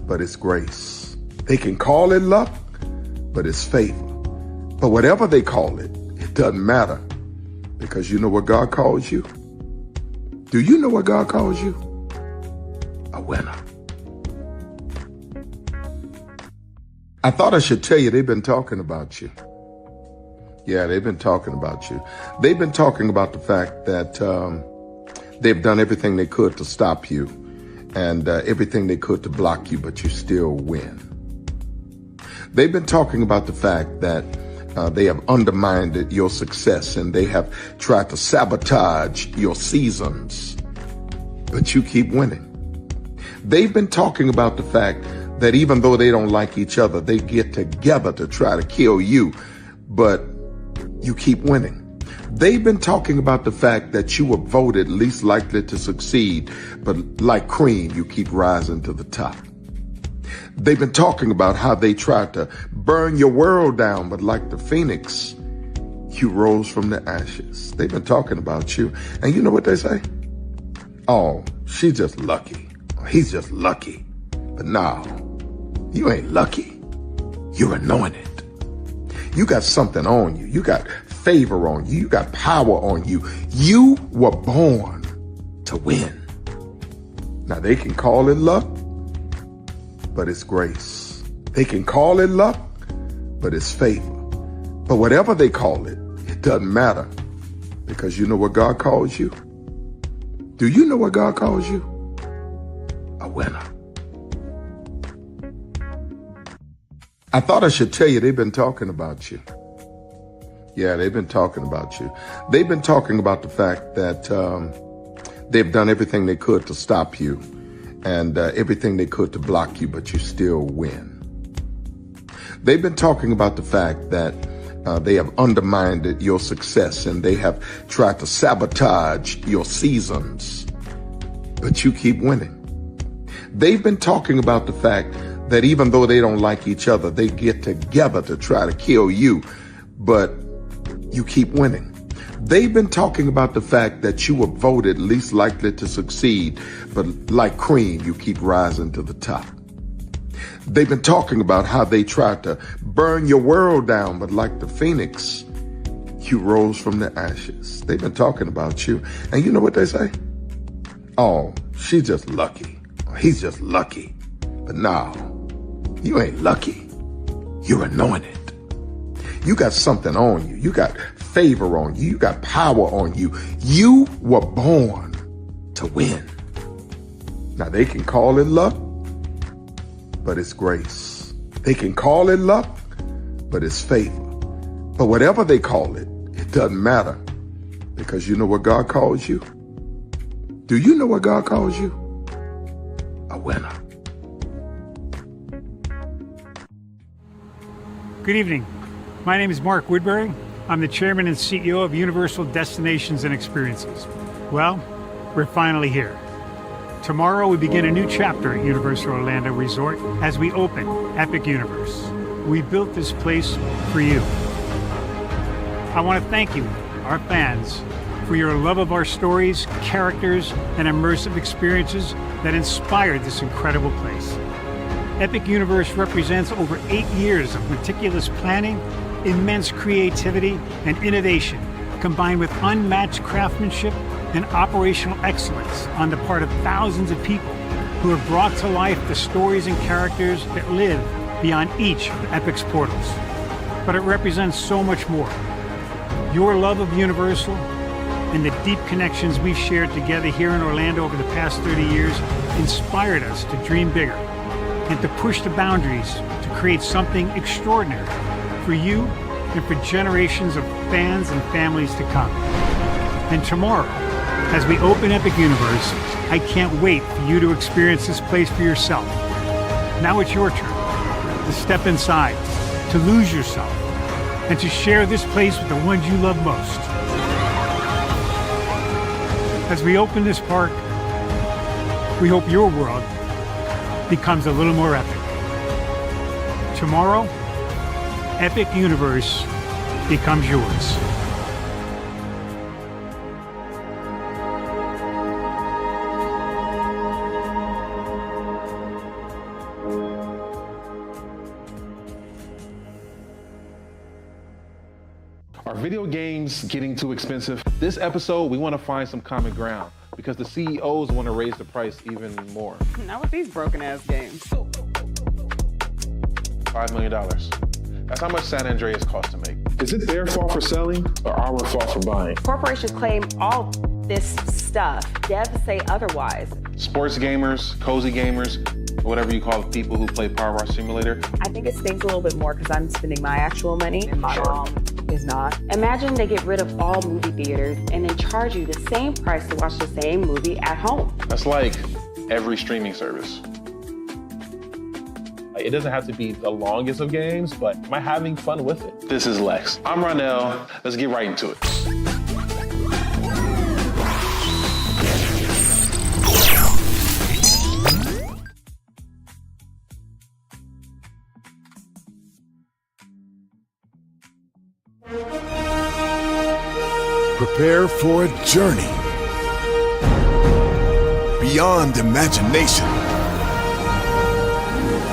but it's grace. They can call it luck, but it's favor. But whatever they call it, it doesn't matter, because you know what God calls you? Do you know what God calls you? A winner. I thought I should tell you, they've been talking about you. Yeah, they've been talking about you. They've been talking about the fact that they've done everything they could to stop you and everything they could to block you, but you still win. They've been talking about the fact that they have undermined your success and they have tried to sabotage your seasons, but you keep winning. They've been talking about the fact that even though they don't like each other, they get together to try to kill you, but you keep winning. They've been talking about the fact that you were voted least likely to succeed, but like cream, you keep rising to the top. They've been talking about how they tried to burn your world down, but like the phoenix, you rose from the ashes. They've been talking about you. And you know what they say? Oh, she's just lucky. He's just lucky. But no, you ain't lucky. You're anointed. You got something on you. You got favor on you. You got power on you. You were born to win. Now they can call it luck, but it's grace. They can call it luck, but it's favor. But whatever they call it, it doesn't matter, because you know what God calls you? Do you know what God calls you? A winner. I thought I should tell you they've been talking about you. Yeah, they've been talking about you. They've been talking about the fact that they've done everything they could to stop you and everything they could to block you, but you still win. They've been talking about the fact that they have undermined your success and they have tried to sabotage your seasons, but you keep winning. They've been talking about the fact that even though they don't like each other, they get together to try to kill you, but you keep winning. They've been talking about the fact that you were voted least likely to succeed, but like cream, you keep rising to the top. They've been talking about how they tried to burn your world down, but like the phoenix, you rose from the ashes. They've been talking about you. And you know what they say? Oh, she's just lucky. He's just lucky. But no, you ain't lucky. You're anointed. You got something on you. You got favor on you. You got power on you. You were born to win. Now they can call it luck, but it's grace. They can call it luck, but it's favor. But whatever they call it, it doesn't matter, because you know what God calls you? Do you know what God calls you? A winner. Good evening. My name is Mark Woodbury. I'm the chairman and CEO of Universal Destinations and Experiences. Well, we're finally here. Tomorrow we begin a new chapter at Universal Orlando Resort as we open Epic Universe. We built this place for you. I want to thank you, our fans, for your love of our stories, characters, and immersive experiences that inspired this incredible place. Epic Universe represents over 8 years of meticulous planning, immense creativity, and innovation, combined with unmatched craftsmanship and operational excellence on the part of thousands of people who have brought to life the stories and characters that live beyond each of Epic's portals. But it represents so much more. Your love of Universal and the deep connections we've shared together here in Orlando over the past 30 years inspired us to dream bigger and to push the boundaries to create something extraordinary for you and for generations of fans and families to come. And tomorrow, as we open Epic Universe, I can't wait for you to experience this place for yourself. Now it's your turn to step inside, to lose yourself, and to share this place with the ones you love most. As we open this park, we hope your world becomes a little more epic. Tomorrow, Epic Universe becomes yours. Are video games getting too expensive? This episode, we want to find some common ground because the CEOs want to raise the price even more. Not with these broken ass games. $5 million. That's how much San Andreas costs to make. Is it their fault for selling or our fault for buying? Corporations claim all this stuff. Devs say otherwise. Sports gamers, cozy gamers, whatever you call the people who play Power Wash Simulator. I think it stings a little bit more because I'm spending my actual money and my mom is not. Imagine they get rid of all movie theaters and then charge you the same price to watch the same movie at home. That's like every streaming service. It doesn't have to be the longest of games, but am I having fun with it? This is Lex. I'm Ronell. Let's get right into it. Prepare for a journey beyond imagination,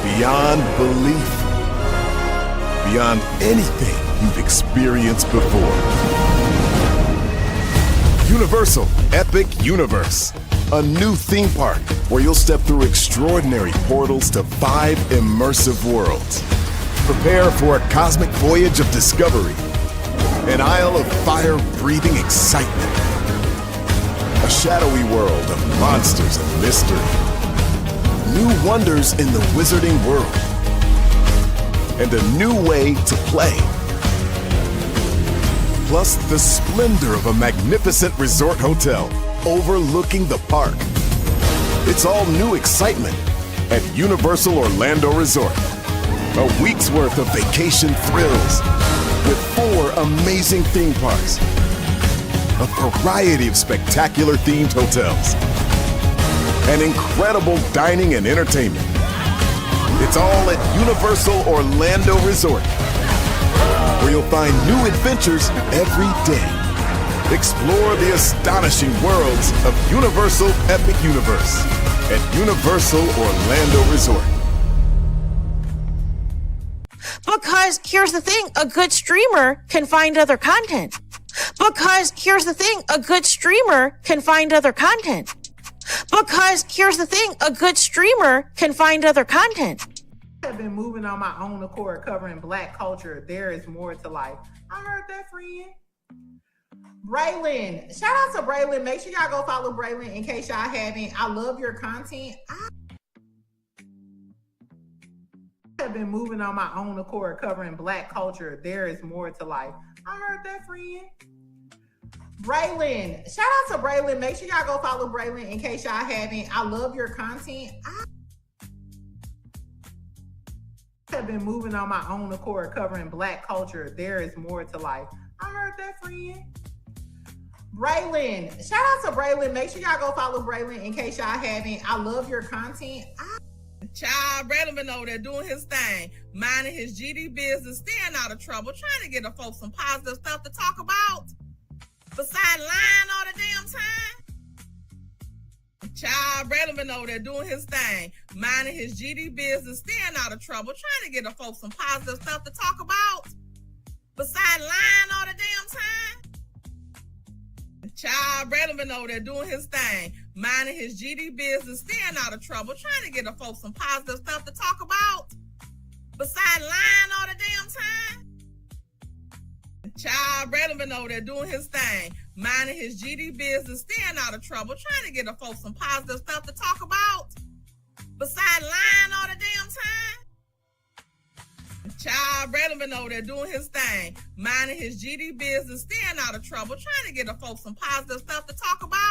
beyond belief, beyond anything you've experienced before. Universal Epic Universe, a new theme park where you'll step through extraordinary portals to 5 immersive worlds. Prepare for a cosmic voyage of discovery, an isle of fire-breathing excitement, a shadowy world of monsters and mystery, new wonders in the wizarding world, and a new way to play. Plus the splendor of a magnificent resort hotel overlooking the park. It's all new excitement at Universal Orlando Resort. A week's worth of vacation thrills with 4 amazing theme parks, a variety of spectacular themed hotels, and incredible dining and entertainment. It's all at Universal Orlando Resort, where you'll find new adventures every day. Explore the astonishing worlds of Universal Epic Universe at Universal Orlando Resort. Because here's the thing, a good streamer can find other content. Because here's the thing, a good streamer can find other content. Because here's the thing, a good streamer can find other content. I have been moving on my own accord, covering Black culture. There is more to life. I heard that, friend. Braylon, shout out to Braylon. Make sure y'all go follow Braylon in case y'all haven't. I love your content. I have been moving on my own accord, covering Black culture. There is more to life. I heard that, friend. Braylon, shout out to Braylon. Make sure y'all go follow Braylon in case y'all haven't. I love your content. I have been moving on my own accord, covering Black culture. There is more to life. I heard that, friend. Braylon, shout out to Braylon. Make sure y'all go follow Braylon in case y'all haven't. I love your content. Child, Braylon been over there doing his thing, minding his GD business, staying out of trouble, trying to get the folks some positive stuff to talk about. Besides lying all the damn time. Child, Braylon been over there doing his thing, minding his GD business, staying out of trouble, trying to get the folks some positive stuff to talk about. Besides lying all the damn time. Child, Braylon been over there doing his thing, minding his GD business, staying out of trouble, trying to get the folks some positive stuff to talk about. Besides lying all the damn time. Child, Braylon been over there doing his thing, minding his GD business, staying out of trouble, trying to get the folks some positive stuff to talk about. Besides lying all the damn time. Child, Braylon been over there doing his thing, minding his GD business, staying out of trouble, trying to get the folks some positive stuff to talk about.